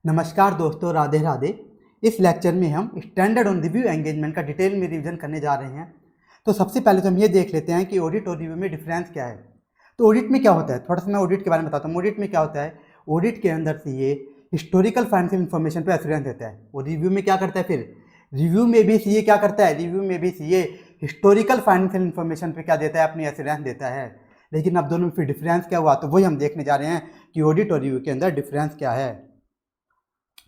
नमस्कार दोस्तों, राधे राधे। इस लेक्चर में हम स्टैंडर्ड ऑन रिव्यू एंगेजमेंट का डिटेल में रिवीजन करने जा रहे हैं। तो सबसे पहले तो हम ये देख लेते हैं कि ऑडिट और रिव्यू में डिफरेंस क्या है। तो ऑडिट में क्या होता है, थोड़ा सा मैं ऑडिट के बारे में बताता हूँ। ऑडिट में क्या होता है, ऑडिट के अंदर से ये हिस्टोरिकल फाइनेंशियल इन्फॉर्मेशन पे एश्योरेंस देता है। और रिव्यू में क्या करता है, फिर रिव्यू में भी सीए क्या करता है, रिव्यू में भी सीए हिस्टोरिकल फाइनेंशियल इन्फॉर्मेशन पे क्या देता है, अपनी एश्योरेंस देता है। लेकिन अब दोनों में फिर डिफरेंस क्या हुआ, तो वही हम देखने जा रहे हैं कि ऑडिट और रिव्यू के अंदर डिफरेंस क्या है।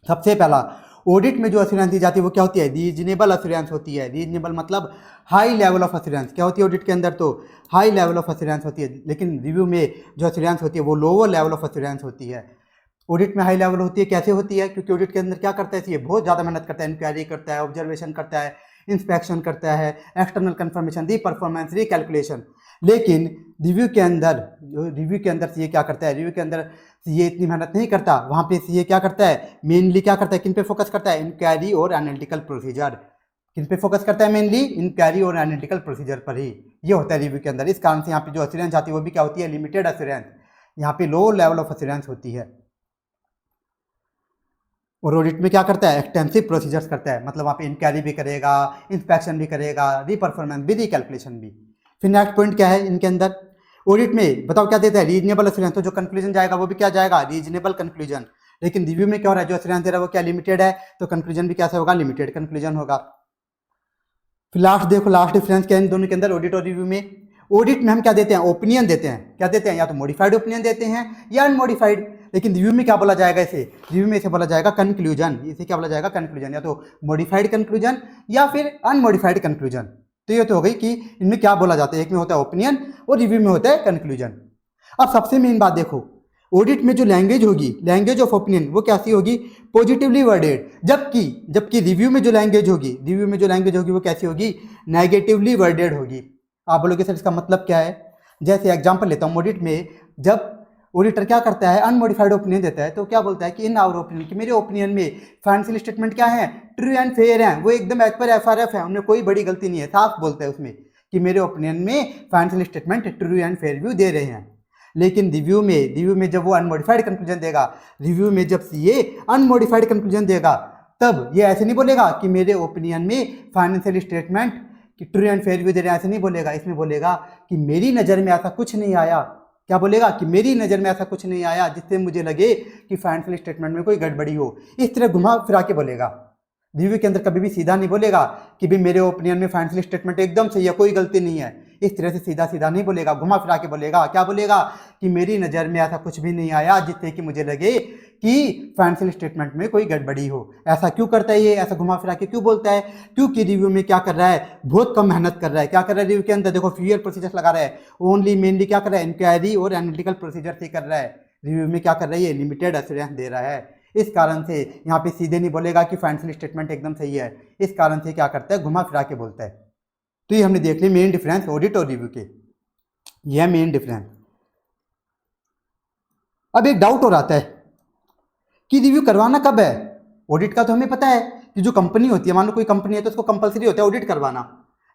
सबसे पहला, ऑडिट में जो एश्योरेंस दी जाती है वो क्या होती है, रीजनेबल एश्योरेंस होती है। रीजनेबल मतलब हाई लेवल ऑफ एश्योरेंस। क्या होती है ऑडिट के अंदर, तो हाई लेवल ऑफ एश्योरेंस होती है। लेकिन रिव्यू में जो एश्योरेंस होती है वो लोअर लेवल ऑफ एश्योरेंस होती है। ऑडिट में हाई लेवल होती है, कैसे होती है, क्योंकि ऑडिट के अंदर क्या करता है, ये बहुत ज़्यादा मेहनत करता है, इंक्वायरी करता है, ऑब्जर्वेशन करता है, इंस्पेक्शन करता है, एक्सटर्नल कंफर्मेशन, री परफॉर्मेंस, री कैलकुलेशन। लेकिन रिव्यू के अंदर सीए क्या करता है, रिव्यू के अंदर सीए इतनी मेहनत नहीं करता। वहाँ पे सीए क्या करता है, मेनली क्या करता है, किन पे फोकस करता है, इंक्वायरी और एनालिटिकल प्रोसीजर। किन पे फोकस करता है, मेनली इंक्वायरी और एनालिटिकल प्रोसीजर पर ही। ये होता है रिव्यू के अंदर। इस कारण से यहाँ पे जो एश्योरेंस आती है वो भी क्या होती है, लिमिटेड एश्योरेंस। यहाँ पे लो लेवल ऑफ एश्योरेंस होती है। और ऑडिट में क्या करता है, एक्सटेंसिव प्रोसीजर्स करता है, मतलब वहाँ पे इंक्वायरी भी करेगा, इंस्पेक्शन भी करेगा, री परफॉर्मेंस भी, री कैलकुलेशन भी। फिर नेक्स्ट पॉइंट क्या है इनके अंदर, ऑडिट में बताओ क्या देता है, रीजनेबल एश्योरेंस। तो जो कंक्लूजन जाएगा वो भी क्या जाएगा, रीजनेबल कंक्लूजन। लेकिन रिव्यू में क्या हो रहा है, जो एश्योरेंस दे रहा है वो क्या लिमिटेड है, तो कंक्लूजन भी कैसे होगा, लिमिटेड कंक्लूजन होगा। फिर लास्ट देखो, लास्ट डिफरेंस क्या है इन दोनों के अंदर, ऑडिट और रिव्यू में। ऑडिट में हम क्या देते हैं, ओपिनियन देते हैं। क्या देते हैं, या तो मॉडिफाइड ओपिनियन देते हैं या अनमॉडिफाइड। लेकिन रिव्यू में क्या बोला जाएगा, इसे रिव्यू में इसे बोला जाएगा कंक्लूजन। इसे क्या बोला जाएगा, कंक्लूजन, या तो मॉडिफाइड कंक्लूजन या फिर अनमॉडिफाइड कंक्लूजन। तो ये तो हो गई कि इनमें क्या बोला जाता है, एक में होता है ओपिनियन और रिव्यू में होता है कंक्लूजन। अब सबसे मेन बात देखो, ऑडिट में जो लैंग्वेज होगी, लैंग्वेज ऑफ ओपिनियन, वो कैसी होगी, पॉजिटिवली वर्डेड। जबकि रिव्यू में जो लैंग्वेज होगी वो कैसी होगी, नेगेटिवली वर्डेड होगी। आप बोलोगे सर इसका मतलब क्या है। जैसे एग्जांपल लेता हूँ, ऑडिट में जब ऑडिटर क्या करता है, अनमॉडिफाइड ओपिनियन देता है, तो क्या बोलता है कि इन आवर ओपिनियन, कि मेरे ओपिनियन में फाइनेंशियल स्टेटमेंट क्या है, ट्रू एंड फेयर है, वो एकदम एज पर एफआरएफ है, उनमें कोई बड़ी गलती नहीं है। साफ बोलता है उसमें कि मेरे ओपिनियन में financial statement true and fair view दे रहे हैं। लेकिन रिव्यू में जब वो अनमॉडिफाइड कंक्लूजन देगा, रिव्यू में जब ये अनमॉडिफाइड कंक्लूजन देगा, तब ये ऐसे नहीं बोलेगा कि मेरे ओपिनियन में फाइनेंशियल स्टेटमेंट कि ट्रू एंड फेयर व्यू दे रहे हैं, ऐसे नहीं बोलेगा। इसमें बोलेगा कि मेरी नज़र में ऐसा कुछ नहीं आया। क्या बोलेगा, कि मेरी नज़र में ऐसा कुछ नहीं आया जिससे मुझे लगे कि फाइनेंशियल स्टेटमेंट में कोई गड़बड़ी हो। इस तरह घुमा फिरा के बोलेगा। रिव्यू के अंदर कभी भी सीधा नहीं बोलेगा कि भाई मेरे ओपिनियन में फाइनेंशियल स्टेटमेंट एकदम सही है, कोई गलती नहीं है। इस तरह से सीधा सीधा नहीं बोलेगा, घुमा फिरा के बोलेगा। क्या बोलेगा, कि मेरी नज़र में ऐसा कुछ भी नहीं आया जिससे कि मुझे लगे कि फाइनेंशियल स्टेटमेंट में कोई गड़बड़ी हो। ऐसा क्यों करता है ये, ऐसा घुमा फिरा के क्यों बोलता है, क्योंकि रिव्यू में क्या कर रहा है, बहुत कम मेहनत कर रहा है। क्या कर रहा है रिव्यू के अंदर, देखो फ्यूअर प्रोसीजर्स लगा रहा है, ओनली मेनली क्या कर रहा है, इंक्वायरी और एनालिटिकल प्रोसीजर से कर रहा है। रिव्यू में क्या कर रहा है, ये लिमिटेड एश्योरेंस दे रहा है। इस कारण से यहाँ पे सीधे नहीं बोलेगा कि फाइनेंशियल स्टेटमेंट एकदम सही है। इस कारण से क्या करता है, घुमा फिरा के बोलता है। तो ये हमने देख ली मेन डिफरेंस ऑडिट और रिव्यू के, यह मेन डिफरेंस। अब एक डाउट और आता है कि रिव्यू करवाना कब है। ऑडिट का तो हमें पता है कि जो कंपनी होती है, मान लो कोई कंपनी है तो उसको कंपलसरी होता है ऑडिट करवाना।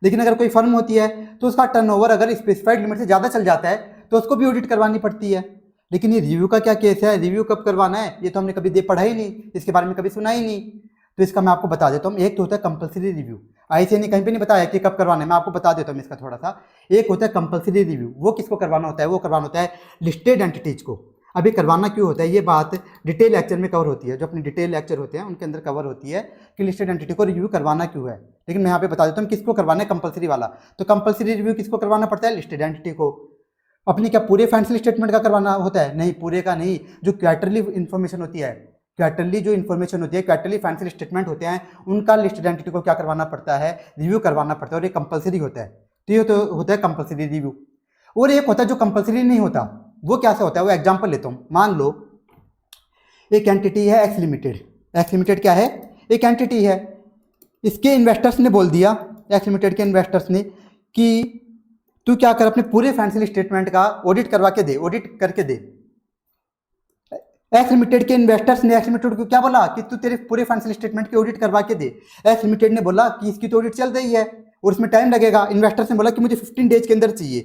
लेकिन अगर कोई फर्म होती है तो उसका टर्नओवर अगर स्पेसिफाइड लिमिट से ज़्यादा चल जाता है तो उसको भी ऑडिट करवानी पड़ती है। लेकिन ये रिव्यू का क्या केस है, रिव्यू कब करवाना है, ये तो हमने कभी पढ़ा ही नहीं, इसके बारे में कभी सुना ही नहीं। तो इसका मैं आपको बता देता हूँ। एक तो होता है कंपलसरी रिव्यू, ICAI ने कहीं पे नहीं बताया कि कब करवाना है, मैं आपको बता देता हूँ इसका थोड़ा सा। एक होता है कंपलसरी रिव्यू, वो किसको करवाना होता है, वो करवाना होता है लिस्टेड एंटिटीज को। अभी करवाना क्यों होता है, ये बात डिटेल लेक्चर में कवर होती है, जो अपने डिटेल लेक्चर होते हैं उनके अंदर कवर होती है कि लिस्टेड एंटिटी को रिव्यू करवाना क्यों है। लेकिन मैं यहाँ पे बता देता हूँ किसको करवाना है, कंपलसरी वाला। तो कंपलसरी रिव्यू किसको करवाना पड़ता है, लिस्टेड एंटिटी को। अपनी क्या पूरे फाइनेंशियल स्टेटमेंट का करवाना होता है, नहीं, पूरे का नहीं। जो क्वार्टरली इन्फॉर्मेशन होती है, क्वार्टरली जो इन्फॉर्मेशन होती है, क्वार्टरली फाइनेंशियल स्टेटमेंट होते हैं, उनका लिस्टेड एंटिटी को क्या करवाना पड़ता है, रिव्यू करवाना पड़ता है, और ये कंपलसरी होता है। तो ये तो होता है कंपलसरी रिव्यू। और एक होता है जो कंपलसरी नहीं होता, वो कैसा होता है, वो एग्जाम्पल लेता हूँ। मान लो एक एंटिटी है एक्स लिमिटेड। एक्स लिमिटेड क्या है, एक एंटिटी है। इसके इन्वेस्टर्स ने बोल दिया, एक्स लिमिटेड के इन्वेस्टर्स ने, कि तू क्या कर, अपने पूरे फाइनेंशियल स्टेटमेंट का ऑडिट करवा के दे, ऑडिट करके दे। एक्स लिमिटेड के इन्वेस्टर्स ने एक्स लिमिटेड को क्या बोला कि तू तेरे पूरे फाइनेंशियल स्टेटमेंट की ऑडिट करवा के दे। एक्स लिमिटेड ने बोला कि इसकी तो ऑडिट चल रही है और इसमें टाइम लगेगा। इन्वेस्टर्स ने बोला कि मुझे 15 डेज के अंदर चाहिए।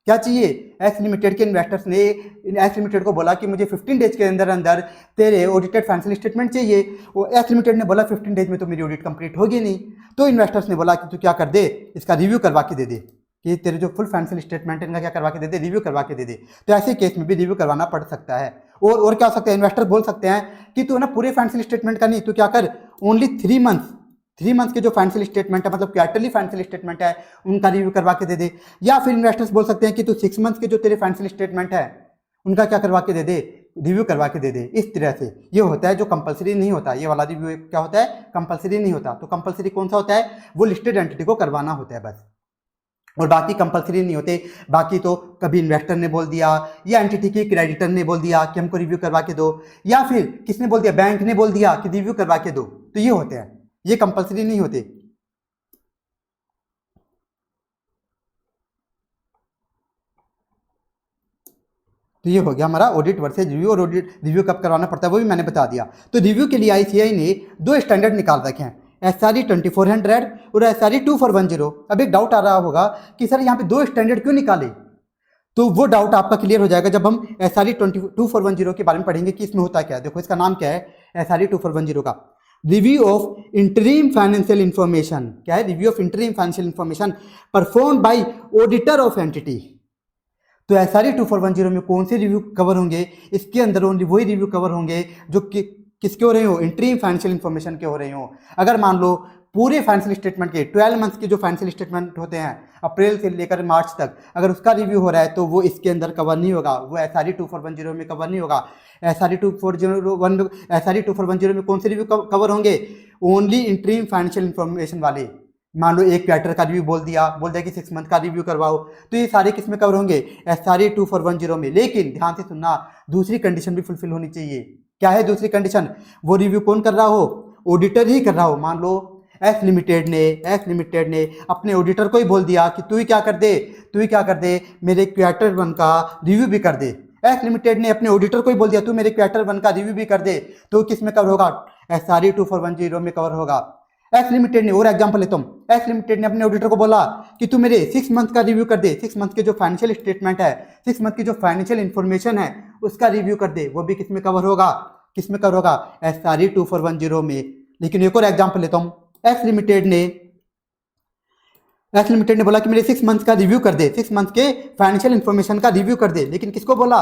क्या चाहिए? एस लिमिटेड के इन्वेस्टर्स ने एस लिमिटेड को बोला कि मुझे 15 डेज के अंदर अंदर तेरे ऑडिटेड फाइनेंशियल स्टेटमेंट चाहिए। वो एस लिमिटेड ने बोला 15 डेज में तो मेरी ऑडिट कंप्लीट होगी नहीं। तो इन्वेस्टर्स ने बोला कि तू क्या कर दे, इसका रिव्यू करवा के दे दे, कि तेरे जो फुल फाइनेंशियल स्टेटमेंट है इनका क्या करवा के दे दे, रिव्यू करवा के दे दे। तो ऐसे केस में भी रिव्यू करवाना पड़ सकता है। और क्या हो सकता है, इन्वेस्टर बोल सकते हैं कि तू ना पूरे फाइनेंशियल स्टेटमेंट का नहीं, तू क्या कर, ओनली 3 मंथ्स के जो फाइनेंशियल स्टेटमेंट है, मतलब क्वार्टरली फाइनेंशियल स्टेटमेंट है, उनका रिव्यू करवा के दे दे। या फिर इन्वेस्टर्स बोल सकते हैं कि तू 6 मंथ्स के जो तेरे फाइनेंशियल स्टेटमेंट है उनका क्या करवा के दे दे, रिव्यू करवा के दे दे। इस तरह से ये होता है, जो कंपलसरी नहीं होता। ये वाला रिव्यू क्या होता है, कंपलसरी नहीं होता। तो कंपलसरी कौन सा होता है, वो लिस्टेड एंटिटी को करवाना होता है बस, और बाकी कंपलसरी नहीं होते। बाकी तो कभी इन्वेस्टर ने बोल दिया या एंटिटी के क्रेडिटर ने बोल दिया कि हमको रिव्यू करवा के दो, या फिर किसने बोल दिया, बैंक ने बोल दिया कि रिव्यू करवा के दो, तो ये होते हैं, ये कंपलसरी नहीं होते। तो ये हो गया हमारा ऑडिट वर्सेज रिव्यू। और ऑडिट रिव्यू कब करवाना पड़ता है वो भी मैंने बता दिया। तो रिव्यू के लिए आईसीआई ने 2 स्टैंडर्ड निकाल रखे हैं, SRE 2400 और SRE 2410। अब एक डाउट आ रहा होगा कि सर यहाँ पे 2 स्टैंडर्ड क्यों निकाले, तो वो डाउट आपका क्लियर हो जाएगा जब हम SRE 2410 के बारे में पढ़ेंगे कि इसमें होता क्या है। देखो इसका नाम क्या है, SRE 2410 का review of interim financial information. क्या है, review of interim financial information perform by auditor of entity. तो SRE 2410 में कौन से रिव्यू कवर होंगे, इसके अंदर ओनली वही रिव्यू कवर होंगे जो किसके हो रहे हो, इंटरिम फाइनेंशियल इंफॉर्मेशन के हो रहे हो। अगर मान लो पूरे फाइनेंशियल स्टेटमेंट के 12 मंथ्स के जो फाइनेंशियल स्टेटमेंट होते हैं अप्रैल से लेकर मार्च तक, अगर उसका रिव्यू हो रहा है तो वो इसके अंदर कवर नहीं होगा, वो SRE 2410 में कवर नहीं होगा। SRE 2410 में कौन से रिव्यू कवर होंगे, ओनली इंटरिम फाइनेंशियल इंफॉर्मेशन वाले। मान लो एक क्वार्टर का रिव्यू बोल दिया कि 6 मंथ का रिव्यू करवाओ, तो ये सारे किस में कवर होंगे, SRE 2410 में। लेकिन ध्यान से सुनना, दूसरी कंडीशन भी फुलफिल होनी चाहिए। क्या है दूसरी कंडीशन, वो रिव्यू कौन कर रहा हो, ऑडिटर ही कर रहा हो। मान लो एस लिमिटेड ने अपने ऑडिटर को ही बोल दिया कि तू ही क्या कर दे, मेरे क्वार्टर 1 का रिव्यू भी कर दे। एस लिमिटेड ने अपने ऑडिटर को ही बोल दिया तू मेरे क्वार्टर 1 का रिव्यू भी कर दे, तो किस में कवर होगा, SRE 2410 में कवर होगा। एस लिमिटेड ने, और एग्जांपल लेता हूँ, एस लिमिटेड ने अपने ऑडिटर को बोला कि तू मेरे 6 मंथ का रिव्यू कर दे, 6 मंथ के जो फाइनेंशियल स्टेटमेंट है, 6 मंथ की जो फाइनेंशियल इंफॉर्मेशन है उसका रिव्यू कर दे, वो भी किस में कवर होगा, SRE 2410 में। लेकिन एक और एग्जांपल लेता हूँ, एस लिमिटेड ने बोला कि मेरे 6 मंथ का रिव्यू कर दे, 6 मंथ के फाइनेंशियल इंफॉर्मेशन का रिव्यू कर दे, लेकिन किसको बोला,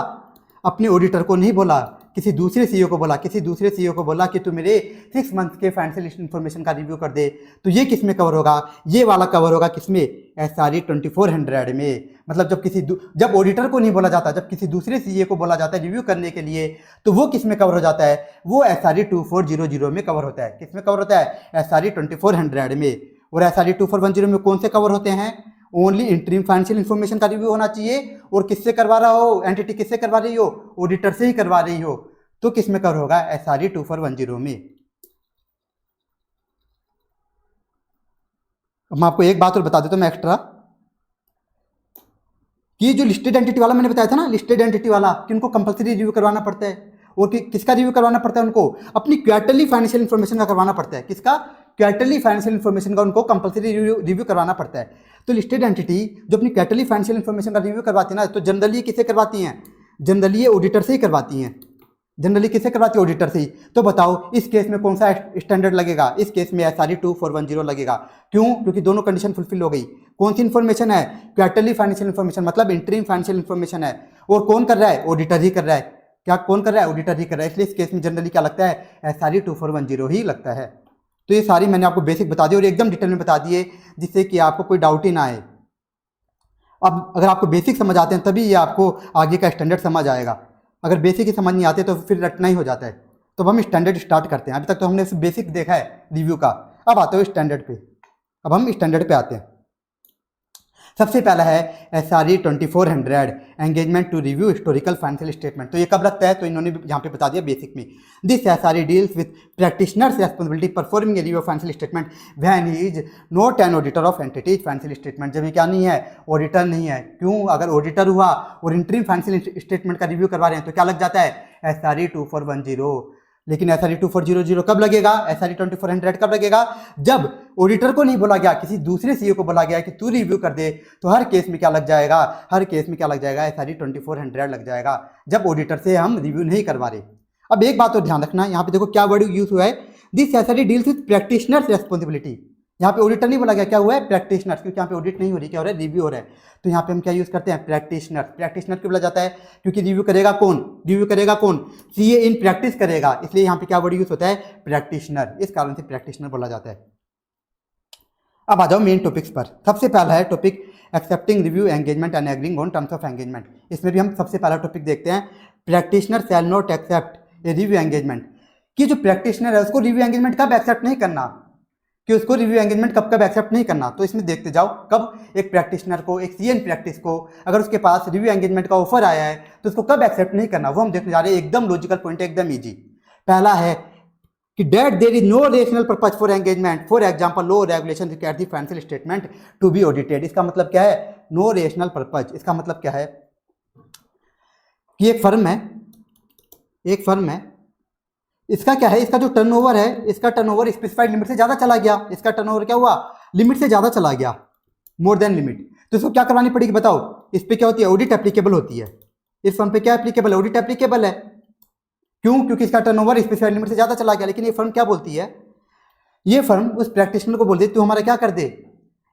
अपने ऑडिटर को नहीं बोला, किसी दूसरे सीईओ को बोला कि तू मेरे 6 मंथ के फाइनेंशियल इंफॉर्मेशन का रिव्यू कर दे। तो ये किस में कवर होगा, ये वाला कवर होगा किसमें, SRE 2400 में। मतलब जब ऑडिटर को नहीं बोला जाता, जब किसी दूसरे सीईओ को बोला जाता है रिव्यू करने के लिए, तो वो किस में कवर हो जाता है, वो SRE 2400 में कवर होता है। किस में कवर होता है, SRE 2400 में। और SRE 2410 में कौन से कवर होते हैं, ओनली इंटरिम फाइनेंशियल इंफॉर्मेशन का रिव्यू होना चाहिए, और किससे करवा रहा हो, एंटिटी किससे करवा रही हो, ऑडिटर से ही करवा रही हो, तो किस में कवर होगा, SRE 2410 में। अब मैं आपको एक बात और बता देता हूं मैं एक्स्ट्रा, कि जो लिस्टेड एंटिटी वाला मैंने बताया था ना, लिस्टेड एंटिटी वाला, कि उनको कंपलसरी रिव्यू करवाना पड़ता है। और किसका रिव्यू करवाना पड़ता है उनको, अपनी क्वार्टरली फाइनेंशियल इंफॉर्मेशन का करवाना पड़ता है। किसका, क्वार्टरली फाइनेंशियल इंफॉर्मेशन का उनको कंपलसरी रिव्यू करवाना पड़ता है। तो लिस्टेड एंटिटी जो अपनी क्वार्टरली फाइनेंशियल इंफॉर्मेशन का रिव्यू करवाती है ना, तो जनरली किससे करवाती हैं, जनरली ये ऑडिटर से ही करवाती हैं। जनरली किससे करवाती है, ऑडिटर से ही। तो बताओ इस केस में कौन सा स्टैंडर्ड लगेगा, इस केस में SRE 2410 लगेगा। क्यों, क्योंकि दोनों कंडीशन फुलफिल हो गई। कौन सी इंफॉर्मेशन है, क्वार्टरली फाइनेंशियल इंफॉर्मेशन, मतलब इंटरिम फाइनेंशियल इंफॉर्मेशन है, और कौन कर रहा है, ऑडिटर ही कर रहा है। क्या कौन कर रहा है, ऑडिटर ही कर रहा है। इसलिए इस केस में जनरली क्या लगता है, SRE 2410 ही लगता है। तो ये सारी मैंने आपको बेसिक बता दी और एकदम डिटेल में बता दिए, जिससे कि आपको कोई डाउट ही ना आए। अब अगर आपको बेसिक समझ आते हैं तभी ये आपको आगे का स्टैंडर्ड समझ आएगा। अगर बेसिक ही समझ नहीं आते तो फिर रटना ही हो जाता है। तो अब हम स्टैंडर्ड स्टार्ट करते हैं। अभी तक तो हमने सिर्फ बेसिक देखा है रिव्यू का, अब आते हो स्टैंडर्ड पे। अब हम स्टैंडर्ड पे आते हैं। सबसे पहला है SRE 2400 engagement to review historical financial statement. तो ये कब लगता है, तो इन्होंने यहाँ पे बता दिया बेसिक में, this SRE deals with practitioners responsibility performing a review of financial statement when he is not an auditor of entities financial statement. जब ये क्या नहीं है, ऑडिटर नहीं है। क्यों, अगर ऑडिटर हुआ और इंटरिम फाइनेंशियल स्टेटमेंट का रिव्यू करवा रहे हैं तो क्या लग जाता है, SRE 2410। लेकिन SRE 2400 कब लगेगा, SRE 2400 कब लगेगा, जब ऑडिटर को नहीं बोला गया, किसी दूसरे सीईओ को बोला गया कि तू रिव्यू कर दे, तो हर केस में क्या लग जाएगा, हर केस में क्या लग जाएगा, SRE 2400 लग जाएगा, जब ऑडिटर से हम रिव्यू नहीं करवा रहे। अब एक बात तो ध्यान रखना, यहाँ पे देखो क्या वर्ड यूज हुआ है, this SRE deals with practitioners responsibility. यहाँ पे ऑडिटर नहीं बोला गया, क्या हुआ है, प्रैक्टिशनर्स, क्योंकि यहाँ पे ऑडिट नहीं हो रही, क्या हो रहा है, रिव्यू हो रहा है। तो यहाँ पे हम क्या यूज करते हैं, प्रैक्टिशनर। प्रैक्टिशनर क्यों बोला जाता है, क्योंकि रिव्यू करेगा कौन, रिव्यू करेगा कौन, सीए इन प्रैक्टिस करेगा, इसलिए यहाँ पे क्या वर्ड यूज होता है, प्रैक्टिशनर, इस कारण से प्रैक्टिशनर बोला जाता है। अब आ जाओ मेन टॉपिक्स पर। सबसे पहला है topic excepting review engagement and agreeing on terms of engagement. इसमें भी हम सबसे पहला टॉपिक देखते हैं, practitioner shall not accept a review engagement. कि जो प्रैक्टिशनर है उसको रिव्यू एंगेजमेंट कब एक्सेप्ट नहीं करना, कि उसको रिव्यू एंगेजमेंट कब कब एक्सेप्ट नहीं करना। तो इसमें देखते जाओ, कब एक प्रैक्टिशनर को, एक सीएन प्रैक्टिस को, अगर उसके पास रिव्यू एंगेजमेंट का ऑफर आया है तो उसको कब एक्सेप्ट नहीं करना, वो हम देखने जा रहे हैं। एकदम लॉजिकल पॉइंट है, एकदम इजी। पहला है कि that there is no rational purpose for engagement, for example law regulation require the financial statement to be audited. इसका मतलब क्या है, नो रेशनल पर्पज। इसका मतलब क्या है कि एक फर्म है, इसका क्या है, इसका जो टर्नओवर है, इसका टर्नओवर स्पेसिफाइड लिमिट से ज्यादा चला गया, इसका टर्नओवर क्या हुआ, लिमिट से ज्यादा चला गया, मोर देन लिमिट। तो इसको क्या करवानी पड़ेगी बताओ, इस पे क्या होती है, ऑडिट एप्लीकेबल होती है। इस फर्म पे क्या एप्लीकेबल है, ऑडिट एप्लीकेबल है। क्यों, क्योंकि इसका टर्नओवर स्पेसिफाइड लिमिट से ज्यादा चला गया। लेकिन ये फर्म क्या बोलती है, ये फर्म उस प्रैक्टिशनर को बोल दे तू हमारा क्या कर दे,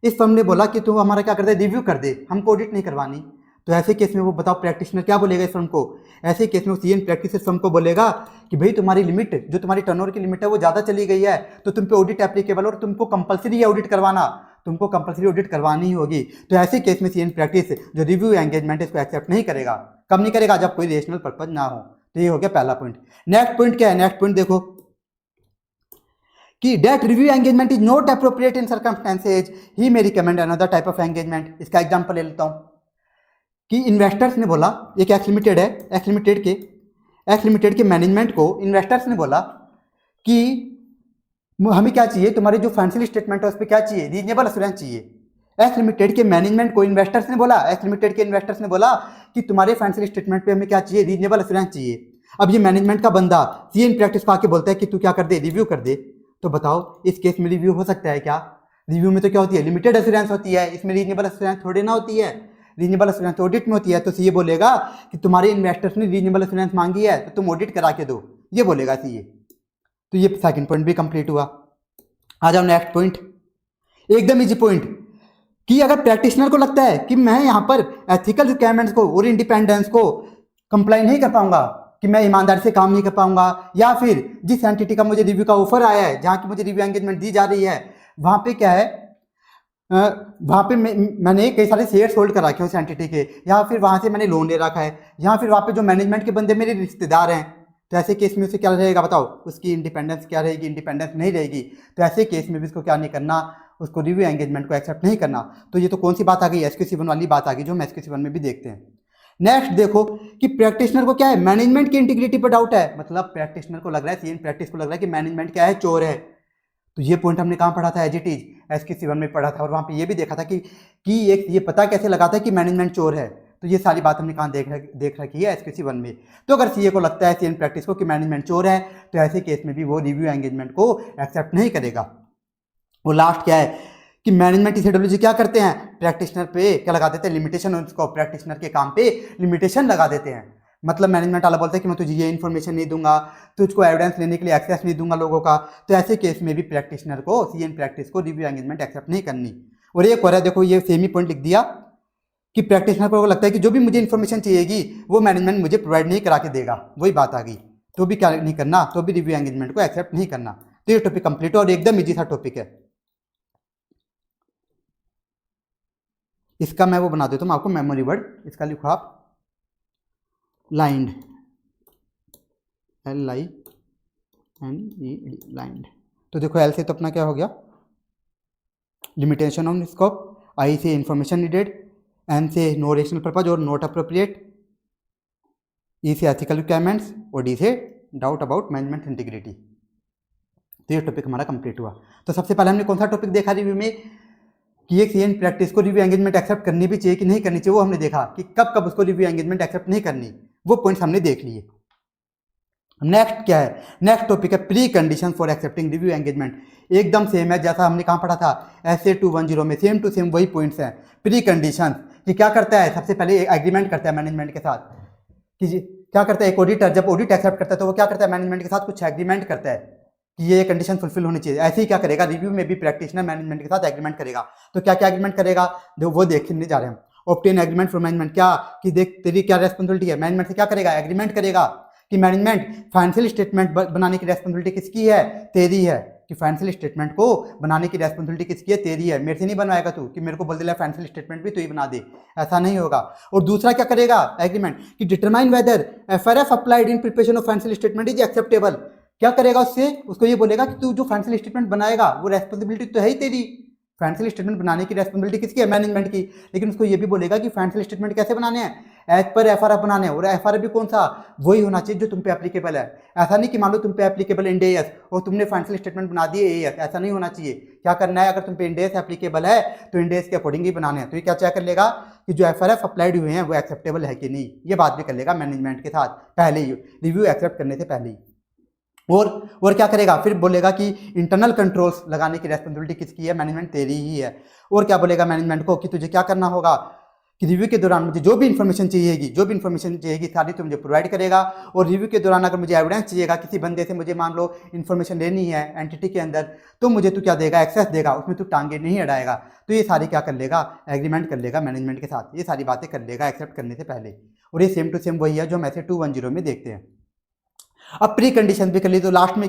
इस फर्म ने बोला कि तू हमारा क्या कर दे, रिव्यू कर दे, हमको ऑडिट नहीं करवानी। तो ऐसे केस में वो बताओ प्रैक्टिशनर क्या बोलेगा इस फर्म को, ऐसे केस में सीएन प्रैक्टिस फर्म को बोलेगा कि भाई तुम्हारी लिमिट, जो तुम्हारी टर्नओवर की लिमिट है वो ज़्यादा चली गई है, तो तुम पे ऑडिट एप्लीकेबल और तुमको कंपलसरी है ऑडिट करवाना, तुमको कंपलसरी ऑडिट करवानी ही होगी। तो ऐसे केस में सीएन प्रैक्टिस जो रिव्यू एंगेजमेंट इसको एक्सेप्ट नहीं करेगा। कब नहीं करेगा, जब कोई रेशनल पर्पज ना हो। तो ये हो गया पहला पॉइंट। नेक्स्ट पॉइंट क्या है, नेक्स्ट पॉइंट देखो कि that review engagement is not appropriate in circumstances he may recommend another type of engagement. इसका एग्जांपल ले लेता हूँ कि इन्वेस्टर्स ने बोला, एक एक्स लिमिटेड है, एक्स लिमिटेड के मैनेजमेंट को इन्वेस्टर्स ने बोला कि हमें क्या चाहिए, तुम्हारी जो फाइनेंशियल स्टेटमेंट है उस पर क्या चाहिए, रीजनेबल एश्योरेंस चाहिए। एक्स लिमिटेड के मैनेजमेंट को इन्वेस्टर्स ने बोला, एक्स लिमिटेड के इन्वेस्टर्स ने बोला कि तुम्हारे फाइनेंशियल स्टेटमेंट पे हमें क्या चाहिए, रीजनेबल एश्योरेंस चाहिए। अब ये मैनेजमेंट का बंदा सीएन प्रैक्टिस को आके बोलता है कि तू क्या कर दे, रिव्यू कर दे। तो बताओ इस केस में रिव्यू हो सकता है क्या, रिव्यू में तो क्या होती है, लिमिटेड एश्योरेंस होती है, इसमें रीजनेबल एश्योरेंस थोड़ी ना होती है। रीजनेबल एश्योरेंस ऑडिट में होती है। तो सीए बोलेगा कि तुम्हारे इन्वेस्टर्स ने रीजनेबल एश्योरेंस मांगी है तो तुम ऑडिट करा के दो, ये बोलेगा सीए। तो ये सेकंड पॉइंट भी कंप्लीट हुआ। आ जाओ नेक्स्ट पॉइंट, एकदम इजी पॉइंट, कि अगर प्रैक्टिशनर को लगता है कि मैं यहाँ पर एथिकल रिक्वायरमेंट्स को और इंडिपेंडेंस को कंप्लाई नहीं कर पाऊंगा, कि मैं ईमानदारी से काम नहीं कर पाऊंगा, या फिर जिस एंटिटी का मुझे रिव्यू का ऑफर आया है, जहाँ की मुझे रिव्यू एंगेजमेंट दी जा रही है, वहाँ पे क्या है, वहाँ पे मैंने कई सारे शेयर्स होल्ड करा रखे उस एंटिटी के, या फिर वहाँ से मैंने लोन ले रखा है, या फिर वहाँ पे जो मैनेजमेंट के बंदे मेरे रिश्तेदार हैं। तो ऐसे केस में उसे क्या रहेगा बताओ, उसकी इंडिपेंडेंस क्या रहेगी, इंडिपेंडेंस नहीं रहेगी। तो ऐसे केस में भी उसको क्या नहीं करना, उसको रिव्यू एंगेजमेंट को एक्सेप्ट नहीं करना। तो ये तो कौन सी बात आ गई, SQ7 वाली बात आ गई, जो हम SQ7 में भी देखते हैं। नेक्स्ट देखो कि प्रैक्टिशनर को क्या है, मैनेजमेंट की इंटीग्रिटी पर डाउट है, मतलब प्रैक्टिशनर को लग रहा है, सीएन प्रैक्टिस को लग रहा है कि मैनेजमेंट क्या है, चोर है। तो ये पॉइंट हमने कहाँ पढ़ा था, एज इट इज SQ7 में पढ़ा था, और वहाँ पे ये भी देखा था कि एक ये पता कैसे लगाता है कि मैनेजमेंट चोर है। तो ये सारी बात हमने कहाँ देख रखी है, SQ7 में। तो अगर सीए को लगता है, सीएन प्रैक्टिस को, कि मैनेजमेंट चोर है, तो ऐसे केस में भी वो रिव्यू एंगेजमेंट को एक्सेप्ट नहीं करेगा। और लास्ट क्या है कि मैनेजमेंट TCWG क्या करते हैं, प्रैक्टिशनर पे क्या लगा देते हैं, लिमिटेशन, उसको प्रैक्टिशनर के काम पे लिमिटेशन लगा देते हैं। मतलब मैनेजमेंट वाला बोलता है कि मैं तुझे ये इन्फॉर्मेशन नहीं दूंगा, तुझको एविडेंस लेने के लिए एक्सेस नहीं दूंगा लोगों का। तो ऐसे केस में भी प्रैक्टिशनर को, सीएन प्रैक्टिस को रिव्यू एंगेजमेंट एक्सेप्ट नहीं करनी। और एक और है, देखो ये सेम ही पॉइंट लिख दिया कि प्रैक्टिशनर को लगता है कि जो भी मुझे इन्फॉर्मेशन चाहिएगी वो मैनेजमेंट मुझे प्रोवाइड नहीं करा के देगा, वही बात आ गई, तो भी क्या नहीं करना, तो भी रिव्यू एंगेजमेंट को एक्सेप्ट नहीं करना। तो ये टॉपिक कंप्लीट और एकदम ईजी सा टॉपिक है। इसका मैं वो बना देता हूँ आपको मेमोरी वर्ड, इसका लिखो आप लाइंड, LINED, लाइंड। तो देखो एल से तो अपना क्या हो गया, लिमिटेशन ऑन स्कोप, आई से इंफॉर्मेशन नीडेड, एन से नो रेशनल पर्पज और नॉट अप्रोप्रिएट, ई से एथिकल रिक्वायरमेंट्स, और डी से डाउट अबाउट मैनेजमेंट इंटीग्रिटी। तो ये टॉपिक हमारा कंप्लीट हुआ। तो सबसे पहले हमने कौन सा टॉपिक देखा रिव्यू में, कि एक सीएन प्रैक्टिस को रिव्यू एंगेजमेंट एक्सेप्ट करनी भी चाहिए कि नहीं करनी चाहिए, वो हमने देखा कि कब कब उसको रिव्यू एंगेजमेंट एक्सेप्ट नहीं करनी, वो पॉइंट्स हमने देख लिए। नेक्स्ट क्या है, नेक्स्ट टॉपिक है pre condition for accepting review engagement. एकदम सेम है जैसा हमने कहाँ पढ़ा था SA 210 में, सेम टू सेम वही पॉइंट्स हैं। प्री कंडीशन कि क्या करता है, सबसे पहले एग्रीमेंट करता है मैनेजमेंट के साथ कि क्या करता है एक ऑडिटर, जब ऑडिट एक्सेप्ट करता है तो वो क्या करता है मैनेजमेंट के साथ कुछ एग्रीमेंट करता है कि ये कंडीशन फुलफिल होनी चाहिए। ऐसे ही क्या करेगा रिव्यू में भी प्रैक्टिशनर मैनेजमेंट के साथ एग्रीमेंट करेगा। तो क्या क्या एग्रीमेंट करेगा वो देखने जा रहे हैं। ऑब्टेन एग्रीमेंट फॉर मैनेजमेंट, क्या कि देख तेरी क्या रेस्पॉन्सिबिलिटी है, मैनेजमेंट से क्या करेगा एग्रीमेंट करेगा कि मैनेजमेंट फाइनेंशियल स्टेटमेंट बनाने की रेस्पॉन्सिबिलिटी किसकी है, तेरी है, कि फाइनेंशियल स्टेटमेंट को बनाने की रेस्पॉन्सिबिलिटी किसकी है, तेरी है, मेरे से नहीं बनवाएगा तू कि मेरे को बोल दिया फाइनेंशियल स्टेटमेंट भी तू ही बना दे, ऐसा नहीं होगा। और दूसरा क्या करेगा एग्रीमेंट कि determine whether FRF applied in preparation of financial statement is acceptable. क्या करेगा उससे, उसको ये बोलेगा कि तू जो फाइनेंशियल स्टेटमेंट बनाएगा वो रेस्पॉन्सिबिलिटी तो है ही तेरी, फाइनेंशियल स्टेटमेंट बनाने की रेस्पॉन्सिबिलिटी किसकी है, मैनेजमेंट की, लेकिन उसको ये भी बोलेगा कि फाइनेंशियल स्टेटमेंट कैसे बनाने हैं, एज पर FRF बनाने हैं, और FRF भी कौन सा, वही होना चाहिए जो तुम पे एप्लीकेबल है। ऐसा नहीं कि मान लो तुम पे एप्लीकेबल इंड AS और तुमने फाइनेंशियल स्टेटमेंट बना दिए AS, ऐसा नहीं होना चाहिए। क्या करना है, अगर तुम पे इंड AS एप्लीकेबल है तो इंड AS के अकॉर्डिंग ही बनाने हैं। तो ये क्या चेक कर लेगा कि जो FRF अप्लाइड हुए हैं वो एक्सेप्टेबल है कि नहीं, ये बात भी कर लेगा मैनेजमेंट के साथ पहले ही, रिव्यू एक्सेप्ट करने से पहले ही। और क्या करेगा, फिर बोलेगा कि इंटरनल कंट्रोल्स लगाने की रेस्पॉन्सिबिलिटी किसकी है, मैनेजमेंट तेरी ही है। और क्या बोलेगा मैनेजमेंट को कि तुझे क्या करना होगा कि रिव्यू के दौरान मुझे जो भी इन्फॉर्मेशन चाहिएगी सारी तो मुझे प्रोवाइड करेगा। और रिव्यू के दौरान अगर मुझे एविडेंस चाहिएगा किसी बंदे से, मुझे मान लो इन्फॉर्मेशन लेनी है एंटिटी के अंदर, तो मुझे तू क्या देगा, एक्सेस देगा, उसमें तू टांगे नहीं अड़ाएगा। तो ये सारी क्या कर लेगा, एग्रीमेंट कर लेगा मैनेजमेंट के साथ, ये सारी बातें कर लेगा एक्सेप्ट करने से पहले। और ये सेम टू सेम वही है जो हम ऐसे 210 में देखते हैं। अब प्री कंडीशन भी कर ली तो लास्ट में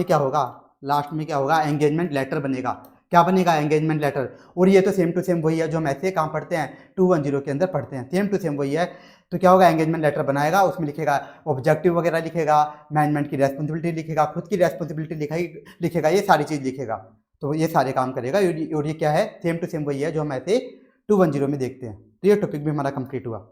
क्या होगा, एंगेजमेंट लेटर बनेगा। क्या बनेगा, एंगेजमेंट लेटर। और ये तो सेम टू सेम वही है जो हम ऐसे कहाँ पढ़ते हैं 210 के अंदर पढ़ते हैं, सेम टू सेम वही है। तो क्या होगा, एंगेजमेंट लेटर बनाएगा, उसमें लिखेगा ऑब्जेक्टिव वगैरह लिखेगा, मैनेजमेंट की रेस्पॉन्सिबिलिटी लिखेगा, खुद की रेस्पॉन्सिबिलिटी लिखेगा, ये सारी चीज़ लिखेगा। तो ये सारे काम करेगा। और ये क्या है, सेम टू सेम वही है जो हम ऐसे 210 में देखते हैं। तो ये टॉपिक भी हमारा कंप्लीट हुआ।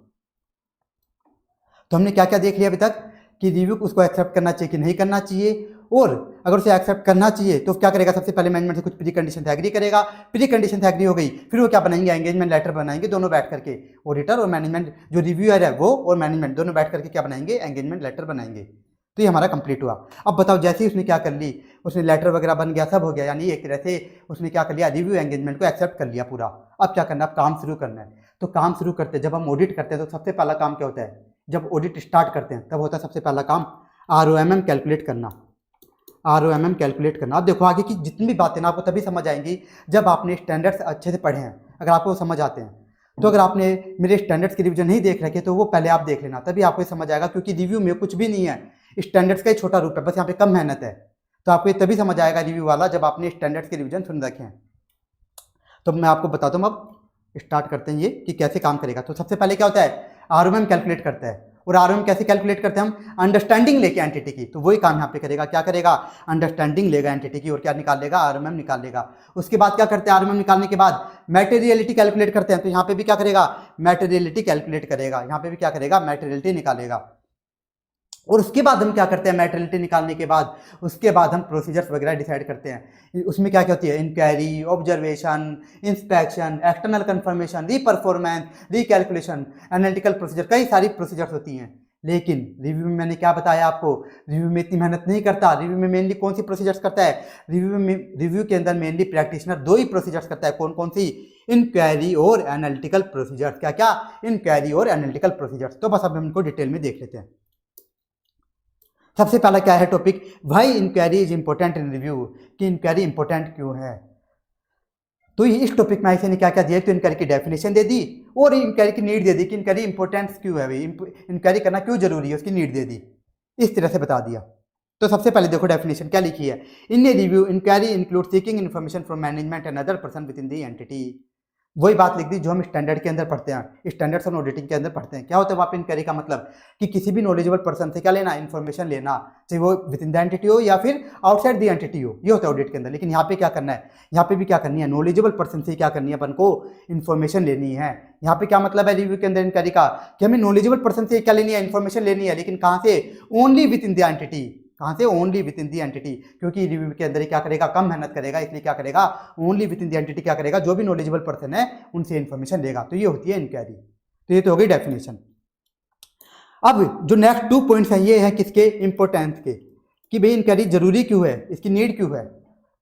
तो हमने क्या क्या देख लिया अभी तक कि रिव्यू उसको एक्सेप्ट करना चाहिए कि नहीं करना चाहिए, और अगर उसे एक्सेप्ट करना चाहिए तो क्या करेगा, सबसे पहले मैनेजमेंट से कुछ प्री कंडीशन से एग्री करेगा, प्री कंडीशन से एग्री हो गई, फिर वो क्या बनाएंगे, एंगेजमेंट लेटर बनाएंगे, दोनों बैठ करके, ऑडिटर और मैनेजमेंट, जो रिव्यूअर है वो और मैनेजमेंट दोनों बैठ करके क्या बनाएंगे, एंगेजमेंट लेटर बनाएंगे। तो ये हमारा कंप्लीट हुआ। अब बताओ, जैसे ही उसने क्या कर ली, उसने लेटर वगैरह बन गया, सब हो गया, यानी एक तरह से उसने क्या कर लिया, रिव्यू एंगेजमेंट को एक्सेप्ट कर लिया पूरा। अब क्या करना, अब काम शुरू करना है। तो काम शुरू करते हैं, जब हम ऑडिट करते हैं तो सबसे पहला काम क्या होता है, जब ऑडिट स्टार्ट करते हैं तब होता है सबसे पहला काम ROMM कैलकुलेट करना, ROMM कैलकुलेट करना। अब देखो आगे की जितनी भी बातें ना आपको तभी समझ आएंगी जब आपने स्टैंडर्ड्स अच्छे से पढ़े हैं, अगर आपको समझ आते हैं। तो अगर आपने मेरे स्टैंडर्ड्स की रिवीजन नहीं देख रखे तो वो पहले आप देख लेना, तभी आपको समझ आएगा, क्योंकि रिव्यू में कुछ भी नहीं है, स्टैंडर्ड्स का ही छोटा रूप है, बस यहाँ पे कम मेहनत है। तो आपको ये तभी समझ आएगा रिव्यू वाला जब आपने स्टैंडर्ड्स की रिवीजन सुन रखे हैं। तो मैं आपको बताता हूँ, अब स्टार्ट करते हैं ये कि कैसे काम करेगा। तो सबसे पहले क्या होता है, ROMM कैलकुलेट करता है। और ROMM कैसे कैलकुलेट करते हैं हम, अंडरस्टैंडिंग लेके एंटिटी की। तो वही काम यहाँ पे करेगा, क्या करेगा, अंडरस्टैंडिंग लेगा एंटिटी की और क्या निकाल लेगा, ROMM निकाल लेगा। उसके बाद क्या करते हैं, ROMM निकालने के बाद मैटेरियलिटी कैलकुलेट करते हैं। तो यहाँ पे भी क्या करेगा, मैटेरियलिटी कैलकुलेट करेगा, यहाँ पे भी क्या करेगा, मैटेरियलिटी निकालेगा। और उसके बाद हम क्या करते हैं, मैटेरियलिटी निकालने के बाद उसके बाद हम प्रोसीजर्स वगैरह डिसाइड करते हैं। उसमें क्या क्या होती है, inquiry, observation, inspection, external confirmation, reperformance, recalculation, analytical procedure, कई सारी प्रोसीजर्स होती हैं। लेकिन रिव्यू में मैंने क्या बताया आपको, रिव्यू में इतनी मेहनत नहीं करता। रिव्यू में मेनली कौन सी प्रोसीजर्स करता है, रिव्यू के अंदर मेनली प्रैक्टिशनर दो ही प्रोसीजर्स करता है। कौन कौन सी, इंक्वायरी और एनालिटिकल प्रोसीजर्स। क्या क्या, इंक्वायरी और एनालिटिकल प्रोसीजर्स। तो बस अब हम इनको डिटेल में देख लेते हैं। सबसे पहला क्या है topic, why inquiry is important in review, कि इंक्वायरी इंपॉर्टेंट क्यों है। तो इस टॉपिक में ऐसे ने क्या क्या दिया, तो इंक्वायरी की डेफिनेशन दे दी और इंक्वायरी की नीड दे दी कि इंक्वायरी इंपॉर्टेंस क्यों है, भाई इंक्वायरी करना क्यों जरूरी है, उसकी नीड दे दी, इस तरह से बता दिया। तो सबसे पहले देखो डेफिनेशन क्या लिखी है, in a review inquiry include seeking information from management and other person within the entity. वही बात लिख दी जो हम स्टैंडर्ड के अंदर पढ़ते हैं, स्टैंडर्ड्स ऑन ऑडिटिंग के अंदर पढ़ते हैं। क्या होता है वहाँ पे इंक्वायरी का मतलब कि किसी भी नॉलेजेबल पर्सन से क्या लेना, इन्फॉर्मेशन लेना, चाहे वो विद इन द एंटिटी हो या फिर आउटसाइड द एंटिटी हो, ये होता है ऑडिट के अंदर। लेकिन यहाँ पे क्या करना है, यहाँ पे भी क्या करनी है, नॉलेजेबल पर्सन से क्या करनी है, अपन को इन्फॉर्मेशन लेनी है। यहाँ पे क्या मतलब है रिव्यू के अंदर इंक्वायरी का, कि हमें नॉलेजेबल पर्सन से क्या लेनी है, इन्फॉर्मेशन लेनी है। लेकिन कहाँ से, only with in the entity. कहाँ से, only with in the entity, क्योंकि रिव्यू के अंदर क्या करेगा, कम मेहनत करेगा, इसलिए क्या करेगा, only with in the entity क्या करेगा, जो भी नॉलेजेबल पर्सन है उनसे इन्फॉर्मेशन लेगा। तो ये होती है इंक्वायरी। तो ये तो हो गई डेफिनेशन। अब जो नेक्स्ट 2 पॉइंट्स हैं ये हैं किसके, इंपॉर्टेंस के, कि भाई इंक्वायरी जरूरी क्यों है, इसकी नीड क्यों है।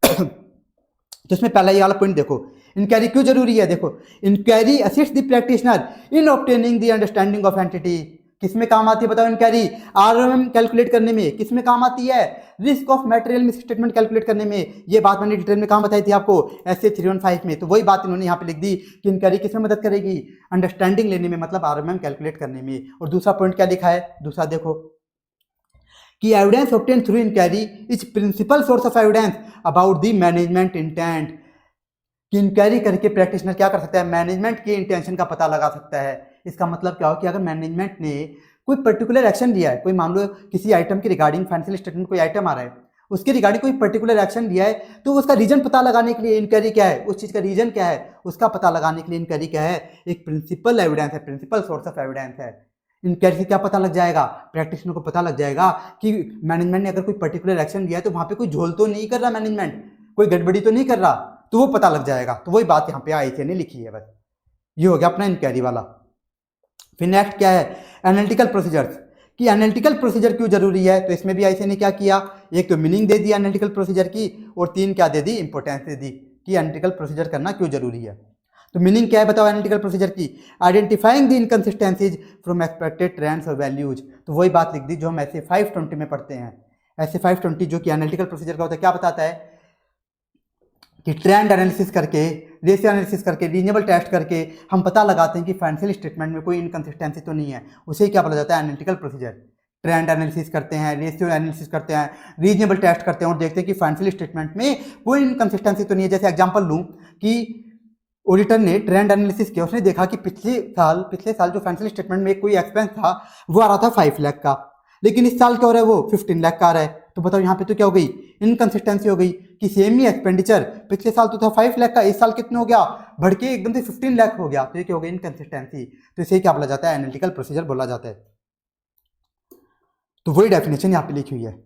तो इसमें पहला ये वाला पॉइंट देखो, इंक्वायरी क्यों जरूरी है। देखो, inquiry assist the practitioner in obtaining the understanding of entity. किसमें काम आती है बताओ इंक्वायरी, आरएमएम कैलकुलेट करने में। किसमें काम आती है, risk of material misstatement calculate करने में। ये बात मैंने डिटेल में कहाँ बताई थी आपको, एसए 315 में। तो वही बात इन्होंने यहाँ पे लिख दी कि इंक्वायरी किसमें मदद करेगी, अंडरस्टैंडिंग लेने में, मतलब आरएमएम कैलकुलेट करने में। और दूसरा पॉइंट क्या लिखा है, दूसरा देखो कि evidence obtain through inquiry is principal source of evidence about the management intent. कि इंक्वायरी करके प्रैक्टिशनर क्या कर सकता है, मैनेजमेंट के इंटेंशन का पता लगा सकता है। इसका मतलब क्या हो कि अगर मैनेजमेंट ने कोई पर्टिकुलर एक्शन लिया है, कोई मान लो किसी आइटम के रिगार्डिंग फाइनेंशियल स्टेटमेंट कोई आइटम आ रहा है, उसके रिगार्डिंग कोई पर्टिकुलर एक्शन लिया है, तो उसका रीजन पता लगाने के लिए इंक्वायरी क्या है, उस चीज़ का रीजन क्या है, उसका पता लगाने के लिए इंक्वायरी क्या है, एक प्रिंसिपल एविडेंस है, प्रिंसिपल सोर्स ऑफ एविडेंस है। इंक्वायरी से क्या पता लग जाएगा, प्रैक्टिशनर को पता लग जाएगा कि मैनेजमेंट ने अगर कोई पर्टिकुलर एक्शन लिया है तो वहाँ पे कोई झोल तो नहीं कर रहा, मैनेजमेंट कोई गड़बड़ी तो नहीं कर रहा, तो वो पता लग जाएगा। तो वही बात यहाँ पे आईसीए ने लिखी है। बस ये हो गया अपना इंक्वायरी वाला। फिर नेक्स्ट क्या है, एनालिटिकल प्रोसीजर्स। कि एनालिटिकल प्रोसीजर क्यों जरूरी है, तो इसमें भी आईसीए ने क्या किया, एक तो मीनिंग दे दी एनालिटिकल प्रोसीजर की, और 3 क्या दे दी, इंपॉर्टेंस दे दी कि एनालिटिकल प्रोसीजर करना क्यों जरूरी है। तो मीनिंग क्या है बताओ एनालिटिकल प्रोसीजर की, identifying the inconsistencies from expected trends और वैल्यूज। तो वही बात लिख दी जो हम ऐसे 520 में पढ़ते हैं। ऐसे 520 जो कि एनालिटिकल प्रोसीजर का होता है, क्या बताता है कि ट्रेंड एनालिसिस करके, रेशियो एनालिसिस करके, रीजनेबल टेस्ट करके हम पता लगाते हैं कि फाइनेंशियल स्टेटमेंट में कोई इनकंसिस्टेंसी तो नहीं है। उसे क्या बोला जाता है, एनालिटिकल प्रोसीजर। ट्रेंड एनालिसिस करते हैं, रेशियो एनालिसिस करते हैं, रीजनेबल टेस्ट करते हैं और देखते हैं कि फाइनेंशियल स्टेटमेंट में कोई इनकंसिस्टेंसी तो नहीं है। जैसे एग्जांपल लूं कि ऑडिटर ने ट्रेंड एनालिसिस किया, उसने देखा कि पिछले साल जो फाइनेंशियल स्टेटमेंट में कोई एक्सपेंस था वो आ रहा था 5 लाख का, लेकिन इस साल क्या हो रहा है, वो 15 लाख का आ रहा है। तो बताओ यहाँ पे तो क्या हो गई, इनकंसिस्टेंसी हो गई कि सेम ही एक्सपेंडिचर पिछले साल तो था 5 लाख का, इस साल कितने हो गया, बढ़ के एकदम से 15 लाख हो गया। तो ये क्या हो गई, इनकंसिस्टेंसी। तो इसे क्या बोला जाता है, एनालिटिकल प्रोसीजर बोला जाता है। तो वही डेफिनेशन यहाँ पे लिखी हुई है।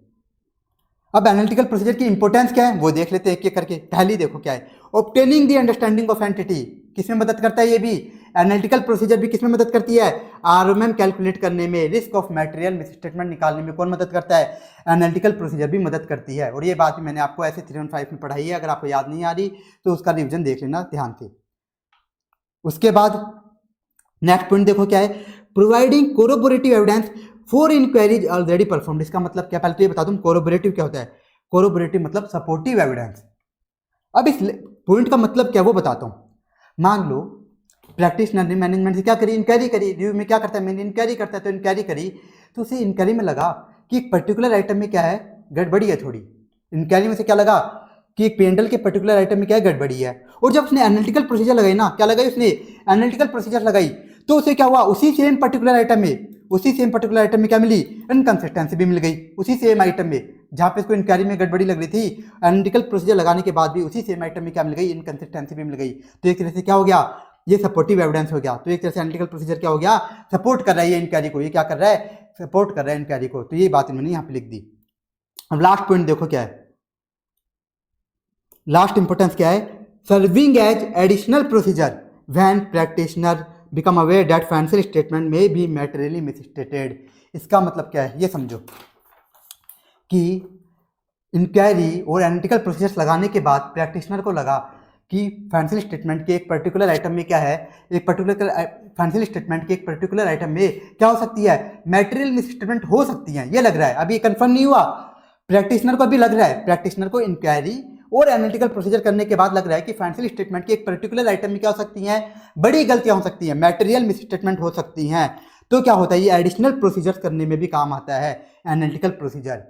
अब एनालिटिकल प्रोसीजर की इंपॉर्टेंस क्या है वो देख लेते हैं एक एक करके। पहली देखो क्या है, obtaining the understanding of entity. किसमें मदद करता है, ये भी एनालिटिकल प्रोसीजर भी किसमें मदद करती है, आरएमएम कैलकुलेट करने में, रिस्क ऑफ मटेरियल मिसस्टेटमेंट निकालने में कौन मदद करता है, एनालिटिकल प्रोसीजर भी मदद करती है। और ये बात भी मैंने आपको ऐसे 315 में पढ़ाई है, अगर आपको याद नहीं आ रही तो उसका रिविजन देख लेना ध्यान से। उसके बाद नेक्स्ट पॉइंट देखो क्या है, providing corroborative evidence for inquiries already performed. इसका मतलब क्या, पहले तो ये बता दूं कोरोबोरेटिव क्या होता है। कोरोबोरेटिव मतलब सपोर्टिव एविडेंस। अब इस पॉइंट का मतलब क्या वो बताता हूं। मान लो प्रैक्टिशनर ने मैनेजमेंट से क्या करी, इंक्वायरी करी। रिव्यू में क्या करता है, मैंने इंक्वायरी करता है, तो इंक्वायरी करी तो उसे इंक्वायरी में लगा कि एक पर्टिकुलर आइटम में क्या है, गड़बड़ी है थोड़ी। इंक्वायरी में से क्या लगा कि एक पेंडल के पर्टिकुलर आइटम में क्या है, गड़बड़ी है। और जब उसने एनालिटिकल प्रोसीजर लगाई ना, क्या लगाई उसने, एनालिटिकल प्रोसीजर लगाई, तो उसे क्या हुआ, उसी सेम पर्टिकुलर आइटम में क्या मिली, इनकंसिस्टेंसी भी मिल गई। उसी सेम आइटम में जहाँ पे इसको इंक्वायरी में गड़बड़ी लग रही थी, एनालिटिकल प्रोसीजर लगाने के बाद भी उसी सेम आइटम में क्या मिल गई, इनकंसिस्टेंसी भी मिल गई। तो एक तरह से क्या हो गया, ये सपोर्टिव एविडेंस हो गया। तो एक तरह से एनालिटिकल प्रोसीजर क्या हो गया, सपोर्ट कर रहा है ये इंक्वायरी को। ये क्या कर रहा है, सपोर्ट कर रहा है इंक्वायरी को। तो ये बात इन्होंने यहाँ पे लिख दी। अब लास्ट पॉइंट देखो क्या है, लास्ट इंपोर्टेंस क्या है, serving as additional procedure when practitioner become aware that financial statement may be materially misstated. इसका मतलब क्या है, ये समझो कि इंक्वायरी और एनालिटिकल प्रोसीजर्स लगाने के बाद प्रैक्टिशनर को लगा कि फाइनेंशियल स्टेटमेंट के एक पर्टिकुलर आइटम में क्या है, एक पर्टिकुलर फाइनेंशियल स्टेटमेंट के एक पर्टिकुलर आइटम में क्या हो सकती है, मैटेरियल मिसस्टेटमेंट हो सकती है। ये लग रहा है, अभी कंफर्म नहीं हुआ, प्रैक्टिशनर को अभी लग रहा है, प्रैक्टिशनर को इंक्वायरी और एनालिटिकल प्रोसीजर करने के बाद लग रहा है कि फाइनेंशियल स्टेटमेंट के एक पर्टिकुलर आइटम में क्या हो सकती हैं, बड़ी गलतियां हो सकती हैं, मैटेरियल मिसस्टेटमेंट हो सकती हैं। तो क्या होता है, ये एडिशनल प्रोसीजर्स करने में भी काम आता है एनालिटिकल प्रोसीजर।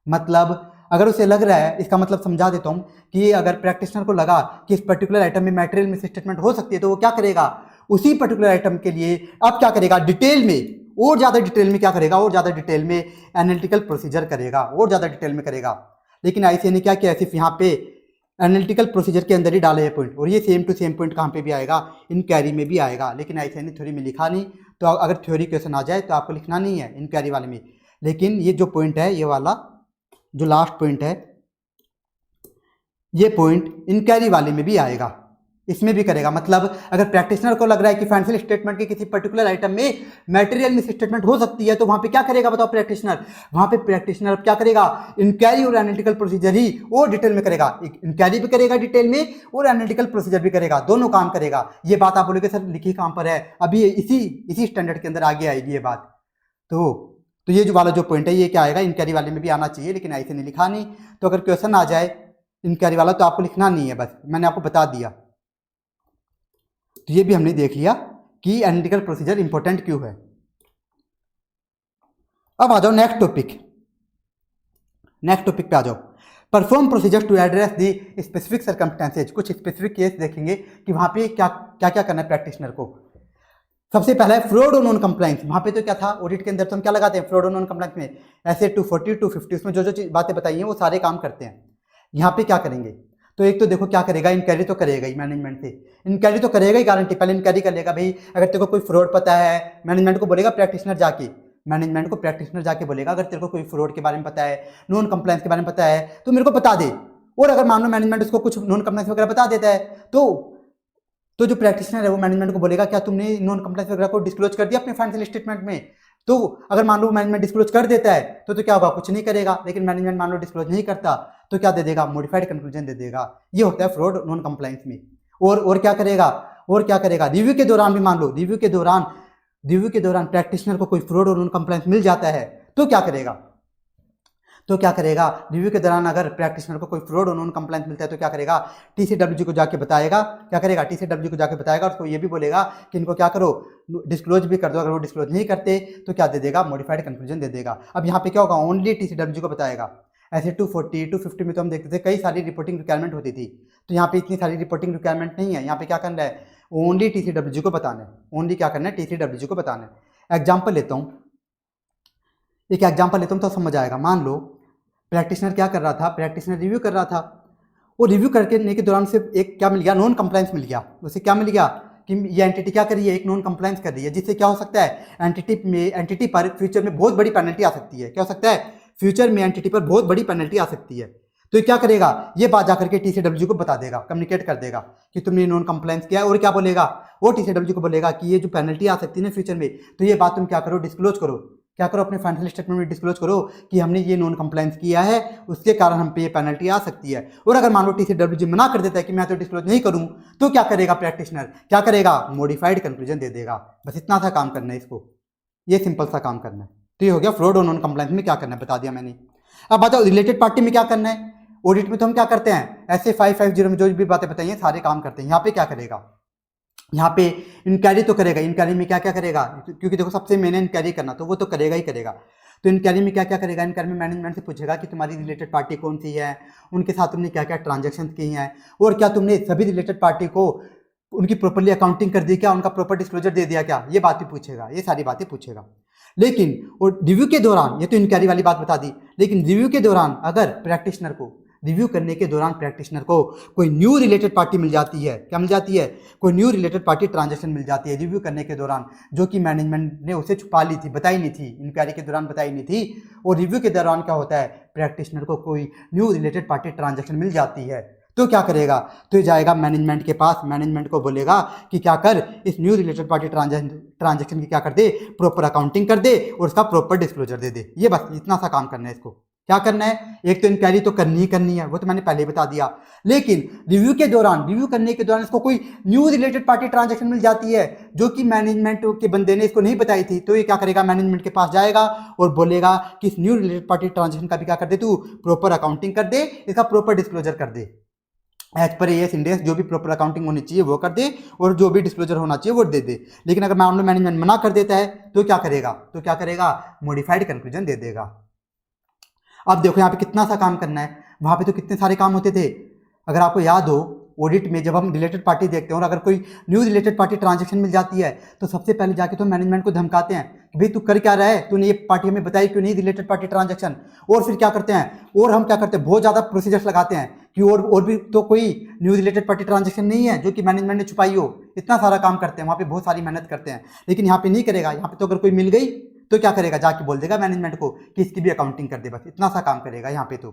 मतलब अगर उसे लग रहा है, इसका मतलब समझा देता हूं कि अगर प्रैक्टिशनर को लगा कि इस पर्टिकुलर आइटम में मैटेरियल मिसस्टेटमेंट हो सकती है, तो वो क्या करेगा, उसी पर्टिकुलर आइटम के लिए अब क्या करेगा, डिटेल में, और ज़्यादा डिटेल में क्या करेगा, और ज़्यादा डिटेल में एनालिटिकल प्रोसीजर करेगा, और ज़्यादा डिटेल में करेगा। लेकिन आईसीए ने क्या किया, सिर्फ यहाँ पे एनालिटिकल प्रोसीजर के अंदर ही डाले ये पॉइंट, और ये सेम टू सेम पॉइंट कहाँ पे भी आएगा, इंक्वायरी में भी आएगा। लेकिन आईसीए ने थ्योरी में लिखा नहीं, तो अगर थ्योरी क्वेश्चन आ जाए तो आपको लिखना नहीं है इंक्वायरी वाले में। लेकिन ये जो पॉइंट है, ये वाला जो लास्ट पॉइंट है, ये पॉइंट इंक्वायरी वाले में भी आएगा, इसमें भी करेगा। मतलब अगर प्रैक्टिशनर को लग रहा है कि फाइनेंशियल स्टेटमेंट के किसी पर्टिकुलर आइटम में मटेरियल मिस स्टेटमेंट हो सकती है, तो वहां पे क्या करेगा बताओ प्रैक्टिशनर? वहां पे प्रैक्टिशनर क्या करेगा? इंक्वायरी और एनालिटिकल प्रोसीजर ही वो डिटेल में करेगा। इंक्वायरी भी करेगा डिटेल में और एनालिटिकल प्रोसीजर भी करेगा, दोनों काम करेगा। ये बात आप बोलोगे सर लिखी कहां पर है? अभी इसी स्टैंडर्ड के अंदर आगे आएगी ये बात। तो ये जो वाला जो पॉइंट है ये क्या आएगा? इंक्वायरी वाले में भी आना चाहिए, लेकिन ऐसे नहीं लिखा नहीं। तो अगर क्वेश्चन आ जाए इंक्वायरी वाला तो आपको लिखना नहीं है, बस मैंने आपको बता दिया। तो ये भी हमने देख लिया कि एनालिटिकल प्रोसीजर इंपॉर्टेंट क्यों है। अब आ जाओ नेक्स्ट टॉपिक पे आ जाओ। Perform procedure to address the specific circumstances. कुछ स्पेसिफिक केस देखेंगे कि वहां पे क्या क्या क्या करना है प्रैक्टिशनर को। सबसे पहला है फ्रॉड और नॉन कंप्लायंस। वहां पे तो क्या था, ऑडिट के अंदर तो हम क्या लगाते हैं? फ्रॉड और नॉन कंप्लायंस में ऐसे 240 250 उसमें जो बातें बताई हैं वो सारे काम करते हैं। यहाँ पे क्या करेंगे? तो एक तो देखो क्या करेगा, इंक्वायरी तो करेगा ही मैनेजमेंट से, इंक्वायरी तो करेगा ही गारंटी। पहले इंक्वायरी कर लेगा भाई, अगर तेरे को कोई फ्रॉड पता है मैनेजमेंट को बोलेगा प्रैक्टिशनर जाके बोलेगा अगर तेरे को कोई फ्रॉड के बारे में पता है, नॉन कंप्लायंस के बारे में पता है तो मेरे को बता दे। और अगर मान लो मैनेजमेंट उसको कुछ नॉन कंप्लायंस वगैरह बता देता है तो जो प्रैक्टिशनर है वो मैनेजमेंट को बोलेगा क्या तुमने नॉन कंप्लायंस वगैरह को डिस्क्लोज कर दिया अपने फाइनेंशियल स्टेटमेंट में? तो अगर मान लो मैनेजमेंट डिस्क्लोज कर देता है तो क्या होगा? कुछ नहीं करेगा। लेकिन मैनेजमेंट मान लो डिस्क्लोज नहीं करता तो क्या दे देगा? मॉडिफाइड कंक्लूजन दे देगा। ये होता है फ्रॉड नॉन कंप्लायंस में। और क्या करेगा? रिव्यू के दौरान भी मान लो रिव्यू के दौरान प्रैक्टिशनर को कोई फ्रॉड और नॉन कंप्लायंस मिल जाता है तो क्या करेगा? रिव्यू के दौरान अगर प्रैक्टिशनर को कोई फ्रॉड और नॉन कंप्लायंस मिलता है तो क्या करेगा? टीसीडब्ल्यूजी को जाके बताएगा। उसको ये भी बोलेगा कि इनको क्या करो, डिस्क्लोज भी कर दो। अगर वो डिस्क्लोज नहीं करते तो क्या दे देगा? मॉडिफाइड कंक्लूजन दे देगा। अब यहाँ पे क्या होगा? ओनली टीसीडब्ल्यूजी को बताएगा। ऐसे 240 250 में तो हम देखते थे कई सारी रिपोर्टिंग रिक्वायरमेंट होती थी, तो यहाँ पे इतनी सारी रिपोर्टिंग रिक्वायरमेंट नहीं है। यहाँ पे क्या करना है? ओनली टीसीडब्ल्यूजी को बताना है। ओनली क्या करना है? टीसीडब्ल्यूजी को बताना है। एक एग्जाम्पल लेता हूँ तो समझ आएगा। मान लो प्रैक्टिशनर क्या कर रहा था? प्रैक्टिशनर रिव्यू कर रहा था। वो रिव्यू करने के दौरान से एक क्या मिल गया? नॉन कंप्लायंस मिल गया। उसे क्या मिल गया कि ये एंटिटी क्या कर रही है? एक नॉन कंप्लायंस कर रही है, जिससे क्या हो सकता है? एंटिटी पर फ्यूचर में बहुत बड़ी पेनल्टी आ सकती है। क्या हो सकता है? फ्यूचर में एंटिटी पर बहुत बड़ी पेनल्टी आ सकती है। तो ये क्या करेगा? ये बात जाकर के टीसीडब्ल्यू को बता देगा, कम्युनिकेट कर देगा कि तुमने नॉन कंप्लायंस किया है। और क्या बोलेगा? वो टीसीडब्ल्यू को बोलेगा कि ये जो पेनल्टी आ सकती है ना फ्यूचर में, तो ये बात तुम क्या करो? डिस्क्लोज करो। क्या करो? अपने फाइनेंशियल स्टेटमेंट में डिस्क्लोज करो कि हमने ये नॉन कंप्लायंस किया है, उसके कारण हम पे ये पेनल्टी आ सकती है। और अगर मान लो टीसीडब्ल्यूजी मना कर देता है कि मैं तो डिस्क्लोज नहीं करूं, तो क्या करेगा प्रैक्टिशनर? क्या करेगा? मॉडिफाइड कंक्लूजन दे देगा। बस इतना सा काम करना है इसको, ये सिंपल सा काम करना है। तो ये हो गया फ्रॉड और नॉन कंप्लायंस में क्या करना है, बता दिया मैंने। अब बताओ रिलेटेड पार्टी में क्या करना है। ऑडिट में तो हम क्या करते हैं? ऐसे 550 में जो भी बातें बताई हैं सारे काम करते हैं। यहाँ पे क्या करेगा? यहाँ पे इंक्वायरी तो करेगा। इंक्वायरी में क्या क्या करेगा? क्योंकि देखो सबसे मेन इंक्वायरी करना, तो वो तो करेगा ही करेगा। तो इंक्वायरी में क्या क्या करेगा? इंक्वायरी में मैनेजमेंट से पूछेगा कि तुम्हारी रिलेटेड पार्टी कौन सी है, उनके साथ तुमने क्या क्या ट्रांजेक्शन की हैं, और क्या तुमने सभी रिलेटेड पार्टी को उनकी प्रॉपरली अकाउंटिंग कर दी क्या, उनका प्रॉपर डिस्क्लोजर दे दिया क्या, ये बातें पूछेगा, ये सारी बातें पूछेगा। लेकिन और रिव्यू के दौरान, ये तो इंक्वायरी वाली बात बता दी, लेकिन रिव्यू के दौरान अगर प्रैक्टिशनर को रिव्यू करने के दौरान प्रैक्टिशनर को कोई न्यू रिलेटेड पार्टी मिल जाती है, क्या मिल जाती है? कोई न्यू रिलेटेड पार्टी ट्रांजैक्शन मिल जाती है रिव्यू करने के दौरान, जो कि मैनेजमेंट ने उसे छुपा ली थी, बताई नहीं थी, इंक्वायरी के दौरान बताई नहीं थी। और रिव्यू के दौरान क्या होता है? प्रैक्टिशनर को कोई न्यू रिलेटेड पार्टी ट्रांजैक्शन मिल जाती है, तो क्या करेगा? तो ये जाएगा मैनेजमेंट के पास, मैनेजमेंट को बोलेगा कि क्या कर, इस न्यू रिलेटेड पार्टी ट्रांजैक्शन की क्या कर दे, प्रॉपर अकाउंटिंग कर दे और उसका प्रॉपर डिस्क्लोजर दे दे। ये बस इतना सा काम करना है इसको। क्या करना है? एक तो इंक्वायरी तो करनी ही करनी है, वो तो मैंने पहले ही बता दिया, लेकिन रिव्यू करने के दौरान इसको कोई न्यू रिलेटेड पार्टी ट्रांजैक्शन मिल जाती है जो कि मैनेजमेंट के बंदे ने इसको नहीं बताई थी, तो ये क्या करेगा? मैनेजमेंट के पास जाएगा और बोलेगा कि इस न्यू रिलेटेड पार्टी ट्रांजैक्शन का भी क्या कर दे, तू प्रॉपर अकाउंटिंग कर दे, इसका प्रॉपर डिस्क्लोजर कर दे, as per AS Ind AS जो भी प्रॉपर अकाउंटिंग होनी चाहिए वो कर दे और जो भी डिस्क्लोजर होना चाहिए वो दे दे। लेकिन अगर मान लो मैनेजमेंट मना कर देता है तो क्या करेगा? मॉडिफाइड कंक्लूजन दे देगा। अब देखो यहाँ पे कितना सा काम करना है, वहां पे तो कितने सारे काम होते थे। अगर आपको याद हो, ऑडिट में जब हम रिलेटेड पार्टी देखते हैं और अगर कोई न्यू रिलेटेड पार्टी ट्रांजैक्शन मिल जाती है तो सबसे पहले जाके तो मैनेजमेंट को धमकाते हैं कि भाई तू कर क्या रहा है, तूने ये पार्टी हमें बताई क्यों नहीं, रिलेटेड पार्टी ट्रांजैक्शन। और फिर क्या करते हैं, और हम क्या करते हैं, बहुत ज़्यादा प्रोसीजर्स लगाते हैं कि और भी तो कोई न्यू रिलेटेड पार्टी ट्रांजैक्शन नहीं है जो कि मैनेजमेंट ने छुपाई हो। इतना सारा काम करते हैं, वहाँ पे बहुत सारी मेहनत करते हैं, लेकिन यहाँ पे नहीं करेगा। यहाँ पे तो अगर कोई मिल गई तो क्या करेगा? जाके बोल देगा मैनेजमेंट को कि इसकी भी अकाउंटिंग कर दे, बस इतना सा काम करेगा यहाँ पे तो।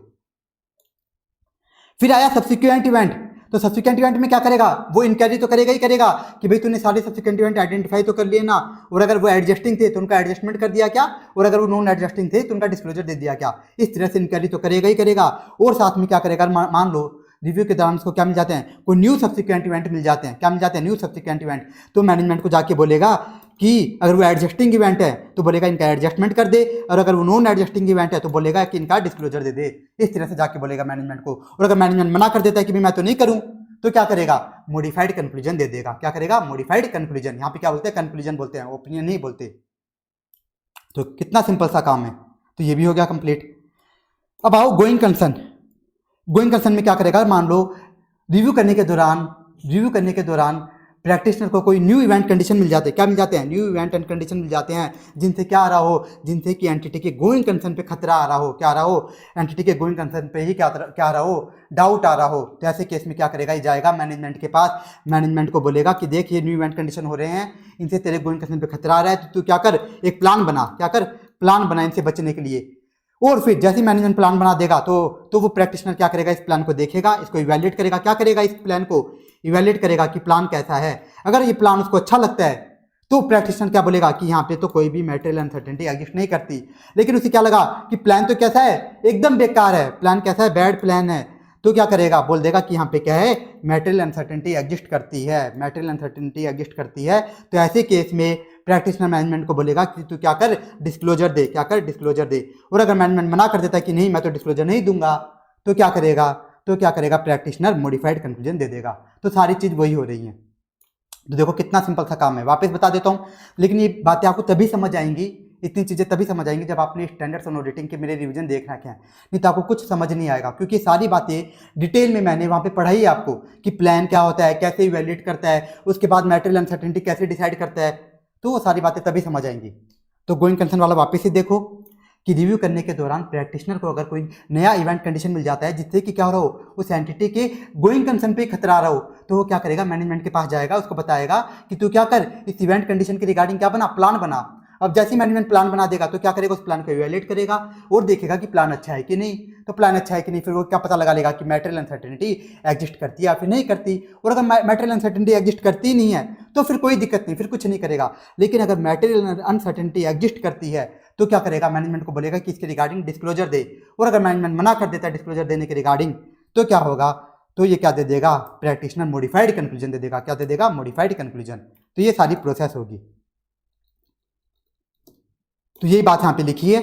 फिर आया सब्सिक्वेंट इवेंट। तो सब्सिक्वेंट इवेंट में क्या करेगा, वो इंक्वायरी तो करेगा ही करेगा कि भाई तूने सारे सब्सिक्वेंट इवेंट आइडेंटिफाई तो कर लिए ना, और अगर वो एडजस्टिंग थे तो उनका एडजस्टमेंट कर दिया क्या, और अगर वो नॉन एडजस्टिंग थे तो उनका डिस्क्लोजर दे दिया क्या। इस तरह से इंक्वायरी तो करेगा ही करेगा। और साथ में क्या करेगा, मान लो रिव्यू के दौरान उसको क्या मिल जाते हैं, कोई न्यू सब्सिक्वेंट इवेंट मिल जाते हैं। क्या मिल जाते हैं, न्यू सब्सिक्वेंट इवेंट। तो मैनेजमेंट को जाके बोलेगा कि अगर वो एडजस्टिंग इवेंट है तो बोलेगा इनका एडजस्टमेंट कर दे, और अगर वो नॉन एडजस्टिंग इवेंट है तो बोलेगा कि इनका डिस्क्लोजर दे दे। इस तरह से जाके बोलेगा मैनेजमेंट को। और अगर मैनेजमेंट मना कर देता है कि भाई मैं तो नहीं करूं, तो क्या करेगा, मॉडिफाइड कंक्लूजन दे देगा। क्या करेगा, मॉडिफाइड कंक्लूजन। यहाँ पे क्या बोलते हैं, कंक्लूजन बोलते हैं, ओपिनियन नहीं बोलते। तो कितना सिंपल सा काम है। तो ये भी हो गया कंप्लीट। अब आओ गोइंग कंसर्न। गोइंग कंसर्न में क्या करेगा, मान लो रिव्यू करने के दौरान प्रैक्टिशनर को कोई न्यू इवेंट कंडीशन मिल जाते हैं। क्या मिल जाते हैं, न्यू इवेंट एंड कंडीशन मिल जाते हैं, जिनसे क्या आ रहा हो, जिनसे कि एंटिटी के गोइंग कंसर्न पे खतरा आ रहा हो। क्या आ रहा हो, एंटिटी के गोइंग कंसर्न पे ही क्या आ रहा हो, डाउट आ रहा हो। तो ऐसे केस में क्या करेगा, ये जाएगा मैनेजमेंट के पास, मैनेजमेंट को बोलेगा कि देख ये न्यू इवेंट कंडीशन हो रहे हैं, इनसे तेरे गोइंग कंसर्न पे खतरा आ रहा है, तो तू क्या कर, एक प्लान बना। क्या कर, प्लान बना इनसे बचने के लिए। और फिर जैसे मैनेजमेंट प्लान बना देगा तो वो प्रैक्टिशनर क्या करेगा, इस प्लान को देखेगा, इसको इवैल्यूएट करेगा। क्या करेगा, इस प्लान को इवैल्यूएट करेगा कि प्लान कैसा है। अगर ये प्लान उसको अच्छा लगता है तो प्रैक्टिशनर क्या बोलेगा कि यहाँ पे तो कोई भी मैटेरियल अनसर्टेनिटी एग्जिस्ट नहीं करती। लेकिन उसे क्या लगा कि प्लान तो कैसा है, एकदम बेकार है, प्लान कैसा है, बैड प्लान है, तो क्या करेगा, बोल देगा कि यहाँ पे क्या है, मैटेरियल अनसर्टेनिटी एग्जिस्ट करती है, मैटेरियल अनसर्टेनिटी एग्जिस्ट करती है। तो ऐसे केस में प्रैक्टिशनर मैनेजमेंट को बोलेगा कि तू क्या कर, डिस्क्लोजर दे। क्या कर, डिस्क्लोजर दे। और अगर मैनेजमेंट मना कर देता है कि नहीं मैं तो डिस्क्लोजर नहीं दूंगा, तो क्या करेगा, प्रैक्टिशनर मॉडिफाइड कंक्लूजन दे देगा। तो सारी चीज वही हो रही है। तो देखो कितना सिंपल सा काम है। वापस बता देता हूँ, लेकिन ये बातें आपको तभी समझ आएंगी, इतनी चीज़ें तभी समझ आएंगी जब आपने स्टैंडर्ड्स ऑन ऑडिटिंग के मेरे रिवीजन देख रखे हैं। नहीं तो आपको कुछ समझ नहीं आएगा, क्योंकि सारी बातें डिटेल में मैंने वहाँ पे पढ़ाई है आपको कि प्लान क्या होता है, कैसे इवैल्यूएट करता है, उसके बाद मैटेरियल अनसर्टेनिटी कैसे डिसाइड करता है। तो वो सारी बातें तभी समझ आएंगी। तो गोइंग कंसर्न वाला वापस से देखो कि रिव्यू करने के दौरान प्रैक्टिशनर को अगर कोई नया इवेंट कंडीशन मिल जाता है जिससे कि क्या हो रहा हो, उस एंटिटी के गोइंग कंसर्न पे खतरा आ रहा हो, तो वो क्या करेगा, मैनेजमेंट के पास जाएगा, उसको बताएगा कि तू क्या कर, इस इवेंट कंडीशन के रिगार्डिंग क्या बना, प्लान बना। अब जैसे ही मैनेजमेंट प्लान बना देगा तो क्या करेगा, उस प्लान को इवैल्यूएट करेगा और देखेगा कि प्लान अच्छा है कि नहीं। तो प्लान अच्छा है कि नहीं, फिर वो क्या पता लगा लेगा कि मैटेरियल अनसर्टेनिटी एग्जिस्ट करती है या फिर नहीं करती। और अगर मैटेरियल अनसर्टेनिटी एग्जिस्ट करती नहीं है तो फिर कोई दिक्कत नहीं, फिर कुछ नहीं करेगा। लेकिन अगर मैटेरियल अनसर्टेनिटी एग्जिस्ट करती है तो क्या करेगा, मैनेजमेंट को बोलेगा कि इसके रिगार्डिंग डिस्क्लोजर दे। और अगर मैनेजमेंट मना कर देता है डिस्क्लोजर देने के रिगार्डिंग, तो क्या होगा, तो ये क्या दे देगा, प्रैक्टिशनर मॉडिफाइड कंक्लूजन दे देगा। क्या दे देगा, मॉडिफाइड कंक्लूजन। तो ये सारी प्रोसेस होगी। तो यही बात यहाँ पे लिखी है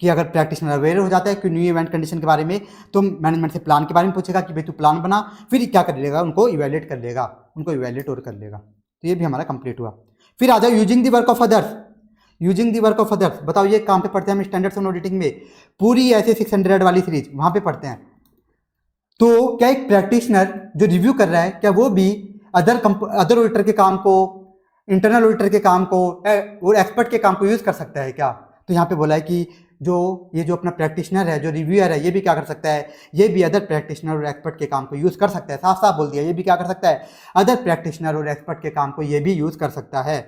कि अगर प्रैक्टिशनर अवेयर हो जाता है कि न्यू इवेंट कंडीशन के बारे में, तो मैनेजमेंट से प्लान के बारे में पूछेगा कि भाई तू प्लान बना, फिर क्या कर लेगा, उनको इवैल्यूएट कर लेगा, उनको इवैल्यूएट और कर लेगा। तो ये भी हमारा कंप्लीट हुआ। फिर आ जाओ using the work of others. Using the work of others, बताओ ये कहाँ पे पढ़ते हैं हम, स्टैंडर्ड्स ऑन ऑडिटिंग में, पूरी ऐसे 600 वाली सीरीज वहाँ पे पढ़ते हैं। तो क्या एक प्रैक्टिशनर जो रिव्यू कर रहा है, क्या वो भी अदर ऑडिटर के काम को, इंटरनल ऑडिटर के काम को और एक्सपर्ट के काम को यूज कर सकता है क्या। तो यहाँ पे बोला है कि ये जो अपना प्रैक्टिशनर है, जो रिव्यूअर है, ये भी क्या कर सकता है, ये भी अदर प्रैक्टिशनर और एक्सपर्ट के काम को यूज कर सकता है। साफ साफ बोल दिया, ये भी क्या कर सकता है, अदर प्रैक्टिशनर और एक्सपर्ट के काम को ये भी यूज कर सकता है।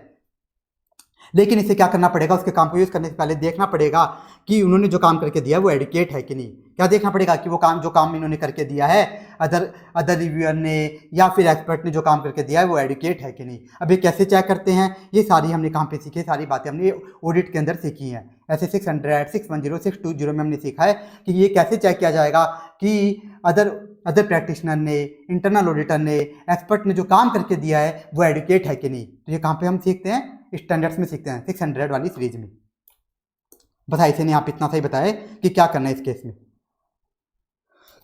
लेकिन इसे क्या करना पड़ेगा, उसके काम को यूज करने से पहले देखना पड़ेगा कि उन्होंने जो काम करके दिया है वो एडुकेट है कि नहीं। क्या देखना पड़ेगा कि वो काम जो काम इन्होंने करके दिया है, अदर रिव्यूअर ने या फिर एक्सपर्ट ने जो काम करके दिया है वो एडुकेट है कि नहीं। अब ये कैसे चेक करते हैं, ये सारी हमने कहाँ पे सीखी, सारी बातें हमने ऑडिट के अंदर सीखी हैं। ऐसे 600, 610, 620 में हमने सीखा है कि ये कैसे चेक किया जाएगा कि अदर प्रैक्टिशनर ने, इंटरनल ऑडिटर ने, एक्सपर्ट ने जो काम करके दिया है वो एडुकेट है कि नहीं। तो ये कहाँ पे हम सीखते हैं, स्टैंडर्ड्स में सीखते हैं, 600 वाली सीरीज में। बताइए इसे, आप इतना सही बताए कि क्या करना है इस केस में।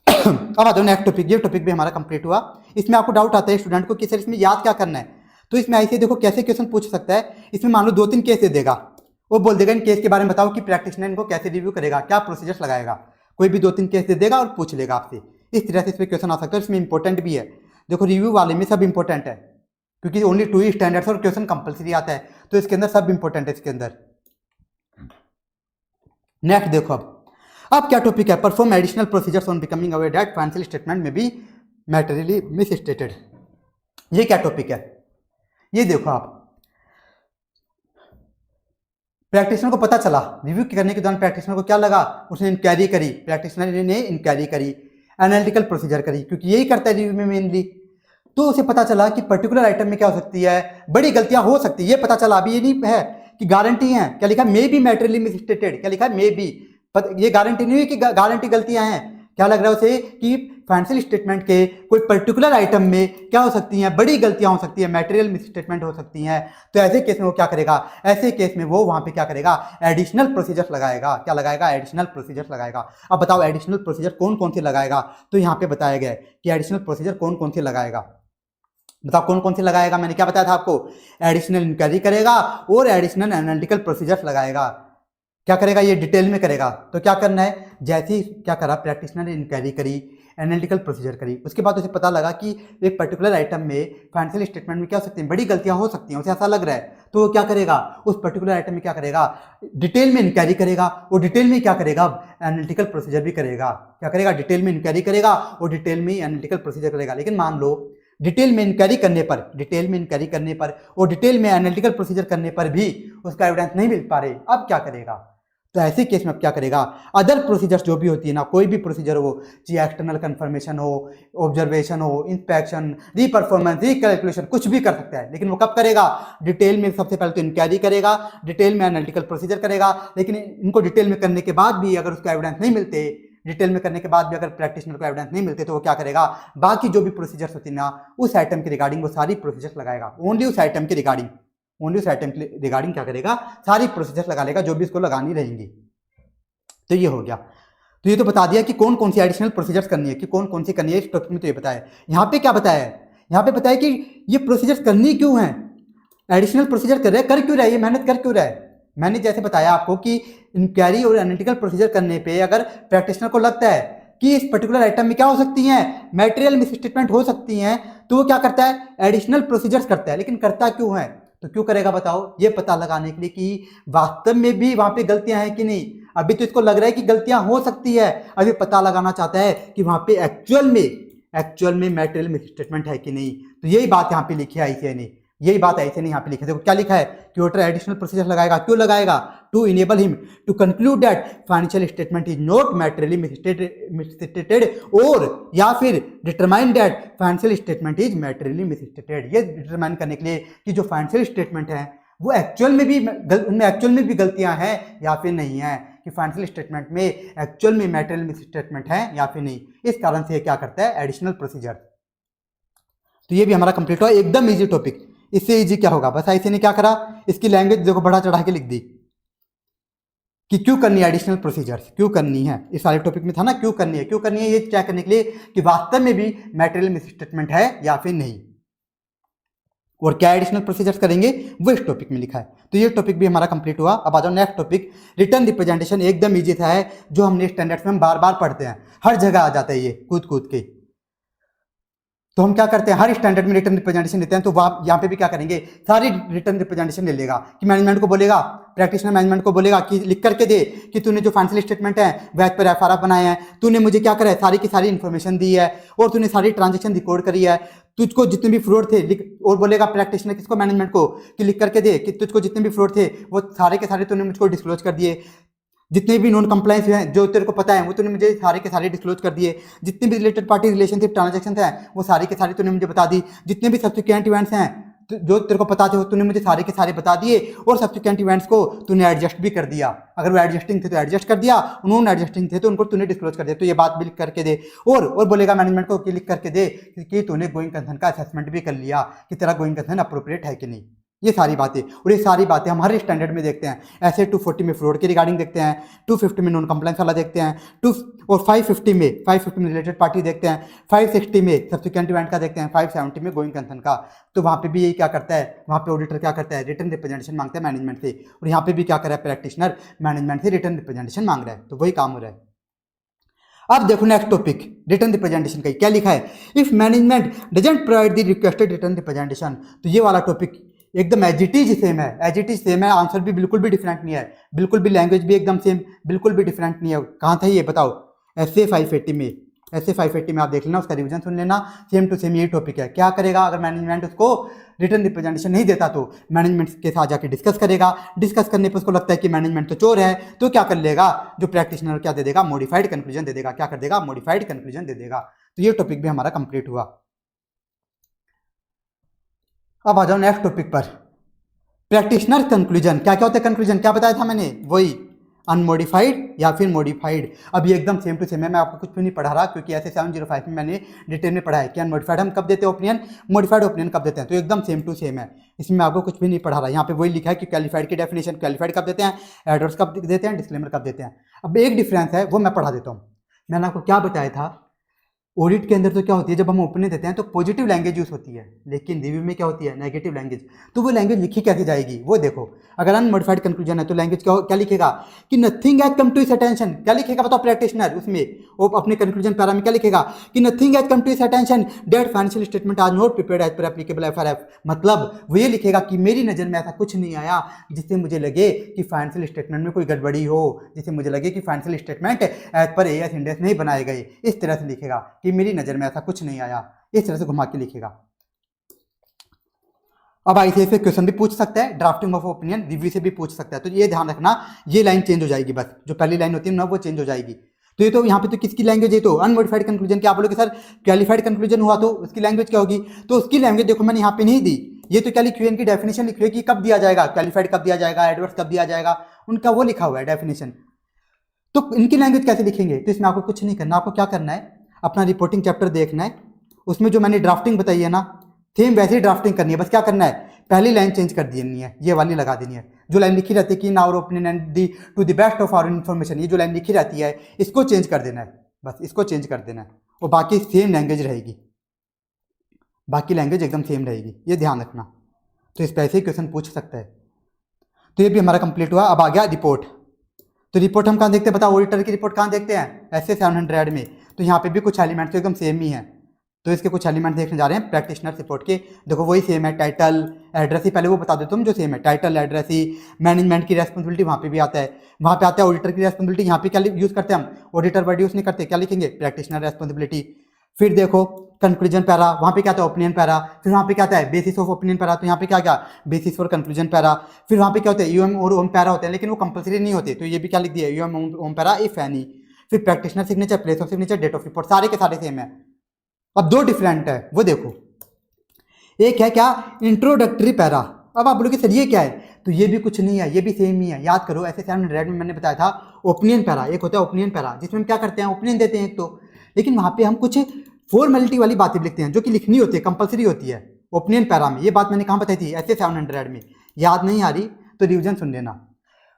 अब आ जाओ नेक्स्ट टॉपिक। ये टॉपिक भी हमारा कंप्लीट हुआ। इसमें आपको डाउट आता है स्टूडेंट को कि सर इसमें याद क्या करना है। तो इसमें ऐसे देखो कैसे क्वेश्चन पूछ सकता है। इसमें मान लो 2-3 केस दे देगा, वो बोल देगा इन केस के बारे में बताओ कि प्रैक्टिशनर इनको कैसे रिव्यू करेगा, क्या प्रोसीजर्स लगाएगा। कोई भी 2-3 केस दे देगा और पूछ लेगा आपसे। इस तरह से इसमें क्वेश्चन आ सकता है। इसमें इंपॉर्टेंट भी है, देखो रिव्यू वाले में सब इंपॉर्टेंट है, क्योंकि ओनली 2 ही स्टैंडर्ड्स और क्वेश्चन कंपलसरी आता है, तो इसके अंदर सब इंपॉर्टेंट है इसके अंदर। नेक्स्ट देखो, अब क्या टॉपिक है, perform additional procedures on becoming aware that financial statement may be मैटेरियली miss stated. ये क्या टॉपिक है, ये देखो आप, प्रैक्टिशनर को पता चला, रिव्यू करने के दौरान प्रैक्टिशनर को क्या लगा, उसने इंक्वायरी करी, प्रैक्टिशनर ने इंक्वायरी करी, एनालिटिकल प्रोसीजर करी, क्योंकि यही करता है रिव्यू में मेनली। तो उसे पता चला कि पर्टिकुलर आइटम में क्या हो सकती है, बड़ी गलतियां हो सकती है, ये पता चला। अभी ये नहीं है कि गारंटी है, क्या लिखा है, मे बी मैटेरियली मिसस्टेटेड, क्या लिखा है, मे बी, ये गारंटी नहीं हुई कि गारंटी गलतियां हैं। क्या लग रहा है उसे कि फाइनेंशियल स्टेटमेंट के कोई पर्टिकुलर आइटम में क्या हो सकती हैं, बड़ी गलतियां हो सकती हैं, मैटेरियल मिसस्टेटमेंट हो सकती हैं। तो ऐसे केस में वो क्या करेगा, ऐसे केस में वो वहां पे क्या करेगा, एडिशनल प्रोसीजर लगाएगा। क्या लगाएगा, एडिशनल प्रोसीजर लगाएगा। अब बताओ एडिशनल प्रोसीजर कौन कौन से लगाएगा, तो यहाँ पे बताया गया है कि एडिशनल प्रोसीजर कौन कौन से लगाएगा। बताओ कौन कौन से लगाएगा, मैंने क्या बताया था आपको, एडिशनल इंक्वायरी करेगा और एडिशनल एनालिटिकल प्रोसीजर्स लगाएगा। क्या करेगा, ये डिटेल में करेगा। तो क्या करना है, जैसे ही क्या करा, प्रैक्टिशनर ने इंक्वायरी करी, एनालिटिकल प्रोसीजर करी, उसके बाद उसे पता लगा कि एक पर्टिकुलर आइटम में फाइनेंशियल स्टेटमेंट में क्या हो सकती है, बड़ी गलतियां हो सकती हैं, उसे ऐसा लग रहा है। तो वो क्या करेगा, उस पर्टिकुलर आइटम में क्या करेगा, डिटेल में इंक्वायरी करेगा और डिटेल में क्या करेगा, एनालिटिकल प्रोसीजर भी करेगा। क्या करेगा, डिटेल में इंक्वायरी करेगा और डिटेल में एनालिटिकल प्रोसीजर करेगा। लेकिन मान लो डिटेल में इंक्वायरी करने पर, डिटेल में इंक्वायरी करने पर और डिटेल में एनालिटिकल प्रोसीजर करने पर भी उसका एविडेंस नहीं मिल पा रहे, अब क्या करेगा। तो ऐसे केस में अब क्या करेगा, अदर प्रोसीजर्स जो भी होती है ना, कोई भी प्रोसीजर हो, चाहे एक्सटर्नल कंफर्मेशन हो, ऑब्जर्वेशन हो, इंस्पेक्शन, रीपरफॉर्मेंस, रीकैलकुलेशन, कुछ भी कर सकता है। लेकिन वो कब करेगा, डिटेल में सबसे पहले तो इंक्वायरी करेगा, डिटेल में एनालिटिकल प्रोसीजर करेगा। लेकिन इनको डिटेल में करने के बाद भी अगर उसको एविडेंस नहीं मिलते, डिटेल में करने के बाद भी अगर प्रैक्टिशनर को एविडेंस नहीं मिलते, तो वो क्या करेगा, बाकी जो भी प्रोसीजर्स होती है ना, उस आइटम के रिगार्डिंग वो सारी प्रोसीजर्स लगाएगा। ओनली उस आइटम के रिगार्डिंग, ओनली उस आइटम के रिगार्डिंग क्या करेगा, सारी प्रोसीजर्स लगा लेगा जो भी इसको लगानी रहेंगी। तो ये हो गया। तो ये तो बता दिया कि कौन कौन सी एडिशनल प्रोसीजर्स करनी है, कि कौन कौन सी करनी है, इस टॉपिक में तो ये बताया। यहाँ पे क्या बताया है, यहाँ पे बताया कि ये प्रोसीजर्स करनी क्यों है, एडिशनल प्रोसीजर कर रहे हैं, कर क्यों रहा है, ये मेहनत कर क्यों रहा है। मैंने जैसे बताया आपको कि इंक्वायरी और एनालिटिकल प्रोसीजर करने पे अगर प्रैक्टिशनर को लगता है कि इस पर्टिकुलर आइटम में क्या हो सकती हैं, मैटेरियल मिसस्टेटमेंट हो सकती हैं, तो वो क्या करता है, एडिशनल प्रोसीजर्स करता है। लेकिन करता क्यों है, तो क्यों करेगा बताओ, ये पता लगाने के लिए कि वास्तव में भी वहां पे गलतियां हैं कि नहीं। अभी तो इसको लग रहा है कि गलतियां हो सकती है, अभी पता लगाना चाहता है कि वहां पे एक्चुअल में मैटेरियल मिसस्टेटमेंट है कि नहीं। तो यही बात यहाँ पे लिखी है ऐसे नहीं, यही बात ऐसे नहीं यहाँ पे लिखी है। देखो क्या लिखा है कि ऑडिटर एडिशनल प्रोसीजर लगाएगा, क्यों लगाएगा, to enable him to conclude that financial statement is not materially misstated, और या फिर determine that financial statement is materially misstated. ये डिटरमाइन करने के लिए कि जो फाइनेंशियल स्टेटमेंट है वो एक्चुअल में भी, उनमें एक्चुअल में भी गलतियां हैं या फिर नहीं है, कि फाइनेंशियल स्टेटमेंट में एक्चुअल में मैटेरियल मिसस्टेटमेंट है या फिर नहीं। इस कारण से ये क्या करता है, एडिशनल प्रोसीजर। तो ये भी हमारा कंप्लीट हुआ, एकदम इजी टॉपिक। इससे इजी क्या होगा, बस ऐसे ने क्या करा, इसकी लैंग्वेज देखो बढ़ा चढ़ा के लिख दी कि क्यों करनी है एडिशनल प्रोसीजर्स, क्यों करनी है। इस सारे टॉपिक में था ना, क्यों करनी है ये चेक करने के लिए कि वास्तव में भी मैटेरियल मिसस्टेटमेंट है या फिर नहीं, और क्या एडिशनल प्रोसीजर्स करेंगे वो इस टॉपिक में लिखा है। तो ये टॉपिक भी हमारा कंप्लीट हुआ। अब आ जाओ नेक्स्ट टॉपिक, रिटर्न रिप्रेजेंटेशन। एकदम इजी सा है, जो हमने स्टैंडर्ड्स में हम बार बार पढ़ते हैं, हर जगह आ जाता है ये कूद कूद के। तो हम क्या करते हैं, हर स्टैंडर्ड में रिटर्न रिप्रेजेंटेशन लेते हैं। तो वहाँ यहाँ पे भी क्या करेंगे, सारी रिटर्न रिप्रेजेंटेशन ले लेगा, कि मैनेजमेंट को बोलेगा, प्रैक्टिशनर मैनेजमेंट को बोलेगा कि लिख करके दे कि तूने जो फाइनेंशियल स्टेटमेंट है वैज पर एफआरएफ बनाए हैं, तूने मुझे क्या करा है, सारी की सारी इन्फॉर्मेशन दी है और तूने सारी ट्रांजेक्शन रिकॉर्ड करी है, तुझको जितने भी फ्रॉड थे लिख, और बोलेगा प्रैक्टिशनर किसको, मैनेजमेंट को, कि लिख करके दे कि तुझको जितने भी फ्रॉड थे वो सारे के सारे तूने मुझको डिस्क्लोज कर दिए, जितने भी नॉन कंप्लायंस हैं जो तेरे को पता है वो तूने मुझे सारे के सारे डिस्क्लोज कर दिए, जितने भी रिलेटेड पार्टी रिलेशनशिप ट्रांजैक्शन हैं वो सारे के सारे तूने मुझे बता दी, जितने भी सब्सिक्वेंट इवेंट्स हैं जो तेरे को पता थे वो तूने मुझे सारे के सारे बता दिए, और सब्सिक्वेंट इवेंट्स को तूने एडजस्ट भी कर दिया। अगर वो एडजस्टिंग थे तो एडजस्ट कर दिया, उन्होंने एडजस्टिंग थे तो उनको तूने डिस्क्लोज कर दिया। तो ये बात भी लिख करके दे, और बोलेगा मैनेजमेंट को कि लिख करके दे कि तूने गोइंग कंसर्न का असेसमेंट भी कर लिया कि तेरा गोइंग कंसर्न अप्रोप्रिएट है कि नहीं। ये सारी बातें, और ये सारी बातें हम हर स्टैंडर्ड में देखते हैं। ऐसे 240 में फ्रॉड के रिगार्डिंग देखते हैं, 250 में नॉन कंप्लायंस वाला देखते हैं, और 550 में रिलेटेड पार्टी देखते हैं, 560 में सब्सिक्वेंट इवेंट का देखते हैं, 570 में गोइंग कंसर्न का। तो वहाँ पे भी यही क्या करता है, वहाँ पे ऑडिटर क्या करता है, रिटर्न रिप्रेजेंटेशन मांगता है मैनेजमेंट से, और यहाँ पे भी क्या कर रहा है, प्रैक्टिशनर मैनेजमेंट से रिटर्न रिप्रेजेंटेशन मांग रहा है। तो वही काम हो रहा है। अब देखो नेक्स्ट टॉपिक, रिटर्न रिप्रेजेंटेशन का क्या लिखा है, if management doesn't provide the requested written representation. तो ये वाला टॉपिक एकदम एज इट इज सेम है, एज इट इज सेम है, आंसर भी बिल्कुल भी डिफरेंट नहीं है, बिल्कुल भी लैंग्वेज भी एकदम सेम, बिल्कुल भी डिफरेंट नहीं है। कहाँ था ये बताओ, ऐसे 580 में, ऐसे 580 में आप देख लेना, उसका रिवीजन सुन लेना, सेम टू सेम यही टॉपिक है। क्या करेगा, अगर मैनेजमेंट उसको रिटर्न रिप्रेजेंटेशन नहीं देता तो मैनेजमेंट के साथ जाके डिस्कस करेगा, डिस्कस करने पर उसको लगता है कि मैनेजमेंट तो चोर है, तो क्या कर लेगा, जो प्रैक्टिशनर क्या दे देगा, मॉडिफाइड कंक्लूजन दे देगा। क्या कर देगा, मॉडिफाइड कंक्लूजन दे देगा। तो ये टॉपिक भी हमारा कंप्लीट हुआ। अब आ जाओ नेक्स्ट टॉपिक पर, प्रैक्टिशनर कंक्लूजन। क्या क्या होता है कंक्लूजन, क्या बताया था मैंने, वही अनमोडिफाइड या फिर मॉडिफाइड। अब ये एकदम सेम टू सेम है, मैं आपको कुछ भी नहीं पढ़ा रहा क्योंकि ऐसे 705 में मैंने डिटेल में पढ़ा है कि अनमोडिफाइड हम कब देते हैं ओपिनियन, मॉडिफाइड ओपिनियन कब देते हैं, तो एकदम सेम टू सेम है, इसमें मैं आपको कुछ भी नहीं पढ़ा रहा। यहाँ पे वही लिखा है कि क्वालिफाइड की डेफिनेशन, क्वालिफाइड कब देते हैं, एडवर्स कब देते हैं, डिस्क्लेमर कब देते हैं। अब एक डिफरेंस है वो मैं पढ़ा देता हूँ। मैंने आपको क्या बताया था, ऑडिट के अंदर तो क्या होती है, जब हम ओपिनियन देते हैं तो पॉजिटिव लैंग्वेज यूज होती है, लेकिन रिव्यू में क्या होती है, नेगेटिव लैंग्वेज। तो वो लैंग्वेज लिखी कैसे जाएगी वो देखो। अगर अनमोडिफाइड कंक्लूजन है तो लैंग्वेज क्या लिखेगा कि nothing has come to his attention. क्या लिखेगा बताओ प्रैक्टिशनर उसमें, वो अपने कंक्लूजन पैरा में क्या लिखेगा कि nothing has come to his attention that financial statement are not prepared as per applicable FRF. मतलब वो ये लिखेगा कि मेरी नज़र में ऐसा कुछ नहीं आया जिससे मुझे लगे कि फाइनेंशियल स्टेटमेंट में कोई गड़बड़ी हो, जिससे मुझे लगे कि financial statement as per AS index नहीं बनाए गए। इस तरह से लिखेगा कि मेरी नज़र में ऐसा कुछ नहीं आया, इस तरह से घुमा के लिखेगा। अब आईसीएस से क्वेश्चन भी पूछ सकता है, ड्राफ्टिंग ऑफ ओपिनियन रिव्यू से भी पूछ सकता है, तो ये ध्यान रखना, ये लाइन चेंज हो जाएगी, बस जो पहली लाइन होती है ना वो चेंज हो जाएगी। तो ये तो यहाँ पे तो किसकी लैंग्वेज है, तो अनमोडिफाइड कंक्लूजन की। आप बोलोगे सर क्वालिफाइड कंक्लूजन हुआ तो उसकी लैंग्वेज क्या होगी, तो उसकी लैंग्वेज देखो मैंने यहाँ पे नहीं दी, ये तो क्या लिखी हुई है, इनकी डेफिनेशन लिखी हुई है कि कब दिया जाएगा, क्वालिफाइड कब दिया जाएगा, एडवर्स कब दिया जाएगा, उनका वो लिखा हुआ है डेफिनेशन। तो इनकी लैंग्वेज कैसे लिखेंगे, तो इसमें आपको कुछ नहीं करना, आपको क्या करना है, अपना रिपोर्टिंग चैप्टर देखना है, उसमें जो मैंने ड्राफ्टिंग बताई है ना, सेम वैसे ही ड्राफ्टिंग करनी है। बस क्या करना है, पहली लाइन चेंज कर देनी है, ये वाली लगा देनी है। जो लाइन लिखी रहती है कि in our opinion and the to the best of our information, ये जो लाइन लिखी रहती है इसको चेंज कर देना है, बस इसको चेंज कर देना है, और बाकी सेम लैंग्वेज रहेगी, बाकी लैंग्वेज एकदम सेम रहेगी, ये ध्यान रखना। तो इस पर ऐसे ही क्वेश्चन पूछ सकता है। तो ये भी हमारा कंप्लीट हुआ। अब आ गया रिपोर्ट। तो रिपोर्ट हम कहाँ देखते हैं बताओ, ऑडिटर की रिपोर्ट कहाँ देखते हैं, ऐसे 700 में। तो यहाँ पे भी कुछ एलिमेंट्स तो एकदम सेम ही है, तो इसके कुछ एलिमेंट देखने जा रहे हैं प्रैक्टिशनर रिपोर्ट के। देखो वही सेम है, टाइटल एड्रेस ही, पहले वो बता देता हूँ जो सेम है, टाइटल एड्रेस ही, मैनेजमेंट की रेस्पॉन्सिबिलिटी वहाँ पे भी आता है, वहाँ पे आता है ऑडिटर की रेस्पॉन्सिबिलिटी। यहाँ पे क्या यूज़ करते हैं हम, ऑडिटर वर्ड यूज़ नहीं करते, क्या लिखेंगे, प्रैक्टिशनर रेस्पॉन्सिबिलिटी। फिर देखो कंक्लूजन पैरा, वहाँ पे क्या आता है, ओपिनियन पैरा। फिर वहाँ पे क्या आता है, बेसिस ऑफ ओपिनियन पैरा, तो यहाँ पे क्या क्या, बेसिस फॉर कंक्लूजन पैरा। फिर वहाँ पे क्या होता है, यूएम और ओम पैरा होते हैं, लेकिन वो कंपलसरी नहीं होते, तो ये भी क्या लिख दिया, EOM OM para if any. फिर practitioner signature, place of signature, date of report, सारे के सारे सेम है। अब दो डिफरेंट है वो देखो, एक है क्या, इंट्रोडक्टरी पैरा। अब आप बोलोगे सर ये क्या है, तो ये भी कुछ नहीं है, ये भी सेम ही है, याद करो। ऐसे 700 में मैंने बताया था ओपिनियन पैरा, एक होता है ओपिनियन पैरा जिसमें हम क्या करते हैं, ओपिनियन देते हैं एक तो, लेकिन वहाँ पे हम कुछ फॉर्मेलिटी वाली बातें भी लिखते हैं जो कि लिखनी होती है, कंपलसरी होती है ओपिनियन पैरा में। ये बात मैंने कहाँ बताई थी, ऐसे 700 में। याद नहीं आ रही तो रिविजन सुन लेना।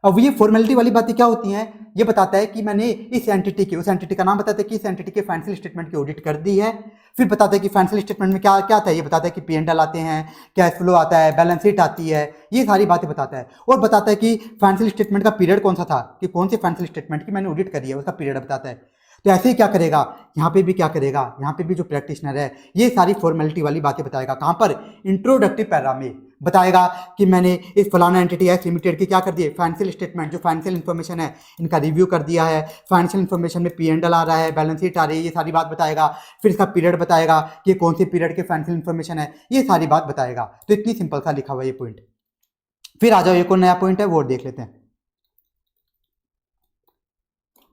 अब ये फॉर्मेलिटी वाली बातें क्या होती हैं, ये बताता है कि मैंने इस एंटिटी की, उस एंटिटी का नाम बताता है कि इस एंटिटी के फाइनेंशियल स्टेटमेंट की ऑडिट कर दी है। फिर बताता है कि फाइनेंशियल स्टेटमेंट में क्या क्या आता है, ये बताता है कि P&L आते हैं, कैश फ्लो आता है, बैलेंस शीट आती है, ये सारी बातें बताता है। और बताता है कि फाइनेंशियल स्टेटमेंट का पीरियड कौन सा था, कि कौन से फाइनेंशियल स्टेटमेंट की मैंने ऑडिट करी है, उसका पीरियड बताता है। तो ऐसे ही क्या करेगा, यहाँ पे भी क्या करेगा, यहाँ पे भी जो प्रैक्टिशनर है ये सारी फॉर्मेलिटी वाली बातें बताएगा। कहाँ पर, इंट्रोडक्टिव पैरा में बताएगा कि मैंने इस फलाना एंटिटी एक्स लिमिटेड की क्या कर दिए, फाइनेंशियल स्टेटमेंट, जो फाइनेंशियल इन्फॉर्मेशन है इनका रिव्यू कर दिया है, फाइनेंशियल इन्फॉर्मेशन में P&L आ रहा है, बैलेंस शीट आ रही है, ये सारी बात बताएगा। फिर इसका पीरियड बताएगा कि कौन से पीरियड के फाइनेंशियल इन्फॉर्मेशन है, ये सारी बात बताएगा। तो इतनी सिंपल सा लिखा हुआ ये पॉइंट। फिर आ जाओ एक और नया पॉइंट है वो देख लेते हैं,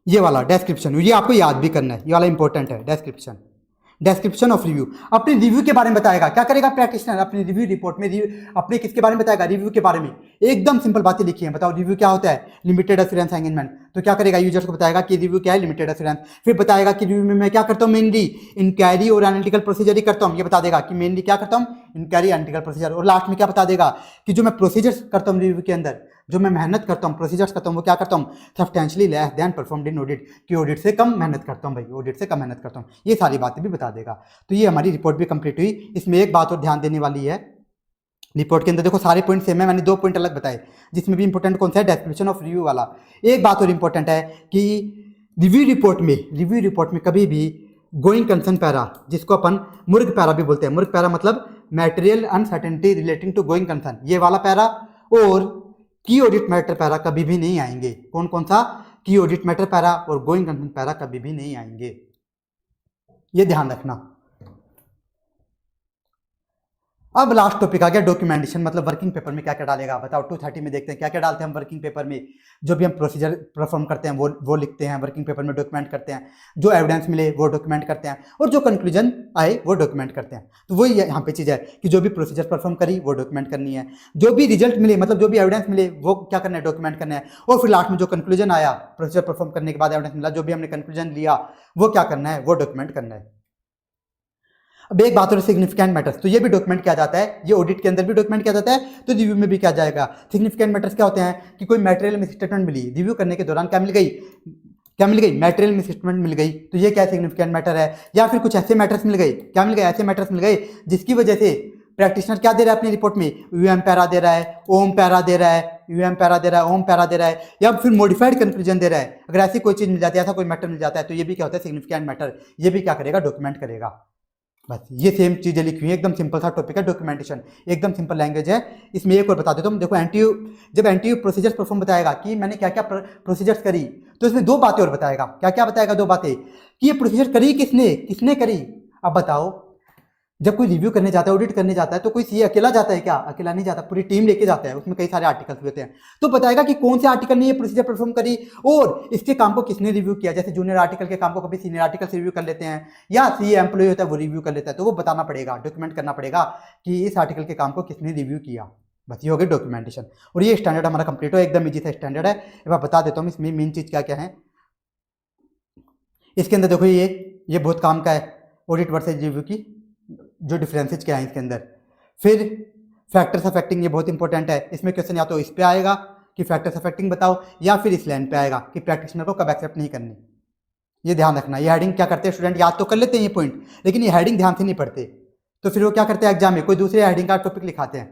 ये वाला डिस्क्रिप्शन, ये आपको याद भी करना है, ये वाला इंपॉर्टेंट है डिस्क्रिप्शन। डिस्क्रिप्शन ऑफ रिव्यू, अपने रिव्यू के बारे में बताएगा। क्या करेगा प्रैक्टिशनर, अपनी रिव्यू रिपोर्ट में अपने किसके बारे में बताएगा, रिव्यू के बारे में। एकदम सिंपल बातें लिखी हैं। बताओ रिव्यू क्या होता है, लिमिटेड एश्योरेंस एंगेजमेंट। तो क्या करेगा, यूजर्स को बताएगा कि रिव्यू क्या है, लिमिटेड एश्योरेंस। फिर बताएगा कि रिव्यू में मैं क्या करता हूँ, मेनली इंक्वायरी और एनालिटिकल प्रोसीजर ही करता हूँ, ये बता देगा कि मेनली क्या करता हूँ, इंक्वायरी एनालिटिकल प्रोसीजर। और लास्ट में क्या बता देगा कि जो मैं प्रोसीजर्स करता हूँ रिव्यू के अंदर, जो मैं मेहनत करता हूँ, प्रोसीजर्स करता हूँ, वो क्या करता हूँ, substantially less than performed in audit, कि ऑडिट से कम मेहनत करता हूँ भाई, ऑडिट से कम मेहनत करता हूँ। ये सारी बातें भी बता देगा। तो ये हमारी रिपोर्ट भी कंप्लीट हुई। इसमें एक बात और ध्यान देने वाली है, रिपोर्ट के अंदर देखो सारे पॉइंट सेम है, मैंने 2 पॉइंट अलग बताए, जिसमें भी इंपॉर्टेंट कौन सा है, डिस्क्रिप्शन ऑफ रिव्यू वाला। एक बात और इंपॉर्टेंट है कि रिव्यू रिपोर्ट में कभी भी गोइंग कंसर्न पैरा, जिसको अपन मुर्ग पैरा भी बोलते हैं, मुर्ग पैरा मतलब material uncertainty relating to going concern, ये वाला पैरा, और की ऑडिट मैटर पैरा कभी भी नहीं आएंगे। कौन कौन सा, की ऑडिट मैटर पैरा और गोइंग कंसर्न पैरा कभी भी नहीं आएंगे, ये ध्यान रखना। अब लास्ट टॉपिक आ गया डॉक्यूमेंटेशन, मतलब वर्किंग पेपर में क्या क्या डालेगा। बताओ 230 में देखते हैं क्या क्या डालते हैं हम वर्किंग पेपर में। जो भी हम प्रोसीजर परफॉर्म करते हैं वो लिखते हैं वर्किंग पेपर में, डॉक्यूमेंट करते हैं। जो एविडेंस मिले वो डॉक्यूमेंट करते हैं, और जो कंक्लूजन आए वो डॉक्यूमेंट करते हैं। तो वही यहाँ पे चीज़ है कि जो भी प्रोसीजर परफॉर्म करी वो डॉक्यूमेंट करनी है, जो भी रिजल्ट मिले मतलब जो भी एविडेंस मिले वो क्या करना है, डॉक्यूमेंट करना है। और फिर लास्ट में जो कंक्लूजन आया प्रोसीजर परफॉर्म करने के बाद एविडेंस मिला, जो भी हमने कंक्लूजन लिया वो क्या करना है, वो डॉक्यूमेंट करना है। अब एक बात और सिग्निफिकेंट मैटर्स, तो ये भी डॉक्यूमेंट किया जाता है, ये ऑडिट के अंदर भी डॉक्यूमेंट किया जाता है, तो रिव्यू में भी किया जाएगा। सिग्निफिकेंट मैटर्स क्या होते हैं कि कोई मैटेरियल मिस स्टेटमेंट मिली, रिव्यू करने के दौरान क्या मिल गई, क्या मिल गई, मैटेरियल मिस स्टेटमेंट मिल गई, तो ये क्या सिग्निफिकेंट मैटर है। या फिर कुछ ऐसे मैटर्स मिल गए, क्या मिल गए, ऐसे मैटर्स मिल गए जिसकी वजह से प्रैक्टिशनर क्या दे रहा है अपनी रिपोर्ट में, यूएम पैरा दे रहा है, ओम पैरा दे रहा है, यूएम पैरा दे रहा है, ओम पैरा दे रहा है, या फिर मॉडिफाइड कंक्लूजन दे रहा है। अगर ऐसी कोई चीज मिल जाती है, ऐसा कोई मैटर मिल जाता है, तो ये भी क्या होता है, सिग्निफिकेंट मैटर, ये भी क्या करेगा, डॉक्यूमेंट करेगा। बस ये सेम चीजें लिखी हुई है, एकदम सिंपल सा टॉपिक है डॉक्यूमेंटेशन, एकदम सिंपल लैंग्वेज है। इसमें एक और बता देता हूँ, देखो एनटीयू जब एनटीयू प्रोसीजर्स परफॉर्म बताएगा कि मैंने क्या क्या प्रोसीजर्स करी, तो इसमें दो बातें और बताएगा। क्या क्या बताएगा, दो बातें, कि ये प्रोसीजर करी किसने, किसने करी। अब बताओ, जब कोई रिव्यू करने जाता है, ऑडिट करने जाता है, तो कोई सीए अकेला जाता है क्या, अकेला नहीं जाता, पूरी टीम लेके जाता है, उसमें कई सारे आर्टिकल्स भी होते हैं। तो बताएगा कि कौन से आर्टिकल ने ये प्रोसीजर परफॉर्म करी और इसके काम को किसने रिव्यू किया। जैसे जूनियर आर्टिकल के काम को कभी सीनियर आर्टिकल से रिव्यू कर लेते हैं, या सीए एम्प्लॉय होता है वो रिव्यू कर लेता है, तो वो बताना पड़ेगा, डॉक्यूमेंट करना पड़ेगा कि इस आर्टिकल के काम को किसने रिव्यू किया। बस ये हो गई डॉक्यूमेंटेशन, और ये स्टैंडर्ड हमारा कंप्लीट हो, एकदम ईजी सा स्टैंडर्ड है। एक बार बता देता हूँ इसमें मेन चीज़ क्या क्या है। इसके अंदर देखो ये बहुत काम का है, ऑडिट वर्सेज रिव्यू की जो डिफरेंसेज क्या है इसके अंदर। फिर फैक्टर्स अफेक्टिंग, ये बहुत इंपॉर्टेंट है, इसमें क्वेश्चन या तो इस पे आएगा कि फैक्टर्स अफेक्टिंग बताओ, या फिर इस लाइन पे आएगा कि प्रैक्टिशनर को कब एक्सेप्ट नहीं करनी। ये ध्यान रखना, ये हेडिंग क्या करते हैं स्टूडेंट, याद तो कर लेते हैं ये पॉइंट, लेकिन ये हेडिंग ध्यान से नहीं पढ़ते, तो फिर वो क्या करते हैं एग्जाम में कोई दूसरे हेडिंग का टॉपिक लिखाते हैं।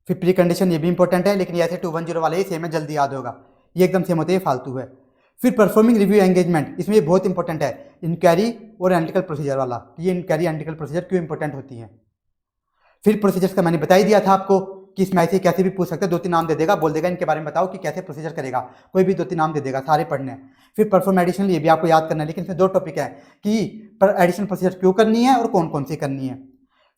फिर प्री कंडीशन, ये भी इंपॉर्टेंट है, लेकिन ऐसे 210 वाले ही सेम है, जल्दी याद होगा, ये एकदम सेम होते हैं, फालतू है। फिर परफॉर्मिंग रिव्यू एंगेजमेंट, इसमें ये बहुत इंपॉर्टेंट है, इंक्वायरी और एनालिटिकल प्रोसीजर वाला, ये इंक्वायरी एनालिटिकल प्रोसीजर क्यों इंपॉर्टेंट होती हैं। फिर प्रोसीजर्स का मैंने बता ही दिया था आपको कि इसमें ऐसे कैसे भी पूछ सकते हैं, 2-3 नाम दे देगा, बोल देगा इनके बारे में बताओ कि कैसे प्रोसीजर करेगा, कोई भी 2-3 नाम दे देगा, सारे पढ़ने हैं। फिर परफॉर्म एडिशनल, ये भी आपको याद करना है, लेकिन इसमें दो टॉपिक है कि एडिशनल प्रोसीजर क्यों करनी है और कौन कौन सी करनी है।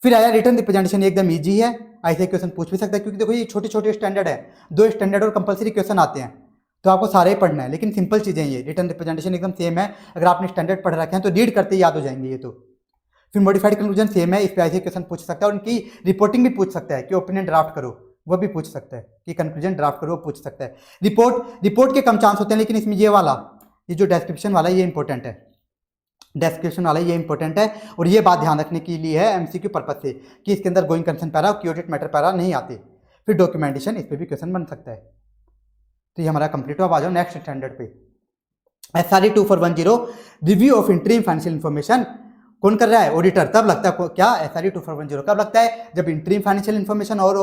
फिर आया रिटर्न रिप्रेजेंटेशन, एकदम ईजी है, ऐसे क्वेश्चन पूछ भी सकता है, क्योंकि देखो ये छोटे छोटे स्टैंडर्ड है, 2 स्टैंडर्ड और कंपलसरी क्वेश्चन आते हैं, तो आपको सारे ही पढ़ना है, लेकिन सिंपल चीज़ें ये रिटर्न रिप्रेजेंटेशन एकदम सेम है, अगर आपने स्टैंडर्ड पढ़ रखे हैं तो रीड करते ही याद हो जाएंगे ये तो। फिर मॉडिफाइड कंक्लूजन सेम है, इस पे ऐसे क्वेश्चन पूछ सकता है, और उनकी रिपोर्टिंग भी पूछ सकता है कि ओपिनियन ड्राफ्ट करो, वो भी पूछ सकता है कि कंक्लूजन ड्राफ्ट करो, वो पूछ सकता है। रिपोर्ट के कम चांस होते हैं, लेकिन इसमें ये वाला, ये जो डिस्क्रिप्शन वाला ये इंपॉर्टेंट है, डिस्क्रिप्शन वाला ये इंपॉर्टेंट है, और ये बात ध्यान रखने के लिए है एमसीक्यू पर्पज से कि इसके अंदर going concern para, curate matter para नहीं आते। फिर डॉक्यूमेंटेशन, इस पर भी क्वेश्चन बन सकता है। तो ये हमारा कंप्लीट हुआ, आ जाओ नेक्स्ट स्टैंडर्ड पे। SRE 2410 review of interim financial information कौन कर रहा है, ऑडिटर। तब लगता है क्या, SRE 2410 कब लगता है, जब इंटरिम फाइनेंशियल इन्फॉर्मेशन और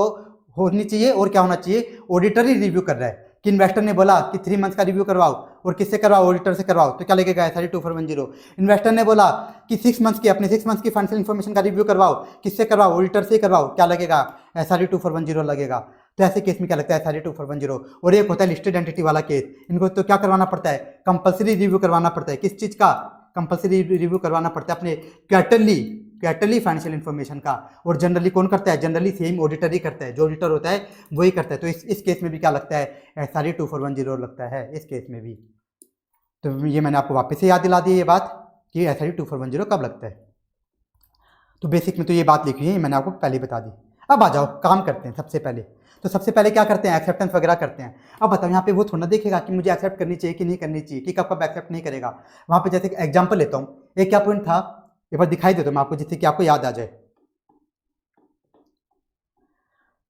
होनी चाहिए, और क्या होना चाहिए, ऑडिटर ही रिव्यू कर रहा है। कि इन्वेस्टर ने बोला कि 3 मंथ्स का रिव्यू करवाओ, और किससे करवाओ, ऑडिटर से करवाओ, तो क्या लगेगा, SRE 2410। इन्वेस्टर ने बोला कि 6 मंथ्स की, अपने 6 मंथ्स की फाइनेंशियल इन्फॉर्मेशन का रिव्यू करवाओ, किससे करवाओ, ऑडिटर से करवाओ, क्या लगेगा, SRE 2410 लगेगा। तो ऐसे केस में क्या लगता है, SRE 2410। और एक होता है लिस्टेड एंटिटी वाला केस, इनको तो क्या करवाना पड़ता है, कंपलसरी रिव्यू करवाना पड़ता है। किस चीज़ का, कंपलसरी रिव्यू करवाना पड़ता है अपने क्वार्टरली फाइनेंशियल इन्फॉर्मेशन का। और जनरली कौन करता है, जनरली सेम ऑडिटर ही करता है, जो ऑडिटर होता है वही करता है। तो इस केस में भी क्या लगता है, SRE 2410 लगता है इस केस में भी। तो ये मैंने आपको वापस से याद दिला दी ये बात कि SRE 2410 कब लगता है। तो बेसिक में तो ये बात लिखी है, मैंने आपको पहले बता दी। अब आ जाओ काम करते हैं। सबसे पहले क्या करते हैं, एक्सेप्टेंस वगैरह करते हैं। अब बताओ यहाँ पे वो थोड़ा देखेगा कि मुझे एक्सेप्ट करनी चाहिए कि नहीं करनी चाहिए, कि कब एक्सेप्ट नहीं करेगा। वहाँ पे जैसे एग्जाम्पल लेता हूँ, एक क्या पॉइंट था, एक बार दिखाई देता हूँ मैं आपको, जिससे कि आपको याद आ जाए।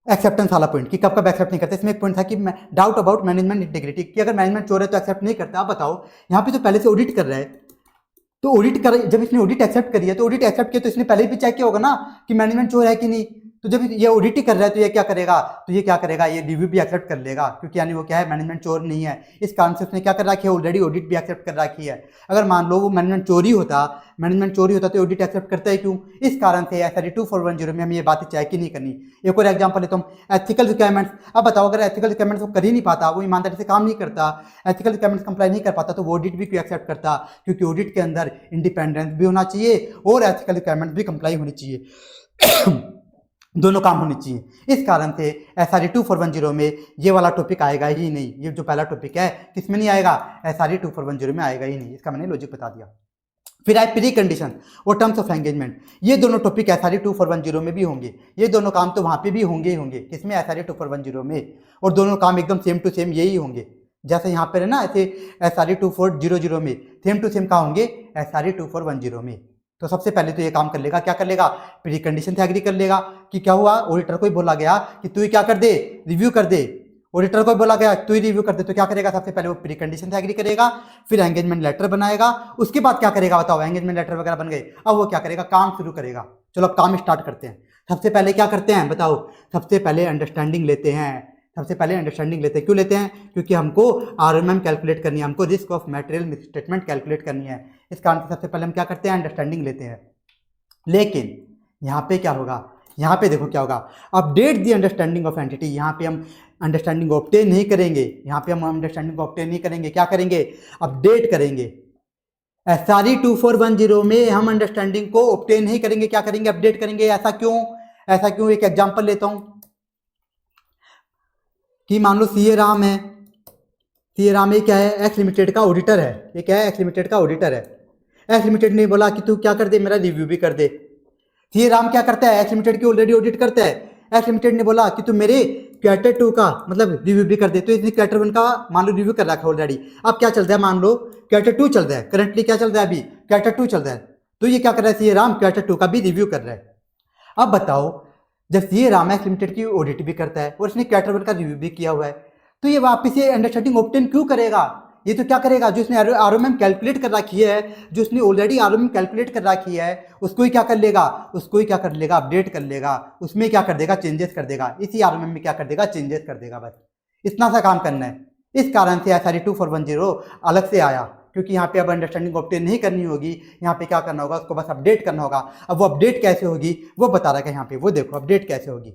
एक्सेप्टेंस वाला पॉइंट कि कब एक्सेप्ट नहीं करते। इसमें एक पॉइंट था कि डाउट अबाउट मैनेजमेंट इंटीग्रिटी, कि अगर मैनेजमेंट चोर है तो एक्सेप्ट नहीं करता। आप बताओ यहाँ पे तो पहले से ऑडिट कर रहा है, तो ऑडिट कर, जब इसने ऑडिट एक्सेप्ट करी है तो ऑडिट एक्सेप्ट किया तो इसने पहले भी चेक किया होगा ना कि मैनेजमेंट चोर है कि नहीं। तो जब ये ऑडिट ही कर रहा है तो ये क्या करेगा, ये रिव्यू भी एक्सेप्ट कर लेगा, क्योंकि यानी वो क्या है, मैनेजमेंट चोर नहीं है। इस कारण से उसने क्या कर रखी है, ऑलरेडी ऑडिट भी एक्सेप्ट कर रखी है। अगर मान लो वो मैनेजमेंट चोरी होता तो ऑडिट एक्सेप्ट करता है क्यों? इस कारण से SRE 2410 में हमें ये बातें चेक ही नहीं करनी। एक और एग्जाम्पल लेता हूँ, एथिकल रिक्वायरमेंट्स। अब बताओ, अगर एथिकल रिक्वायरमेंट्स वो कर ही नहीं पाता, वो ईमानदारी से काम नहीं करता, एथिकल रिक्वायरमेंट्स कंप्लाई नहीं कर पाता, तो वो ऑडिट भी क्यों एक्सेप्ट करता? क्योंकि ऑडिट के अंदर इंडिपेंडेंस भी होना चाहिए और एथिकल रिक्वायरमेंट भी कंप्लाई होनी चाहिए दोनों काम होने चाहिए। इस कारण से SRE 2410 में ये वाला टॉपिक आएगा ही नहीं। ये जो पहला टॉपिक है किस में नहीं आएगा, SRE 2410 में आएगा ही नहीं। इसका मैंने लॉजिक बता दिया। फिर आए प्री कंडीशन और टर्म्स ऑफ एंगेजमेंट। ये दोनों टॉपिक SRE 2410 में भी होंगे। ये दोनों काम तो वहाँ पे भी होंगे ही होंगे, किसमें, SRE 2410 में। और दोनों काम एकदम सेम टू सेम यही होंगे, जैसे यहाँ पर है ना, ऐसे SRE 2400 में सेम टू सेम कहाँ होंगे, SRE 2410 में। तो सबसे पहले तो ये काम कर लेगा, क्या कर लेगा, प्री कंडीशन से एग्री कर लेगा कि क्या हुआ, ऑडिटर को ही बोला गया कि तू ही क्या कर दे, रिव्यू कर दे। ऑडिटर को बोला गया तू ही रिव्यू कर दे, तो क्या करेगा, सबसे पहले वो प्री कंडीशन से एग्री करेगा, फिर एंगेजमेंट लेटर बनाएगा। उसके बाद क्या करेगा बताओ, एंगेजमेंट लेटर वगैरह बन गए, अब वो क्या करेगा, काम शुरू करेगा। चलो अब काम स्टार्ट करते हैं। सबसे पहले क्या करते हैं बताओ, सबसे पहले अंडरस्टैंडिंग लेते हैं। क्यों लेते हैं, क्योंकि हमको RMM कैलकुलेट करनी है, हमको risk of material misstatement calculate करनी है। इस कारण से सबसे पहले हम क्या करते हैं, अंडरस्टैंडिंग लेते हैं। लेकिन यहाँ पे क्या होगा, यहाँ पे देखो क्या होगा, update the understanding of entity. यहाँ पे हम अंडरस्टैंडिंग ऑब्टेन नहीं करेंगे, क्या करेंगे, अपडेट करेंगे। SRE 2410 में हम अंडरस्टैंडिंग को ऑब्टेन नहीं करेंगे, क्या करेंगे, अपडेट करेंगे। ऐसा क्यों, एक एग्जांपल लेता हूं कि मान लो CA राम है, ये क्या है, एक्स लिमिटेड का ऑडिटर है। एक्स लिमिटेड ने बोला कि तू क्या कर दे, मेरा रिव्यू भी कर दे। CA राम क्या करता है, एक्स लिमिटेड की ऑलरेडी ऑडिट करता है। एक्स लिमिटेड ने बोला कि तू मेरे क्वार्टर 2 का मतलब रिव्यू भी कर दे, तो इसने क्वार्टर 1 का मान लो रिव्यू कर रखा है ऑलरेडी। अब क्या चल रहा है, मान लो क्वार्टर 2 चल रहा है, करंटली क्या चल रहा है, अभी क्वार्टर 2 चल रहा है। तो ये क्या कर रहा है, CA राम क्वार्टर 2 का भी रिव्यू कर रहा है। अब बताओ, जब CA राम एक्स लिमिटेड की ऑडिट भी करता है और इसने क्वार्टर 1 का रिव्यू भी किया हुआ है, तो ये वापस ये अंडरस्टैंडिंग ऑब्टेन क्यों करेगा? ये तो क्या करेगा, जो इसने RMM कैलकुलेट कर रखी है, जो इसने ऑलरेडी RMM कैलकुलेट कर रखी है, उसको ही क्या कर लेगा, अपडेट कर लेगा। उसमें क्या कर देगा, चेंजेस कर देगा। इसी RMM में क्या कर देगा, चेंजेस कर देगा। बस इतना सा काम करना है। इस कारण से SRE 2410 अलग से आया, क्योंकि यहाँ पे अब अंडरस्टैंडिंग ऑब्टेन नहीं करनी होगी, यहाँ पे क्या करना होगा, उसको बस अपडेट करना होगा। अब वो अपडेट कैसे होगी वो बता रहा है यहाँ पे, वो देखो अपडेट कैसे होगी।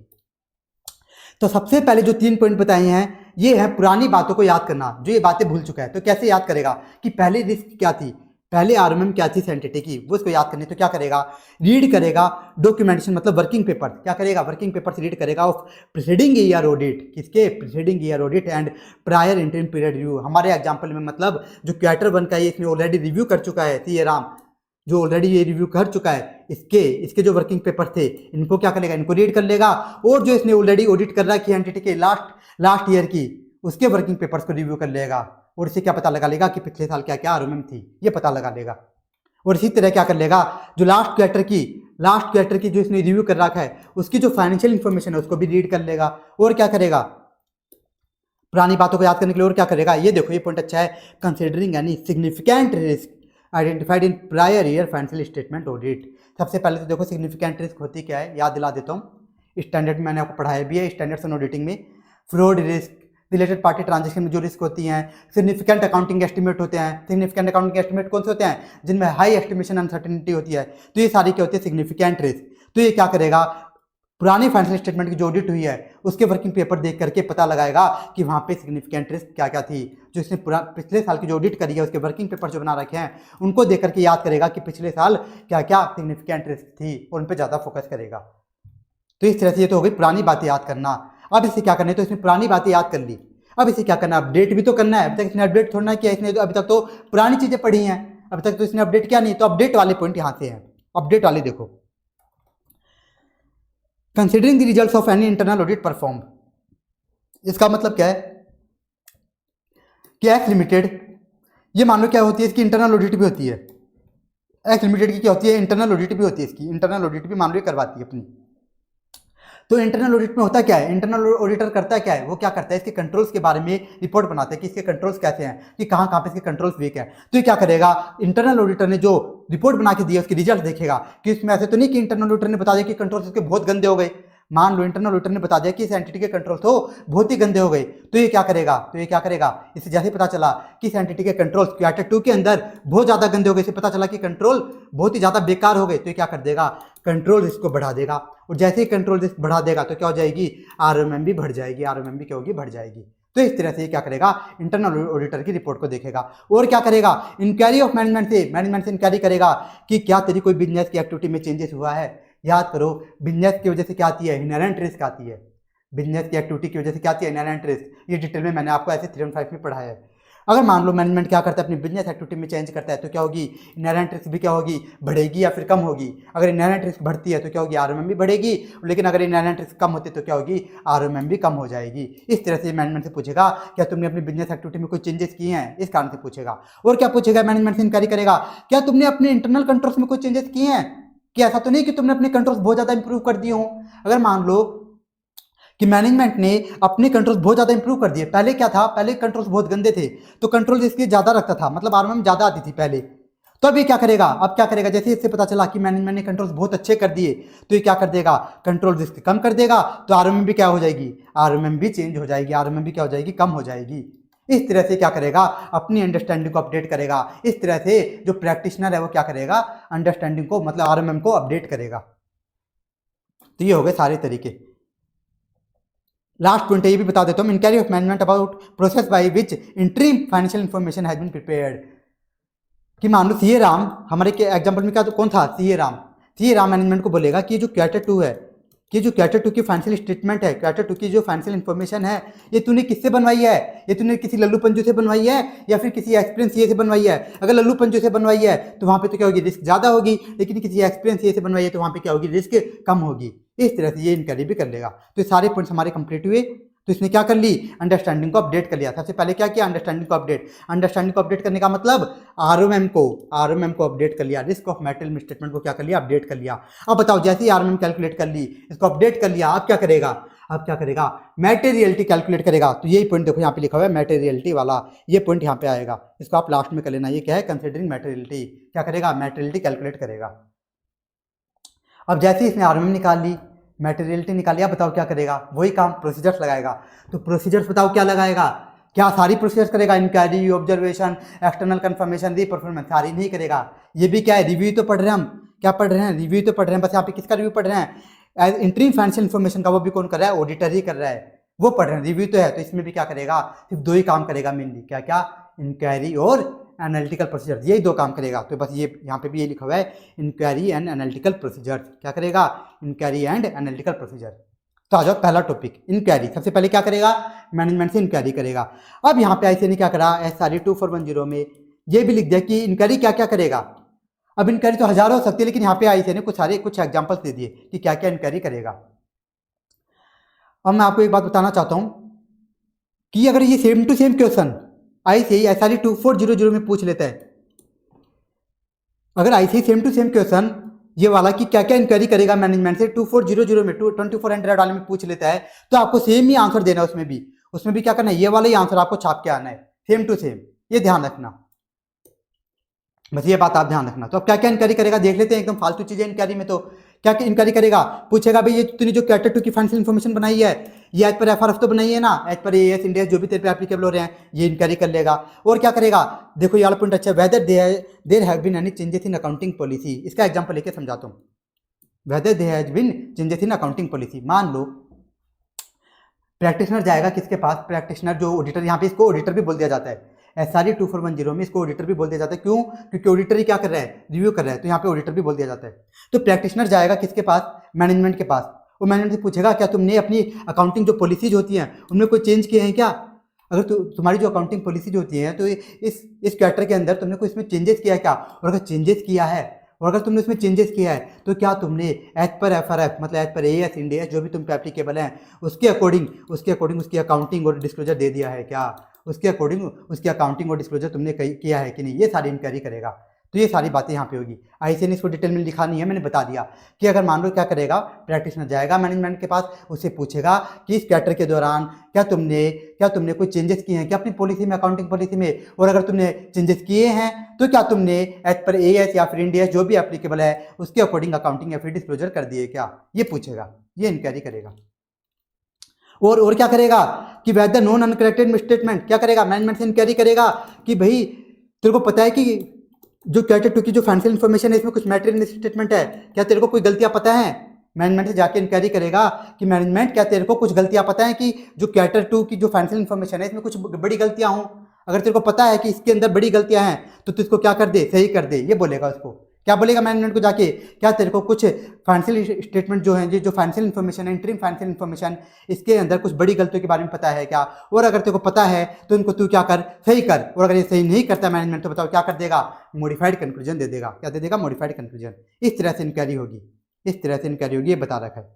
तो सबसे पहले जो 3 पॉइंट बताए हैं, ये है पुरानी बातों को याद करना, जो ये बातें भूल चुका है। तो कैसे याद करेगा कि पहले रिस्क क्या थी, पहले RMM क्या थी एंटिटी की, वो इसको याद करनी। तो क्या करेगा, रीड करेगा डॉक्यूमेंटेशन, मतलब वर्किंग पेपर। क्या करेगा, वर्किंग पेपर्स रीड करेगा ऑफ प्रीसीडिंग ईयर ऑडिट, किसके, preceding year audit and prior interim period review. हमारे एग्जांपल में मतलब जो क्वार्टर 1 का ये इसने ऑलरेडी रिव्यू कर चुका है, CA राम जो ऑलरेडी ये रिव्यू कर चुका है, इसके जो वर्किंग पेपर थे, इनको क्या करेगा, इनको रीड कर लेगा। और जो इसने ऑलरेडी ऑडिट कर रखी है एंटिटी के लास्ट ईयर की, उसके वर्किंग पेपर्स को रिव्यू कर लेगा। और इससे क्या पता लगा लेगा कि पिछले साल क्या क्या RMM थी, ये पता लगा लेगा। और इसी तरह क्या कर लेगा, जो लास्ट क्वार्टर की जो इसने रिव्यू कर रखा है, उसकी जो फाइनेंशियल इंफॉर्मेशन है उसको भी रीड कर लेगा। और क्या करेगा, पुरानी बातों को याद करने के लिए और क्या करेगा, ये देखो ये पॉइंट अच्छा है, considering any significant risk identified in prior year financial statement audit. सबसे पहले तो देखो सिग्निफिकेंट रिस्क होती क्या है, याद दिला देता हूँ। स्टैंडर्ड में मैंने आपको पढ़ाया भी है, स्टैंडर्ड्स ऑन ऑडिटिंग में। Fraud risk, related party transaction में जो रिस्क होती हैं, सिग्निफिकेंट अकाउंटिंग एस्टिमेट होते हैं। सिग्निफिकेंट अकाउंटिंग एस्टिमेट कौन से होते हैं, जिनमें हाई एस्टिमेशन अनसर्टेनिटी होती है। तो ये सारी क्या होती है, सिग्निफिकेंट रिस्क। तो ये क्या करेगा, पुरानी फाइनेंशियल स्टेटमेंट की जो ऑडिट हुई है उसके वर्किंग पेपर देख करके पता लगाएगा कि वहाँ पे सिग्निफिकेंट रिस्क क्या क्या थी। जो इसने पिछले साल की जो ऑडिट करी है उसके वर्किंग पेपर जो बना रखे हैं, उनको देख करके याद करेगा कि पिछले साल क्या क्या सिग्निफिकेंट रिस्क थी, और उन पर ज़्यादा फोकस करेगा। तो इस तरह से ये तो हो गई पुरानी बातें याद करना। अब इसे क्या करना है, तो इसने पुरानी बातें याद कर ली, अब इसे क्या करना है, अपडेट भी तो करना है। अभी तक इसने अपडेट थोड़ा ना किया, इसने अभी तक तो पुरानी चीज़ें पढ़ी हैं, अभी तक तो इसने अपडेट किया नहीं। तो अपडेट वाले पॉइंट यहाँ से हैं, अपडेट वाले देखो, considering the results of any internal audit perform. इसका मतलब क्या है कि एक्स लिमिटेड, ये मान लो क्या होती है, इसकी इंटरनल ऑडिट भी होती है। एक्स लिमिटेड की क्या होती है, इंटरनल ऑडिट भी होती है, इसकी इंटरनल ऑडिट भी मान लो ये करवाती है अपनी। तो इंटरनल ऑडिट में होता क्या है, इंटरनल ऑडिटर करता क्या है, वो क्या करता है, इसके कंट्रोल्स के बारे में रिपोर्ट बनाता है कि इसके कंट्रोल्स कैसे हैं, कि कहाँ पे इसके कंट्रोल्स वीक है। तो ये क्या करेगा, इंटरनल ऑडिटर ने जो रिपोर्ट बना के दी है उसके रिजल्ट देखेगा कि इसमें ऐसे तो नहीं कि इंटरनल ऑडिटर ने बता दिया कि कंट्रोल्स इसके बहुत गंदे हो गए। मान लो इंटरनल ऑडिटर ने बता दिया कि इस एंटिटी के कंट्रोल तो बहुत ही गंदे हो गए, तो ये क्या करेगा, इससे जैसे पता चला कि इस एंटिटी के कंट्रोल क्वार्टर 2 के अंदर बहुत ज़्यादा गंदे हो गए, इसे पता चला कि कंट्रोल बहुत ही ज़्यादा बेकार हो गए, तो ये क्या कर देगा, कंट्रोल रिस्क को बढ़ा देगा। और जैसे ही कंट्रोल रिस्क बढ़ा देगा तो क्या हो जाएगी, ROMM भी बढ़ जाएगी, ROMM भी क्या होगी, बढ़ जाएगी। तो इस तरह से क्या करेगा, इंटरनल ऑडिटर की रिपोर्ट को देखेगा। और क्या करेगा, इंक्वायरी ऑफ मैनेजमेंट से इंक्वायरी करेगा कि क्या तेरी कोई बिजनेस की एक्टिविटी में चेंजेस हुआ है। याद करो, बिजनेस की वजह से क्या आती है, इनहेरेंट रिस्क आती है। बिजनेस की एक्टिविटी की वजह से क्या आती है, इनहेरेंट रिस्क। ये डिटेल में मैंने आपको ऐसे 315 में पढ़ाया है। अगर मान लो मैनेजमेंट क्या करता है, अपनी बिजनेस एक्टिविटी में चेंज करता है, तो क्या होगी, इनहेरेंट रिस्क भी क्या होगी, बढ़ेगी या फिर कम होगी। अगर इनहेरेंट रिस्क बढ़ती है तो क्या होगी, ROMM भी बढ़ेगी, लेकिन अगर इनहेरेंट रिस्क कम होती है तो क्या होगी, ROMM भी कम हो जाएगी। इस तरह से मैनेजमेंट से पूछेगा क्या तुमने अपनी बिजनेस एक्टिविटी में कोई चेंजेस किए हैं, इस कारण से पूछेगा। और क्या पूछेगा, मैनेजमेंट से इंक्वायरी करेगा क्या तुमने अपने इंटरनल कंट्रोल्स में कोई चेंजेस किए हैं, कि ऐसा तो नहीं कि तुमने अपने कंट्रोल्स बहुत ज़्यादा इंप्रूव कर दिए हों। अगर मान लो कि मैनेजमेंट ने अपने कंट्रोल्स बहुत ज़्यादा इंप्रूव कर दिए, पहले क्या था, पहले कंट्रोल्स बहुत गंदे थे, तो कंट्रोल इसके ज़्यादा रखता था, मतलब ROMM ज़्यादा आती थी पहले, तो अब ये क्या करेगा, अब क्या करेगा, जैसे इससे पता चला कि मैनेजमेंट ने कंट्रोल्स बहुत अच्छे कर दिए, तो ये क्या कर देगा, कंट्रोल रिस्क कम कर देगा, तो ROMM भी क्या हो जाएगी, ROMM भी चेंज हो जाएगी, ROMM भी क्या हो जाएगी, कम हो जाएगी। इस तरह से क्या करेगा, अपनी अंडरस्टैंडिंग को अपडेट करेगा। इस तरह से जो प्रैक्टिशनर है वो क्या करेगा, अंडरस्टैंडिंग को मतलब ROMM को अपडेट करेगा। तो ये हो गए सारे तरीके। लास्ट पॉइंट ये भी बता देता हूँ, inquiry of management about process by which interim financial information has been prepared. कि मान लो CA राम, हमारे के एग्जांपल में क्या, तो कौन था, CA राम मैनेजमेंट को बोलेगा कि जो क्वार्टर 2 है, कि जो क्वार्टर 2 की फाइनेंशियल स्टेटमेंट है, क्वार्टर 2 की जो फाइनेंशियल इन्फॉर्मेशन है, ये तूने किससे बनवाई है, ये तूने किसी लल्लू पंजू से बनवाई है या फिर किसी एक्सपीरियंस CA से बनवाई है। अगर लल्लू पंजू से बनवाई है तो वहाँ पे तो क्या होगी, रिस्क ज़्यादा होगी, लेकिन किसी एक्सपीरियंस CA से बनवाई है तो वहाँ पे क्या होगी, रिस्क कम होगी। इस तरह से ये इंक्वायरी भी कर लेगा। तो सारे पॉइंट्स हमारे कंप्लीट हुए। तो इसने क्या कर ली, अंडरस्टैंडिंग को अपडेट कर लिया। सबसे पहले क्या किया, अंडरस्टैंडिंग को अपडेट करने का मतलब ROMM को अपडेट कर लिया, रिस्क ऑफ मेटेरियल स्टेटमेंट को क्या कर लिया, अपडेट कर लिया। अब बताओ, जैसे ही ROMM कैलकुलेट कर ली, इसको अपडेट कर लिया, अब क्या करेगा, मैटेरियलिटी कैलकुलेट करेगा। तो यही पॉइंट देखो यहाँ पे लिखा हुआ है मैटेरियलिटी वाला, ये पॉइंट यहाँ पे आएगा, इसको आप लास्ट में कर लेना। ये क्या है, कंसिडरिंग मैटेरियलिटी, क्या करेगा, मैटेरियलिटी कैलकुलेट करेगा। अब जैसे ही इसने ROMM निकाल ली, मैटेरियलिटी निकालिए, बताओ क्या करेगा, वही काम प्रोसीजर्स लगाएगा। तो प्रोसीजर्स बताओ क्या लगाएगा, क्या सारी प्रोसीजर्स करेगा, इंक्वायरी, ऑब्जर्वेशन, एक्सटर्नल कंफर्मेशन, री परफॉर्मेंस, सारी नहीं करेगा। ये भी क्या है, रिव्यू तो पढ़ रहे हैं हम, क्या पढ़ रहे हैं, रिव्यू तो पढ़ रहे हैं। बस यहाँ पे किसका रिव्यू पढ़ रहे हैं, इंटरिम फाइनेंशियल इन्फॉर्मेशन का, वो भी कौन कर रहा है, ऑडिटर ही कर रहा है, वो पढ़ रहे हैं, रिव्यू तो है। तो इसमें भी क्या करेगा, सिर्फ दो ही काम करेगा मेनली, क्या क्या, इंक्वायरी और एनालिटिकल प्रोसीजर, यही दो काम करेगा। तो बस ये यहाँ पे भी ये लिखा हुआ है, इंक्वायरी एंड एनालिटिकल प्रोसीजर, क्या करेगा, इंक्वायरी एंड एनालिटिकल प्रोसीजर। तो आ जाओ पहला टॉपिक, इंक्वायरी। सबसे पहले क्या करेगा, मैनेजमेंट से इंक्वायरी करेगा। अब यहाँ पे ICA ने क्या करा, SRE 2410 में ये भी लिख दिया कि इंक्वायरी क्या क्या करेगा। अब इंक्वायरी तो हजारों हो सकती है, लेकिन यहाँ पे ICA ने कुछ एग्जाम्पल्स दे दिए कि क्या क्या इंक्वायरी करेगा। अब मैं आपको एक बात बताना चाहता हूँ कि अगर ये same to same question ICA SRE 2400 में पूछ लेता है, अगर ICA same to same question ये वाला कि क्या क्या इंक्वायरी करेगा मैनेजमेंट से 2400 में 2400 वाले में पूछ लेता है, तो आपको सेम ही आंसर देना है। उसमें भी क्या करना है, ये वाला ही आंसर आपको छाप के आना है, सेम टू सेम, ये ध्यान रखना, बस ये बात आप ध्यान रखना। तो अब क्या क्या इंक्वायरी करेगा देख लेते हैं, एकदम फालतू चीजें इंक्वायरी में। तो क्या क्या इंक्वायरी करेगा, पूछेगा भाई ये तूने जो क्वार्टर 2 की फाइनेंशियल इन्फॉर्मेशन बनाई है, ये एज पर FRF तो बनाई है ना, एज पर AS इंडिया जो भी तेरे पे एप्लीकेबल हो रहे हैं, ये इंक्वायरी कर लेगा। और क्या करेगा, देखो ये वाला पॉइंट अच्छा, whether there have been any changes in accounting policy. इसका एग्जांपल लेके समझाता हूँ, whether there has been changes in accounting policy. मान लो प्रैक्टिशनर जाएगा किसके पास, प्रैक्टिशनर जो ऑडिटर, यहाँ पे इसको ऑडिटर भी बोल दिया जाता है, SRE 2410 में इसको ऑडिटर भी बोल दिया जाता है। क्यों, क्योंकि ऑडिटर ही क्या कर रहा है, रिव्यू कर रहा है, तो यहाँ पे ऑडिटर भी बोल दिया जाता है। तो प्रैक्टिशनर जाएगा किसके पास, मैनेजमेंट के पास, और मैनेजमेंट से पूछेगा क्या तुमने अपनी अकाउंटिंग जो पॉलिसीज होती हैं उनमें कोई चेंज किए हैं क्या। अगर तुम्हारी जो अकाउंटिंग पॉलिसीज होती हैं तो इस क्वार्टर के अंदर तुमने कोई इसमें चेंजेस किया है क्या, और अगर चेंजेस किया है, और अगर तुमने उसमें चेंजेस किया है तो क्या तुमने एज पर FRF मतलब एज पर AS इंडिया जो भी तुम पे एप्लीकेबल हैं उसके अकॉर्डिंग उसकी अकाउंटिंग और डिस्क्लोजर दे दिया है क्या, उसके अकॉर्डिंग उसकी अकाउंटिंग और डिस्क्लोजर तुमने किया है कि नहीं, ये सारी इंक्वायरी करेगा। तो ये सारी बातें यहाँ पे होगी। ICN इसको डिटेल में लिखा नहीं है, मैंने बता दिया कि अगर मान लो क्या करेगा, प्रैक्टिशनर जाएगा मैनेजमेंट के पास, उससे पूछेगा कि इस क्वार्टर के दौरान क्या तुमने कोई चेंजेस किए हैं क्या अपनी पॉलिसी में, अकाउंटिंग पॉलिसी में, और अगर तुमने चेंजेस किए हैं तो क्या तुमने एज पर AS या फिर इंडियस जो भी एप्लीकेबल है उसके अकॉर्डिंग अकाउंटिंग या फिर डिस्क्लोजर कर दिए क्या, ये पूछेगा, ये इंक्वायरी करेगा। और क्या करेगा कि वेदर नॉन अनकरेक्टेड स्टेटमेंट, क्या करेगा, मैनेजमेंट से इंक्वायरी करेगा कि भाई तेरे को पता है कि जो क्वार्टर 2 की जो फाइनेंशियल इन्फॉर्मेशन है इसमें कुछ मैटेरियल स्टेटमेंट है, क्या तेरे को कोई गलतियां पता है। मैनेजमेंट से जाके इंक्वायरी करेगा कि मैनेजमेंट क्या तेरे को कुछ गलतियां पता है कि जो क्वार्टर 2 की जो फाइनेंशियल इन्फॉर्मेशन है इसमें कुछ बड़ी गलतियां हों। अगर तेरे को पता है कि इसके अंदर बड़ी गलतियां हैं तो तू इसको क्या कर दे, सही कर दे, ये बोलेगा उसको। क्या बोलेगा मैनेजमेंट को जाके, क्या तेरे को कुछ फाइनेंशियल स्टेटमेंट जो है, जो फाइनेंशियल इन्फॉर्मेशन है, इंटरिम फाइनेंशियल इन्फॉर्मेशन, इसके अंदर कुछ बड़ी गलतियों के बारे में पता है क्या, और अगर तेरे को पता है तो इनको तू क्या कर, सही कर, और अगर ये सही नहीं करता मैनेजमेंट तो बताओ क्या कर देगा, मॉडिफाइड कंक्लूजन दे देगा। क्या दे देगा, मॉडिफाइड कंक्लूजन। इस तरह से इंक्वायरी होगी, इस तरह से इंक्वायरी होगी, ये बता रखा है।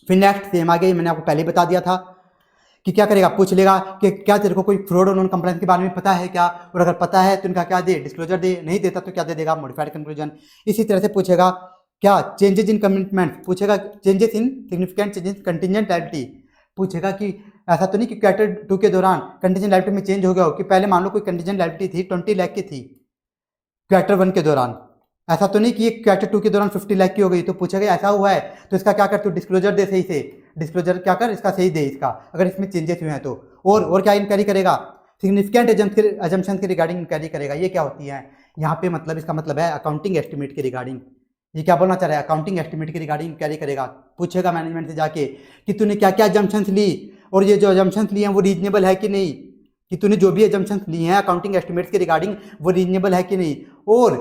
फिर नेक्स्ट सेम आगे मैंने आपको पहले बता दिया था कि क्या करेगा, पूछ लेगा कि क्या तेरे को कोई फ्रॉड और नॉन कंप्लायंस के बारे में पता है क्या, और अगर पता है तो इनका क्या दे, डिस्क्लोजर दे, नहीं देता तो क्या दे देगा, मॉडिफाइड कंक्लूजन। इसी तरह से पूछेगा क्या चेंजेस इन कमिटमेंट, पूछेगा changes in significant changes contingent liability, पूछेगा कि ऐसा तो नहीं कि क्वार्टर 2 के दौरान कंटिजेंट लायबिलिटी में चेंज हो गया हो, कि पहले मान लो कोई कंटिजेंट लायबिलिटी थी 20 लाख की थी क्वार्टर 1 के दौरान, ऐसा तो नहीं कि क्वार्टर 2 के दौरान 50 लाख की हो गई, तो पूछेगा ऐसा हुआ है तो इसका क्या कर, तू डिस्क्लोजर दे, सही से डिस्क्लोजर क्या कर, इसका सही दे इसका, अगर इसमें चेंजेस हुए हैं तो। और क्या इंक्वायरी करेगा, सिग्निफिकेंट एजम्पशन के रिगार्डिंग इंक्वायरी करेगा। ये क्या होती है यहाँ पे, मतलब इसका मतलब है अकाउंटिंग एस्टिमेट के रिगार्डिंग। ये क्या बोलना चाह रहा है, अकाउंटिंग एस्टिमेट के रिगार्डिंग इंक्वायरी करेगा। पूछेगा मैनेजमेंट से जाके कि तूने क्या क्या एजम्पशंस ली, और ये जो एजम्पशंस लिए हैं वो रीजनेबल है कि नहीं, कि तूने जो भी एजम्पशंस ली हैं अकाउंटिंग एस्टिमेट्स के रिगार्डिंग वो रीजनेबल है कि नहीं, और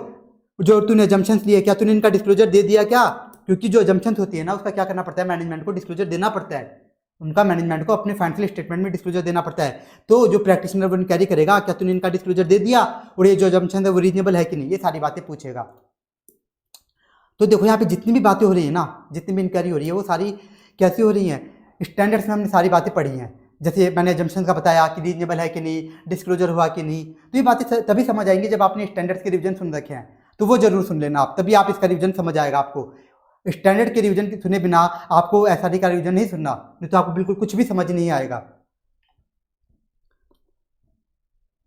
जो तूने एजम्पशंस लिए क्या तूने इनका डिस्क्लोजर दे दिया क्या, क्योंकि जो एजम्पशंस होती है ना उसका क्या करना पड़ता है, मैनेजमेंट को डिस्क्लोजर देना पड़ता है, उनका मैनेजमेंट को अपने फाइनेंशियल स्टेटमेंट में डिस्क्लोजर देना पड़ता है। तो जो प्रैक्टिशनर वो इंक्वायरी करेगा क्या तूने इनका डिस्क्लोजर दे दिया, और ये जो एजम्पशन है वो रीजनेबल है कि नहीं, ये सारी बातें पूछेगा। तो देखो यहाँ पे जितनी भी बातें हो रही है ना, जितनी भी इंक्वायरी हो रही है वो सारी कैसी हो रही हैं, स्टैंडर्ड्स में हमने सारी बातें पढ़ी हैं। जैसे मैंने एजम्पशन का बताया कि रीजनेबल है कि नहीं, डिस्क्लोजर हुआ कि नहीं, तो ये बातें तभी समझ आएंगी जब आपने स्टैंडर्ड्स के रिविजन सुन रखे हैं, तो वो जरूर सुन लेना आप, तभी आप इसका रिविजन समझ आएगा आपको। स्टैंडर्ड के रिविजन सुने बिना आपको SRD का रिविजन नहीं सुनना, नहीं तो आपको बिल्कुल कुछ भी समझ नहीं आएगा।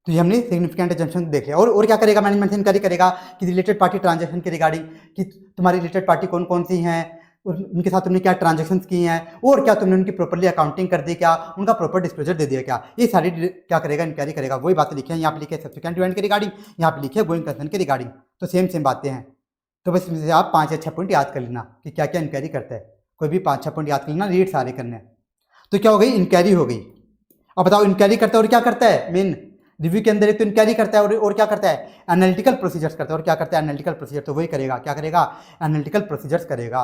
तो ये हमने सिग्निफिकेंट एजम्पशन देख लिया। और क्या करेगा मैनेजमेंट इंक्वायरी करेगा कि रिलेटेड पार्टी ट्रांजैक्शन के रिगार्डिंग, कि तुम्हारी रिलेटेड पार्टी कौन कौन सी हैं, उनके साथ तुमने क्या ट्रांजैक्शंस की हैं, और क्या तुमने उनकी प्रॉपर्ली अकाउंटिंग कर दी, क्या उनका प्रॉपर डिस्क्लोजर दे दिया क्या, ये सारी क्या करेगा, इंक्वायरी करेगा। वही बातें लिखी हैं यहाँ पे, लिखे सब्सिक्वेंट इवेंट के रिगार्डिंग, यहाँ पे लिखे गोइंग कंसर्न के रिगार्डिंग, तो सेम बातें हैं। तो बस इसमें से आप 5 या 6 पॉइंट याद कर लेना कि क्या क्या इंक्वायरी करता है, कोई भी 5-6 पॉइंट याद कर लेना, रीड सारे करने हैं। तो क्या हो गई, इंक्वायरी हो गई। अब बताओ इंक्वायरी करता है और क्या करता है, मेन रिव्यू के अंदर एक तो इंक्वायरी करता है और क्या करता है, एनालिटिकल प्रोसीजर्स करता है। और क्या करता है, एनालिटिकल प्रोसीजर, तो वही करेगा, क्या करेगा, एनालिटिकल प्रोसीजर्स करेगा।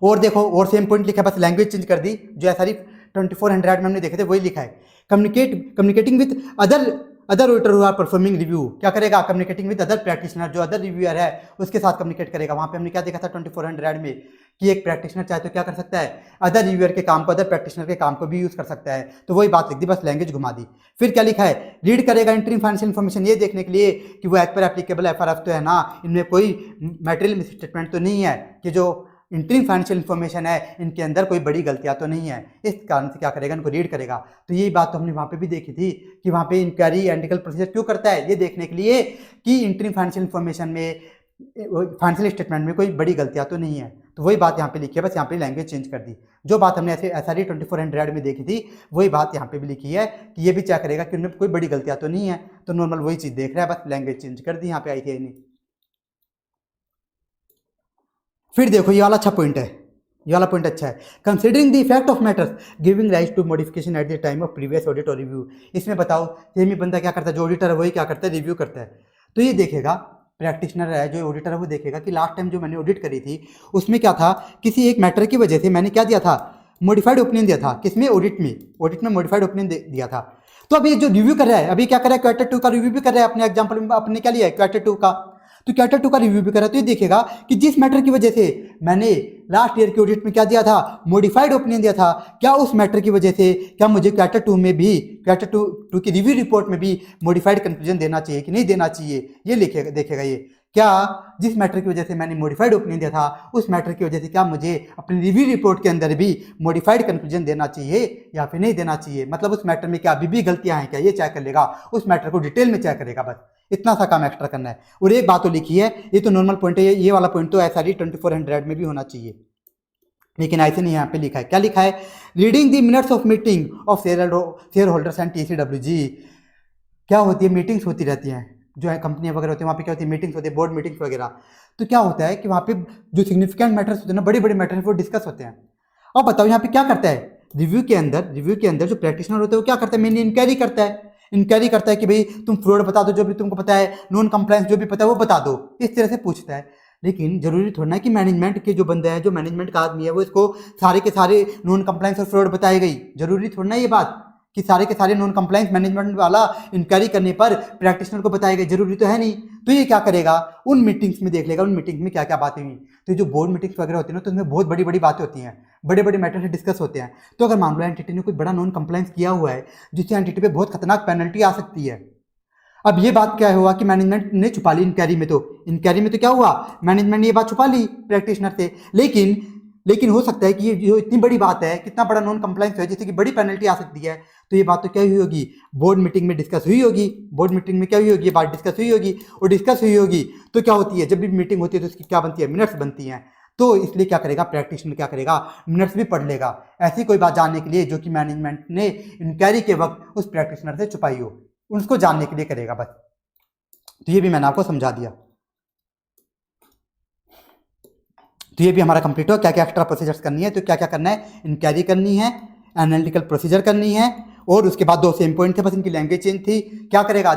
और देखो और सेम पॉइंट लिखा है, बस लैंग्वेज चेंज कर दी, जो SRE 2400 में हमने देखे थे वही लिखा है। Communicating with other auditor who are performing review, क्या करेगा, कम्युनिकेटिंग विद अदर प्रैक्टिशनर, जो अदर रिव्यूअर है उसके साथ कम्युनिकेट करेगा। वहाँ पे हमने क्या देखा था 2400 में कि एक प्रैक्टिशनर चाहे तो क्या कर सकता है, अदर रिव्यूअर के काम को, अदर प्रैक्टिशनर के काम को भी यूज कर सकता है। तो वही बात लिख दी, बस लैंग्वेज घुमा दी। फिर क्या लिखा है, रीड करेगा इंटरिम फाइनेंशियल इन्फॉर्मेशन, ये देखने के लिए कि वो एज पर एप्लीकेबल FRF तो है ना, इनमें कोई मैटेरियल मिसस्टेटमेंट तो नहीं है, कि जो इंटरिम फाइनेंशियल इन्फॉर्मेशन है इनके अंदर कोई बड़ी गलतियां तो नहीं है। इस कारण से क्या करेगा, इनको रीड करेगा। तो यही बात तो हमने वहाँ पे भी देखी थी कि वहाँ पे इंक्वायरी एनालिटिकल प्रोसीजर क्यों करता है, ये देखने के लिए कि इंटरिम फाइनेंशियल इन्फॉर्मेशन में, फाइनेंशियल स्टेटमेंट में कोई बड़ी गलतियां तो नहीं है। तो वही बात यहाँ पे लिखी है, बस यहाँ पे लैंग्वेज चेंज कर दी। जो बात हमने ऐसे SRE 2400 में देखी थी वही बात यहाँ पे भी लिखी है कि ये भी क्या करेगा कि उनमें कोई बड़ी गलतियां तो नहीं है, तो नॉर्मल वही चीज़ देख रहा है, बस लैंग्वेज चेंज कर दी यहाँ पे ICAI ने। फिर देखो ये वाला अच्छा पॉइंट है, ये वाला पॉइंट अच्छा है, considering the effect of matters giving rise to modification at the time of previous audit और रिव्यू। इसमें बताओ सेम ही बंदा क्या करता है, जो ऑडिटर है वही क्या करता है, रिव्यू करता है। तो ये देखेगा प्रैक्टिशनर है जो ऑडिटर है वो देखेगा कि लास्ट टाइम जो मैंने ऑडिट करी थी उसमें क्या था, किसी एक मैटर की वजह से मैंने क्या दिया था, मॉडिफाइड ओपिनियन दिया था। किसमें, ऑडिट में मॉडिफाइड ओपिनियन दिया था। तो अभी जो रिव्यू कर रहा है, अभी क्या कर रहा है, क्वार्टर 2 का रिव्यू भी कर रहा है, अपने एग्जाम्पल में अपने क्या लिया है, क्वार्टर 2 का। तो क्वार्टर 2 का रिव्यू भी करा तो ये देखेगा कि जिस मैटर की वजह से मैंने लास्ट ईयर के ऑडिट में क्या दिया था, मॉडिफाइड ओपिनियन दिया था, क्या उस मैटर की वजह से क्या मुझे क्वार्टर 2 में भी, क्वार्टर 2 की रिव्यू रिपोर्ट में भी मॉडिफाइड कंक्लूजन देना चाहिए कि नहीं देना चाहिए, ये लिखेगा, देखेगा ये क्या जिस मैटर की वजह से मैंने मॉडिफाइड ओपिनियन दिया था उस मैटर की वजह से क्या मुझे अपनी रिव्यू रिपोर्ट के अंदर भी मॉडिफाइड कंक्लूजन देना चाहिए या फिर नहीं देना चाहिए, मतलब उस मैटर में क्या अभी भी गलतियां हैं क्या, ये चेक कर लेगा, उस मैटर को डिटेल में चेक करेगा। बस इतना सा काम एक्स्ट्रा करना है। और एक बात तो लिखी है, ये तो नॉर्मल पॉइंट है, ये वाला पॉइंट तो SRE 2400 में भी होना चाहिए, लेकिन ऐसे नहीं यहाँ पे लिखा है। क्या लिखा है? Reading the minutes of meeting of share holders and TCWG। क्या होती है? मीटिंग्स होती रहती हैं, जो है कंपनियां वगैरह होती हैं, वहाँ पे क्या होती है? मीटिंग्स होती है, बोर्ड मीटिंग्स वगैरह। तो क्या होता है कि वहाँ पे जो सिग्निफिकेंट मैटर्स होते हैं ना, बड़े बड़े मैटर्स वो डिस्कस होते हैं। अब बताओ यहाँ पे क्या करता है रिव्यू के अंदर जो प्रैक्टिशनर होता है वो क्या करता है? मेनली इंक्वायरी करता है कि भाई तुम फ्रॉड बता दो, जो भी तुमको पता है, नॉन कंप्लायंस जो भी पता है वो बता दो, इस तरह से पूछता है। लेकिन जरूरी थोड़ा ना कि मैनेजमेंट के जो बंदे हैं, जो मैनेजमेंट का आदमी है, वो इसको सारे के सारे नॉन कंप्लायंस और फ्रॉड बताएगा ही। जरूरी थोड़ा ना ये बात कि सारे के सारे नॉन कंप्लायंस मैनेजमेंट वाला इंक्वायरी करने पर प्रैक्टिशनर को बताएगा, जरूरी तो है नहीं। तो ये क्या करेगा? उन मीटिंग्स में देख लेगा, उन मीटिंग्स में क्या क्या बातें हुई। तो जो बोर्ड मीटिंग्स वगैरह होती है ना, तो उसमें बहुत बड़ी बड़ी बातें होती हैं, बड़े बड़े मैटर से डिस्कस होते हैं। तो अगर मान लो एंटिटी ने कोई बड़ा नॉन कंप्लायंस किया हुआ है जिससे एंटिटी पे बहुत खतरनाक पेनल्टी आ सकती है। अब ये बात क्या हुआ कि मैनेजमेंट ने छुपा ली इंक्वायरी में, तो इंक्वायरी में तो क्या हुआ, मैनेजमेंट ने ये बात छुपा ली प्रैक्टिशनर से। लेकिन हो सकता है कि ये जो इतनी बड़ी बात है, कितना बड़ा नॉन कंप्लायंस है जिससे कि बड़ी पेनल्टी आ सकती है, तो ये बात तो क्या हुई होगी? बोर्ड मीटिंग में डिस्कस हुई होगी। बोर्ड मीटिंग में क्या हुई होगी? ये बात डिस्कस हुई होगी। और डिस्कस हुई होगी तो क्या होती है? जब भी मीटिंग होती है तो उसकी क्या बनती है? मिनट्स बनती हैं। तो इसलिए क्या करेगा प्रैक्टिशनर? क्या करेगा? मिनट्स भी पढ़ लेगा, ऐसी कोई बात जानने के लिए जो कि मैनेजमेंट ने इंक्वायरी के वक्त उस प्रैक्टिशनर से छुपाई हो, उसको जानने के लिए करेगा बस। तो ये भी मैंने आपको समझा दिया। तो ये भी हमारा कंप्लीट हो। क्या क्या एक्स्ट्रा प्रोसीजर्स करनी है? तो क्या क्या करना है? इंक्वायरी करनी है, एनालिटिकल प्रोसीजर करनी है, और उसके बाद 2 सेम पॉइंट थे, बस इनकी लैंग्वेज चेंज थी। क्या करेगा?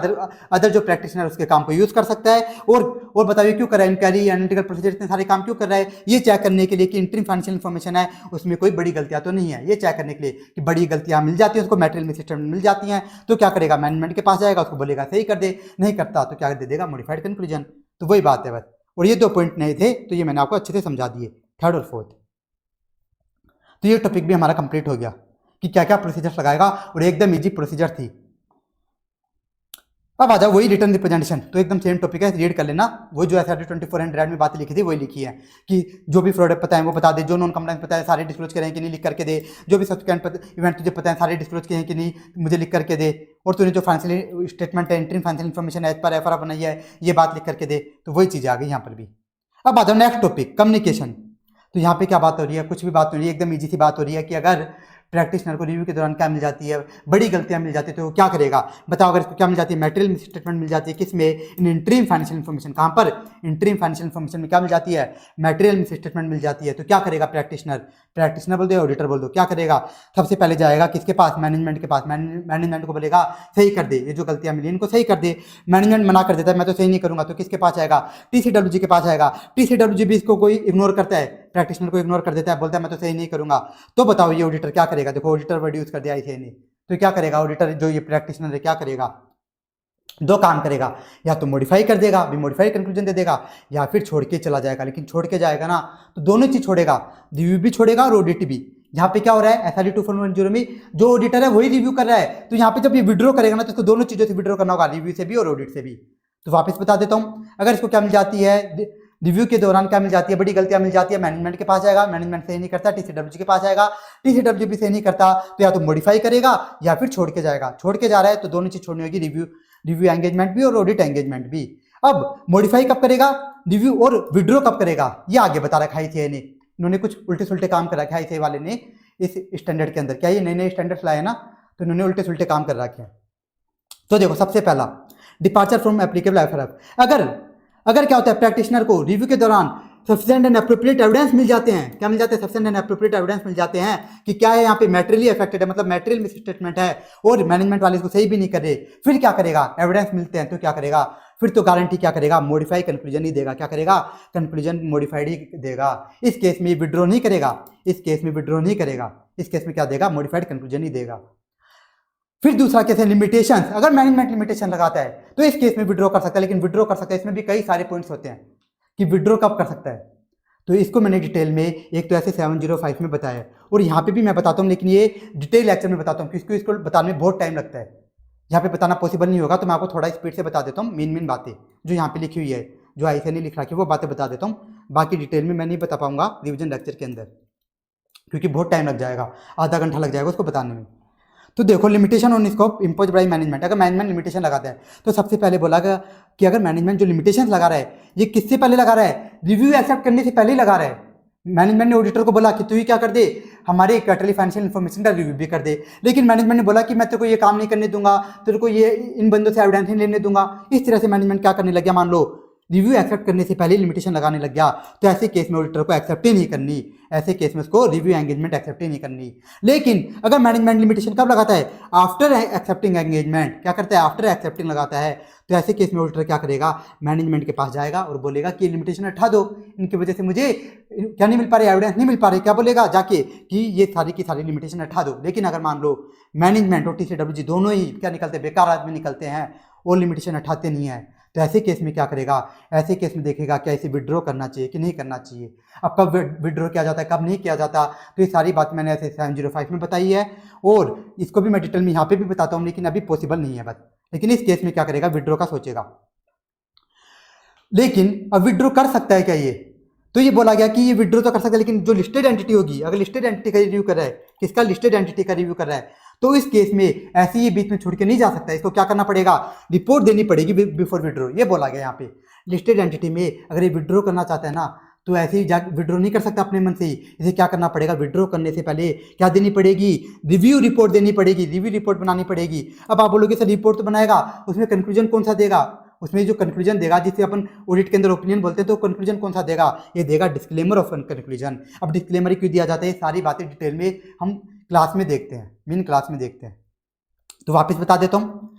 अदर जो प्रैक्टिशनर उसके काम को यूज कर सकता है। और बताइए क्यों कर रहा है इंक्वायरी, एनालिटिकल प्रोसीजर, इतने सारे काम क्यों कर रहा है? ये चेक करने के लिए कि इंटरिम फाइनेंशियल इन्फॉर्मेशन है उसमें कोई बड़ी गलतियां तो नहीं है, ये चेक करने के लिए कि बड़ी गलतियां मिल जाती है उसको, मटेरियल में सिस्टम मिल जाती हैं। तो क्या करेगा? मैनेजमेंट के पास जाएगा, उसको बोलेगा सही कर दे, नहीं करता तो क्या दे देगा? Modified conclusion. तो वही बात है बस। और ये 2 पॉइंट नहीं थे, तो ये मैंने आपको अच्छे से समझा दिए, 3rd और 4th। तो ये टॉपिक भी हमारा कंप्लीट हो गया कि क्या क्या प्रोसीजर्स लगाएगा, और एकदम इजी प्रोसीजर थी। अब आ जाओ वही रिटर्न रिप्रेजेंटेशन, तो एकदम सेम टॉपिक है, रीड कर लेना। वो जो SRE 2400 में बातें लिखी थी वही लिखी है कि जो भी फ्रॉड पता है वो बता दे, जो नॉन कंप्लायंस पता है सारे डिस्क्लोज करें कि नहीं लिख करके दे, जो भी सब्सिक्वेंट इवेंट तुझे पता है सारे डिस्क्लोज किए हैं कि नहीं मुझे लिख करके दे, और तूने जो फाइनेंशियल स्टेटमेंट है, interim financial information as per FR बनाई है, ये बात लिख करके दे। तो वही चीज़ आ गई यहाँ पर भी। अब आ जाओ नेक्स्ट टॉपिक, कम्युनिकेशन। तो यहाँ पे क्या बात हो रही है? कुछ भी बात हो रही है, एकदम ईजी सी बात हो रही है कि अगर प्रैक्टिशनर को रिव्यू के दौरान क्या मिल जाती है? बड़ी गलतियां मिल जाती है, तो वो क्या करेगा? बताओ। अगर इसको क्या मिल जाती है? मटेरियल मिस स्टेटमेंट मिल जाती है, किसमें? इन इंटरिम फाइनेंशियल इन्फॉर्मेशन। कहाँ पर? इंटरिम फाइनेंशियल इन्फॉर्मेशन में क्या मिल जाती है? मटेरियल मिस स्टेटमेंट मिल जाती है। तो क्या करेगा प्रैक्टिशनर बोल दो, ऑडिटर बोल दो, क्या करेगा? सबसे पहले जाएगा किसके पास? मैनेजमेंट के पास। मैनेजमेंट को बोलेगा सही कर दे, ये जो गलतियां मिली इनको सही कर दे। मैनेजमेंट मना कर देता है, मैं तो सही नहीं करूंगा, तो किसके पास जाएगा? TCWG के पास जाएगा। TCWG भी इसको कोई इग्नोर करता है, प्रैक्टिशनर को इग्नोर कर देता है, बोलता है मैं तो सही नहीं करूंगा। तो बताओ ये ऑडिटर क्या करेगा? देखो ऑडिटर वर्ड यूज कर दिया इसे नहीं, तो क्या करेगा ऑडिटर? जो ये प्रैक्टिशनर है क्या करेगा? 2 काम करेगा, या तो मॉडिफाई कर देगा, भी मॉडिफाई कंक्लूजन दे देगा, या फिर छोड़ के चला जाएगा। लेकिन छोड़ के जाएगा ना तो दोनों चीज छोड़ेगा, रिव्यू भी छोड़ेगा और ऑडिट भी। यहाँ पे क्या हो रहा है? SRE 2410 में जो ऑडिटर है वही रिव्यू कर रहा है, तो यहाँ पे जब ये विड्रॉ करेगा ना तो इसको दोनों चीजों से विड्रॉ करना होगा, रिव्यू से भी और ऑडिट से भी। तो वापस बता देता हूँ, अगर इसको क्या मिल जाती है रिव्यू के दौरान, क्या मिल जाती है? बड़ी गलतियां मिल जाती है, मैनेजमेंट के पास जाएगा, मैनेजमेंट सही नहीं करता, TCWG के पास जाएगा, TCWG भी सही नहीं करता, तो या तो मॉडिफाई करेगा या फिर छोड़ के जाएगा। छोड़ के जा रहा है तो दोनों चीज छोड़नी होगी, रिव्यू एंगेजमेंट भी और ऑडिट एंगेजमेंट भी। अब मॉडिफाई कब करेगा, रिव्यू और विड्रॉ कब करेगा, ये आगे बता रखा है थे ने। इन्होंने कुछ उल्टे सुल्टे काम कर रखा है थे वाले ने इस स्टैंडर्ड के अंदर। क्या ये नए नए स्टैंडर्ड्स लाए ना, तो इन्होंने उल्टे सुल्टे काम कर रखे हैं। तो देखो सबसे पहला डिपार्चर फ्रॉम एप्लीकेबल IFRS। अगर क्या होता है प्रैक्टिशनर को रिव्यू के दौरान सफिशिएंट एंड एप्रोप्रिएट एविडेंस मिल जाते हैं। क्या मिल जाते हैं? सफिशिएंट एंड एप्रोप्रिएट एविडेंस मिल जाते हैं कि क्या है यहाँ पे मैटेरियली अफेक्टेड है, मतलब मैटेरियल मिस स्टेटमेंट है और मैनेजमेंट वाले इसको सही भी नहीं कर रहे। फिर क्या करेगा? एविडेंस मिलते हैं तो क्या करेगा? फिर तो गारंटी क्या करेगा? मॉडिफाई कंक्लूजन ही देगा। क्या करेगा? कंक्लूजन मॉडिफाइड ही देगा। इस केस में विड्रॉ नहीं करेगा, इस केस में विड्रॉ नहीं करेगा, इस केस में क्या देगा? मॉडिफाइड कंक्लूजन ही देगा। फिर दूसरा केस है लिमिटेशन। अगर मैनेजमेंट लिमिटेशन लगाता है तो इस केस में विड्रॉ कर सकता है, लेकिन विड्रॉ कर सकता है इसमें भी कई सारे पॉइंट्स होते हैं कि विड्रॉ कब कर सकता है। तो इसको मैंने डिटेल में एक तो ऐसे 705 में बताया है और यहाँ पे भी मैं बताता हूँ, लेकिन ये डिटेल लेक्चर में बताता हूँ क्योंकि इसको बताने में बहुत टाइम लगता है, यहाँ पे बताना पॉसिबल नहीं होगा। तो मैं आपको थोड़ा स्पीड से बता देता हूँ मेन बातें जो यहाँ पे लिखी हुई है, जो ऐसे नहीं लिख रखी वो बातें बता देता हूँ। बाकी डिटेल में मैं नहीं बता पाऊंगा रिविजन लेक्चर के अंदर, क्योंकि बहुत टाइम लग जाएगा, आधा घंटा लग जाएगा उसको बताने में। तो देखो limitation on scope impose by management. अगर मैनेजमेंट लिमिटेशन लगाता है तो सबसे पहले बोला गया कि अगर मैनेजमेंट जो लिमिटेशन लगा रहा है ये किससे पहले लगा रहा है, रिव्यू एक्सेप्ट करने से पहले ही लगा रहा है। मैनेजमेंट ने ऑडिटर को बोला कि तू ही क्या कर दे, हमारे क्वार्टरली फाइनेंशियल इन्फॉर्मेशन का रिव्यू भी कर दे, लेकिन मैनेजमेंट ने बोला कि मैं तेरे को ये काम नहीं करने दूंगा, तेरे को ये इन बंदों से एविडेंस नहीं लेने दूंगा। इस तरह से मैनेजमेंट क्या करने लग गया, मान लो रिव्यू एक्सेप्ट करने से पहले लिमिटेशन लगाने लग गया, तो ऐसे केस में ऑडिटर को एक्सेप्ट ही नहीं करनी, ऐसे केस में उसको रिव्यू एंगेजमेंट एक्सेप्ट ही नहीं करनी। लेकिन अगर मैनेजमेंट लिमिटेशन कब लगाता है, आफ्टर एक्सेप्टिंग एंगेजमेंट, क्या करता है आफ्टर एक्सेप्टिंग लगाता है, तो ऐसे केस में ऑडिटर क्या करेगा, मैनेजमेंट के पास जाएगा और बोलेगा कि लिमिटेशन हटा दो, इनकी वजह से मुझे क्या नहीं मिल पा रही, एविडेंस नहीं मिल पा रही। क्या बोलेगा जाके कि ये सारी की सारी लिमिटेशन हटा दो। लेकिन अगर मान लो मैनेजमेंट और TCWG दोनों ही क्या निकलते, बेकार आदमी निकलते हैं और लिमिटेशन हटाते नहीं है, तो ऐसे केस में क्या करेगा, ऐसे केस में देखेगा क्या इसे विड्रॉ करना चाहिए कि नहीं करना चाहिए। अब कब विड्रॉ किया जाता है कब नहीं किया जाता, तो ये सारी बात मैंने ऐसे 705 में बताई है और इसको भी मैं डिटेल में यहाँ पे भी बताता हूँ, लेकिन अभी पॉसिबल नहीं है बस। लेकिन इस केस में क्या करेगा, विड्रॉ का सोचेगा। लेकिन अब विड्रॉ कर सकता है क्या ये, तो ये बोला गया कि ये विड्रॉ तो कर सकता है, लेकिन जो लिस्टेड एंटिटी होगी, अगर लिस्टेड एंटिटी का रिव्यू कर रहा है, किसका, लिस्टेड एंटिटी का रिव्यू कर रहा है, तो इस केस में ऐसे ही बीच में छोड़ के नहीं जा सकता, इसको क्या करना पड़ेगा, रिपोर्ट देनी पड़ेगी बिफोर विड्रॉ। ये बोला गया यहाँ पे लिस्टेड एंटिटी में अगर ये विड्रॉ करना चाहता है ना, तो ऐसे ही विड्रॉ नहीं कर सकता अपने मन से ही, इसे क्या करना पड़ेगा, विड्रॉ करने से पहले क्या देनी पड़ेगी, रिव्यू रिपोर्ट देनी पड़ेगी, रिव्यू रिपोर्ट बनानी पड़ेगी। अब आप बोलोगे सर रिपोर्ट तो बनाएगा, उसमें कंक्लूजन कौन सा देगा, उसमें जो कंक्लूजन देगा जिसे अपन ऑडिट के अंदर ओपिनियन बोलते हैं, तो कंक्लूजन कौन सा देगा, ये देगा डिस्क्लेमर ऑफ कंक्लूजन। अब डिस्क्लेमर क्यों दिया जाता है, सारी बातें डिटेल में हम क्लास में देखते हैं, मेन क्लास में देखते हैं। तो वापस बता देता हूँ,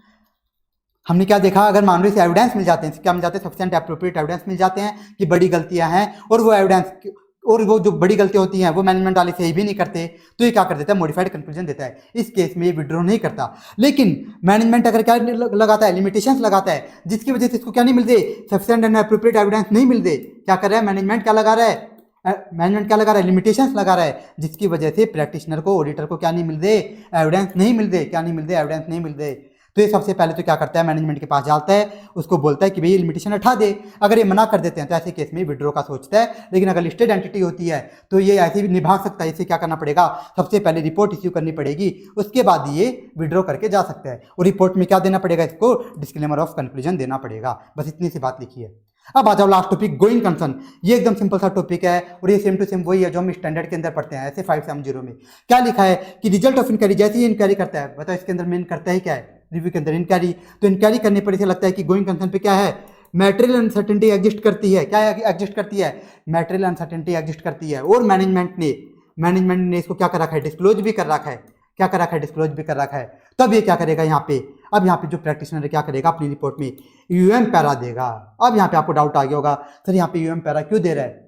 हमने क्या देखा, अगर मान लो इसे एविडेंस मिल जाते हैं, क्या मिल जाते हैं, सफिशिएंट एप्रोप्रिएट एविडेंस मिल जाते हैं कि बड़ी गलतियां हैं, और वो एविडेंस और वो जो बड़ी गलतियां होती हैं वो मैनेजमेंट वाले सही भी नहीं करते, तो ये क्या कर देता है, मॉडिफाइड कंक्लूजन देता है। इस केस में ये विड्रॉ नहीं करता। लेकिन मैनेजमेंट अगर क्या लगाता है, लिमिटेशंस लगाता है, जिसकी वजह से इसको क्या नहीं मिलते, सफिशिएंट एंड एप्रोप्रिएट एविडेंस नहीं मिलते, क्या कर रहा है मैनेजमेंट, क्या लगा रहा है, मैनेजमेंट क्या लगा रहा है, लिमिटेशंस लगा रहा है, जिसकी वजह से प्रैक्टिशनर को, ऑडिटर को क्या नहीं मिलते, एविडेंस नहीं मिलते, क्या नहीं मिलते, एविडेंस नहीं मिलते। तो ये सबसे पहले तो क्या करता है, मैनेजमेंट के पास जाता है, उसको बोलता है कि भाई ये लिमिटेशन हटा दे। अगर ये मना कर देते हैं तो ऐसे केस में विड्रॉ का सोचता है। लेकिन अगर लिस्टेड एंटिटी होती है तो ये ऐसे भी निभा सकता है, इसे क्या करना पड़ेगा, सबसे पहले रिपोर्ट इश्यू करनी पड़ेगी, उसके बाद ये विड्रॉ करके जा सकता है। और रिपोर्ट में क्या देना पड़ेगा, इसको डिस्क्लेमर ऑफ कंक्लूजन देना पड़ेगा। बस इतनी सी बात लिखी है। अब आ जाओ लास्ट टॉपिक, गोइंग कंसर्न। ये एकदम सिंपल सा टॉपिक है और ये सेम टू सेम वही है जो हम स्टैंडर्ड के अंदर पढ़ते हैं। ऐसे 570 में क्या लिखा है कि रिजल्ट ऑफ इंक्वायरी, जैसे ही इंक्वायरी करता है, बताओ इसके अंदर मेन करता है क्या है, रिव्यू के अंदर इंक्वायरी। तो इंक्वायरी करने पर इसे लगता है कि गोइंग कंसर्न पे क्या है, मैटेरियल अनसर्टेनिटी एग्जिस्ट करती है। क्या एग्जिस्ट करती है, मैटेरियल अनसर्टेनिटी एग्जिस्ट करती है। और मैनेजमेंट ने इसको क्या कर रखा है, डिस्क्लोज भी कर रखा है, क्या कर रखा है, डिस्क्लोज भी कर रखा है। तब ये क्या करेगा यहाँ पे, अब यहाँ पे जो प्रैक्टिशनर है क्या करेगा, अपनी रिपोर्ट में यूएम पैरा देगा। अब यहाँ पे आपको डाउट आ गया होगा, सर यहाँ पे यूएम पैरा क्यों दे रहा है।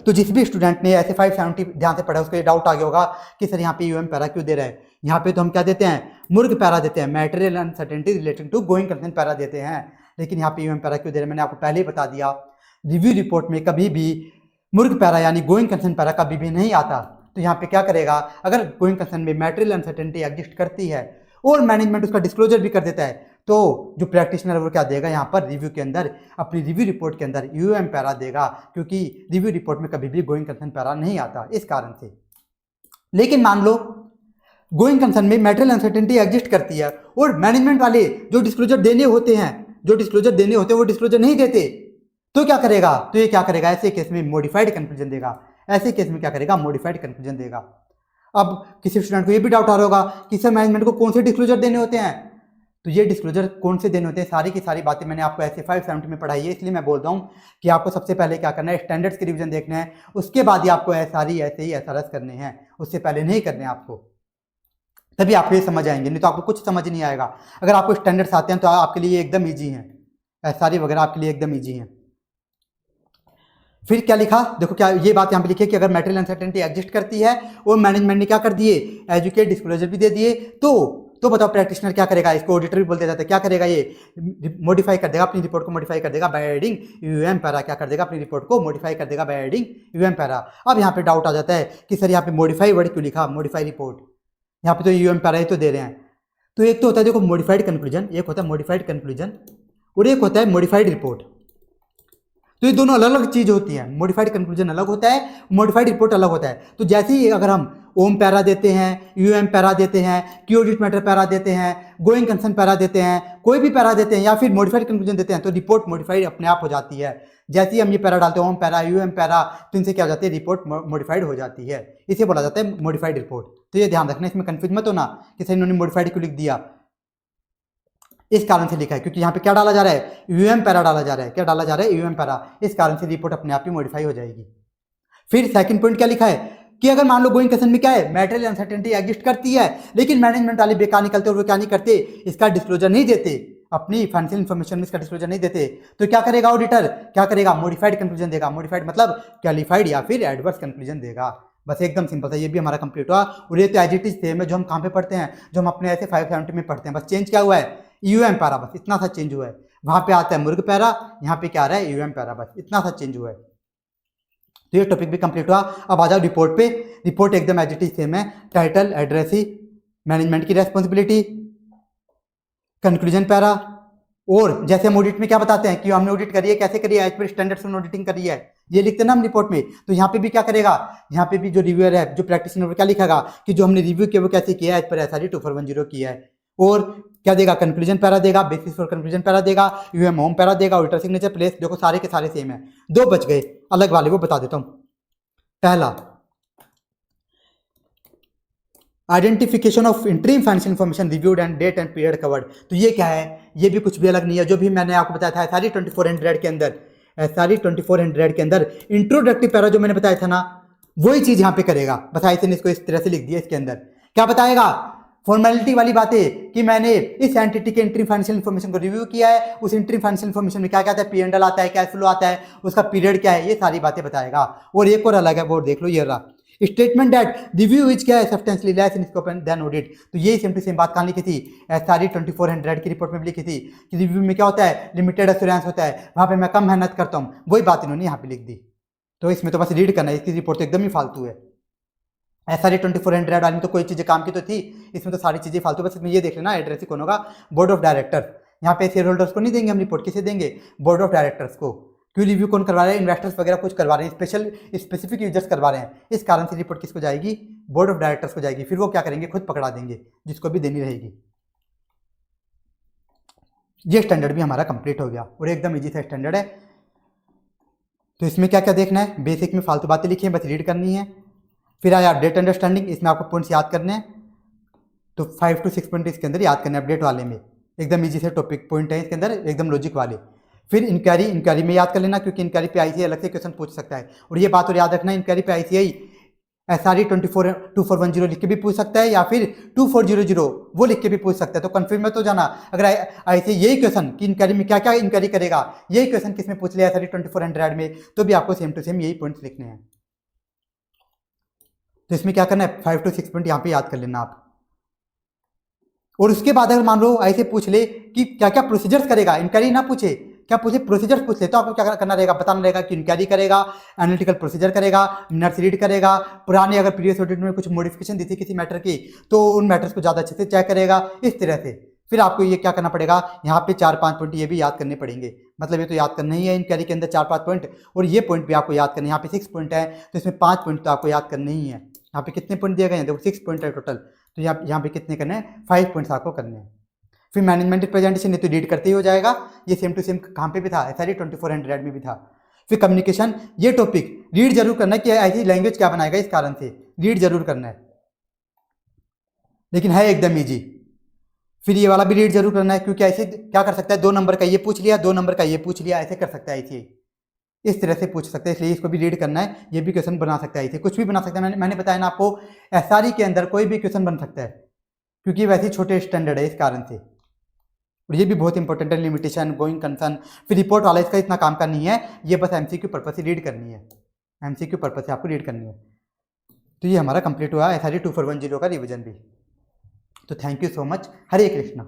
तो जिस भी स्टूडेंट ने ऐसे 570 ध्यान से पढ़ा उसको ये डाउट आ गया होगा कि सर यहाँ पे यूएम पैरा क्यों दे रहा है। यहाँ पे तो हम क्या देते हैं, मुर्ग पैरा देते हैं, material uncertainty relating to going concern para देते हैं। लेकिन यहाँ पे यूएम पैरा क्यों दे रहे हैं, मैंने आपको पहले ही बता दिया, रिव्यू रिपोर्ट में कभी भी मुर्ग पैरा यानी गोइंग कंसर्न पैरा कभी भी नहीं आता। तो यहाँ पे क्या करेगा, अगर गोइंग कंसर्न में मैटेरियल अनसर्टेनिटी एग्जिस्ट करती है और मैनेजमेंट उसका डिस्क्लोजर भी कर देता है, तो जो प्रैक्टिशनर वो क्या देगा यहाँ पर रिव्यू के अंदर, अपनी रिव्यू रिपोर्ट के अंदर यूएम पैरा देगा, क्योंकि रिव्यू रिपोर्ट में कभी भी गोइंग कंसर्न पैरा नहीं आता इस कारण से। लेकिन मान लो गोइंग कंसर्न में मैटेरियल अनसर्टेनिटी एग्जिस्ट करती है और मैनेजमेंट वाले जो डिस्क्लोजर देने होते हैं वो डिस्क्लोजर नहीं देते, तो क्या करेगा, तो ये क्या करेगा, ऐसे केस में मॉडिफाइड कंक्लूजन देगा। ऐसे केस में क्या करेगा, मॉडिफाइड कंक्लूजन देगा। अब किसी स्टूडेंट को ये भी डाउट आ रहा होगा कि सर मैनेजमेंट को कौन से डिस्क्लोजर देने होते हैं, तो ये डिस्क्लोजर कौन से देने होते हैं, सारी की सारी बातें मैंने आपको ऐसे 570 में पढ़ाई है। इसलिए मैं बोल रहा हूँ कि आपको सबसे पहले क्या करना है, स्टैंडर्ड्स की रिवीजन देखना है, उसके बाद ही आपको सारी ऐसे ही SRS करने हैं, उससे पहले नहीं करने आपको, तभी आपको ये समझ आएंगे, नहीं तो आपको कुछ समझ नहीं आएगा। अगर आपको स्टैंडर्ड्स आते हैं तो आपके लिए एकदम ईजी है, सारी वगैरह आपके लिए एकदम ईजी है। फिर क्या लिखा, देखो क्या ये बात यहाँ पे लिखी है कि अगर मैटेरियल अनसर्टेनिटी एग्जिस्ट करती है और मैनेजमेंट ने क्या कर दिए, एजुकेट डिस्क्लोजर भी दे दिए, तो तो बताओ प्रैक्टिशनर क्या करेगा, इसको ऑडिटर भी बोलते जाते हैं, क्या करेगा ये मॉडिफाई कर देगा अपनी रिपोर्ट को, मॉडिफाई कर देगा बाय एडिंग यूएम पैरा, क्या कर देगा अपनी रिपोर्ट को मॉडिफाई कर देगा बाय एडिंग यूएम पैरा। अब यहाँ पे डाउट आ जाता है कि सर यहाँ पे मॉडिफाई वर्ड क्यों लिखा, मॉडिफाई रिपोर्ट, यहाँ पे तो यूएम पैरा ही तो दे रहे हैं। तो एक तो होता है देखो मॉडिफाइड कंक्लूजन, एक होता है मॉडिफाइड कंक्लूजन और एक होता है मॉडिफाइड रिपोर्ट। तो ये दोनों अलग अलग चीज होती है, मॉडिफाइड कंक्लूजन अलग होता है, मॉडिफाइड रिपोर्ट अलग होता है। तो जैसे ही अगर हम ओम पैरा देते हैं, यूएम पैरा देते हैं, की ऑडिट मैटर पैरा देते हैं, गोइंग कंसर्न पैरा देते हैं, कोई भी पैरा देते हैं या फिर मॉडिफाइड कंक्लूजन देते हैं तो रिपोर्ट मॉडिफाइड अपने आप हो जाती है। जैसे ही हम ये पैरा डालते हैं ओम पैरा, यूएम पैरा, तो इनसे क्या हो जाती है, रिपोर्ट मॉडिफाइड हो जाती है। इसे बोला जाता है मॉडिफाइड रिपोर्ट। तो ये ध्यान रखना, इसमें कंफ्यूज मत होना कि सर इन्होंने मॉडिफाइड क्यों लिख दिया, इस कारण से लिखा है क्योंकि यहाँ पे क्या डाला जा रहा है, यूएम पैरा डाला जा रहा है। क्या डाला जा रहा है, यूएम पैरा, इस कारण से रिपोर्ट अपने आप ही मॉडिफाई हो जाएगी। फिर सेकंड पॉइंट क्या लिखा है कि अगर मान लो गोइंग कंसर्न में क्या है, मैटेरियल अनसर्टेनिटी एग्जिस्ट करती है लेकिन मैनेजमेंट वाले बेकार निकलते और वो क्या नहीं करते, इसका डिस्क्लोजर नहीं देते, अपनी फाइनेंशियल इन्फॉर्मेशन में इसका डिस्क्लोजर नहीं देते, तो क्या करेगा ऑडिटर, क्या करेगा, मॉडिफाइड कंक्लूजन देगा। मॉडिफाइड मतलब क्वालिफाइड या फिर एडवर्स कंक्लूजन देगा। बस एकदम सिंपल था, ये भी हमारा कंप्लीट हुआ। और ये तो एज इट इज सेम है जो हम कहाँ पे पढ़ते हैं, जो हम अपने ऐसे 570 में पढ़ते हैं। बस चेंज क्या हुआ है, यूएम पैरा, बस इतना सा चेंज हुआ है। वहां पे आता है मुर्ग पैरा, यहाँ पे क्या आ रहा है, यूएम पैरा, बस इतना सा चेंज हुआ है। तो ये टॉपिक भी कंप्लीट हुआ। अब आ जाओ रिपोर्ट पे। रिपोर्ट एकदम एज इट इज सेम है, टाइटल, एड्रेसी, मैनेजमेंट की रेस्पॉन्सिबिलिटी, कंक्लूजन पैरा। और जैसे हम ऑडिट में क्या बताते हैं कि हमने ऑडिट करी है, कैसे करी है, as per standards on auditing करी है, ये लिखते हैं ना हम रिपोर्ट में। तो यहाँ पे भी क्या करेगा, यहाँ पे भी जो रिव्यूअर है, जो प्रैक्टिशनर, क्या लिखेगा कि जो हमने रिव्यू किया वो कैसे किया है, एज पर एसआरई 2410 किया है। और क्या देगा, कंक्लूजन पैरा देगा, बेसिस फॉर कंक्लूजन पैरा देगा, यूएम होम पैरा देगा, ऑडिटर सिग्नेचर प्लेस। देखो सारे के सारे सेम है, दो बच गए अलग वाले, वो बता देता हूँ। पहला, identification of interim financial information reviewed and date and period covered. तो ये क्या है, ये भी कुछ भी अलग नहीं है, जो भी मैंने आपको बताया था एसआरई 2400 के अंदर, एसआरई 2400 के अंदर इंट्रोडक्टिव पैरा जो मैंने बताया था ना, वही चीज यहाँ पे करेगा। बस ऐसे इसको इस तरह से लिख दिया। इसके अंदर क्या बताएगा, फॉर्मेलिटी वाली बातें कि मैंने इस एंटिटी के इंटरिम फाइनेंशियल इन्फॉर्मेशन को रिव्यू किया है, उस इंटरिम फाइनेंशियल इन्फॉर्मेशन में क्या क्या आता है, पी&एल आता है, कैश फ्लो आता है, उसका पीरियड क्या है, ये सारी बातें बताएगा। और एक और अलग है, वो देख लो, ये रहा स्टेटमेंट दैट रिव्यू विच क्या है substantially less in scope than audit. तो ये सेम टू सेम बात कहाँ लिखी थी, एसआरई 2400 की रिपोर्ट में भी लिखी थी कि रिव्यू में क्या होता है, लिमिटेड एश्योरेंस होता है, वहां पे मैं कम मेहनत करता हूँ, वही बात इन्होंने यहाँ पे लिख दी। तो इसमें तो बस रीड करना है, इसकी रिपोर्ट तो एकदम ही फालतू है। एसआरई 2400 वाली में तो कोई चीज़ें काम की तो थी, इसमें तो सारी चीज़ें फालतू। बस इसमें ये देख लेना, एड्रेस कौन होगा, बोर्ड ऑफ डायरेक्टर। यहाँ पे शेयर होल्डर्स को नहीं देंगे हम रिपोर्ट, किसे देंगे, बोर्ड ऑफ डायरेक्टर्स को। क्यों, रिव्यू कौन करवा रहे हैं, इन्वेस्टर्स वगैरह कुछ करवा रहे हैं, स्पेसिफिक यूजर्स करवा रहे हैं, इस कारण से रिपोर्ट किसको जाएगी, बोर्ड ऑफ डायरेक्टर्स को जाएगी। फिर वो क्या करेंगे, खुद पकड़ा देंगे जिसको भी देनी रहेगी। ये स्टैंडर्ड भी हमारा कंप्लीट हो गया और एकदम इजी सा स्टैंडर्ड है। तो इसमें क्या क्या देखना है, बेसिक में फालतू बातें लिखी हैं, बस रीड करनी है। फिर आया अपडेट अंडरस्टैंडिंग, इसमें आपको पॉइंट्स याद करने हैं। तो 5 to 6 पॉइंट इसके अंदर याद करने हैं अपडेट वाले में, एकदम इजी से टॉपिक पॉइंट है इसके अंदर, एकदम लॉजिक वाले। फिर इंक्वायरी में याद कर लेना, क्योंकि इंक्वायरी पे आईसीआई अलग से क्वेश्चन पूछ सकता है। और ये बात और याद रखना, इंक्वायरी पे आईसीआई एसआरई 2410 लिख के भी पूछ सकता है, या फिर 2400 वो लिख के भी पूछ सकता है। तो कंफ्यूज मत हो जाना, अगर आईसीआई यही क्वेश्चन कि इंक्वायरी में क्या क्या इंक्वायरी करेगा, यही क्वेश्चन किसमें पूछ लिया एसआरई 2400 में, तो भी आपको सेम टू सेम यही पॉइंट्स लिखने हैं। तो इसमें क्या करना है, 5 to 6 पॉइंट यहाँ पे याद कर लेना आप। और उसके बाद अगर मान लो ऐसे पूछ ले कि क्या क्या प्रोसीजर्स करेगा, इंक्वायरी ना पूछे, क्या पूछे, प्रोसीजर्स पूछ ले, तो आपको क्या करना रहेगा, बताना रहेगा कि इंक्वायरी करेगा, एनालिटिकल प्रोसीजर करेगा, मिनट्स रीड करेगा, पुराने अगर प्रीवियस ऑडिट में कुछ मॉडिफिकेशन दी थी किसी मैटर की तो उन मैटर्स को ज़्यादा अच्छे से चेक करेगा, इस तरह से। फिर आपको ये क्या करना पड़ेगा, यहाँ पे 4-5 पॉइंट ये भी याद करने पड़ेंगे। मतलब ये तो याद करना ही है इंक्वायरी के अंदर 4-5 पॉइंट, और ये पॉइंट भी आपको याद करना है। यहाँ पे 6 पॉइंट है तो इसमें 5 पॉइंट तो आपको याद करने ही है। यहाँ पे कितने पॉइंट दिए गए हैं, देखो 6 पॉइंट है टोटल, तो यहाँ पे कितने करने हैं, 5 पॉइंट्स आपको करने हैं। फिर मैनेजमेंट रिप्रेजेंटेशन, ये तो रीड करते ही हो जाएगा, ये सेम टू सेम कहाँ पे भी था, एसआरई 2400 में भी था। फिर कम्युनिकेशन, ये टॉपिक रीड जरूर करना है कि ऐसी लैंग्वेज क्या बनाएगा, इस कारण से रीड जरूर करना है, लेकिन है एकदम ईजी। फिर ये वाला भी रीड जरूर करना है, क्योंकि ऐसे क्या कर सकता है, 2 नंबर का ये पूछ लिया, 2 नंबर का ये पूछ लिया, ऐसे कर सकता है, ऐसे इस तरह से पूछ सकते हैं, इसलिए इसको भी रीड करना है। ये भी क्वेश्चन बना सकता है, ऐसे कुछ भी बना सकता है। मैंने बताया ना आपको, एसआरई के अंदर कोई भी क्वेश्चन बन सकता है, क्योंकि वैसे छोटे स्टैंडर्ड है, इस कारण से। और ये भी बहुत इंपॉर्टेंट है, लिमिटेशन, गोइंग कंसर्न। फिर रिपोर्ट वाला इसका इतना काम का नहीं है, ये बस एमसीक्यू पर्पस से रीड करनी है, एमसीक्यू पर्पस से आपको रीड करनी है। तो ये हमारा कंप्लीट हुआ एसआरई 2410 का रिवीजन भी। तो thank you so much. Hare Krishna.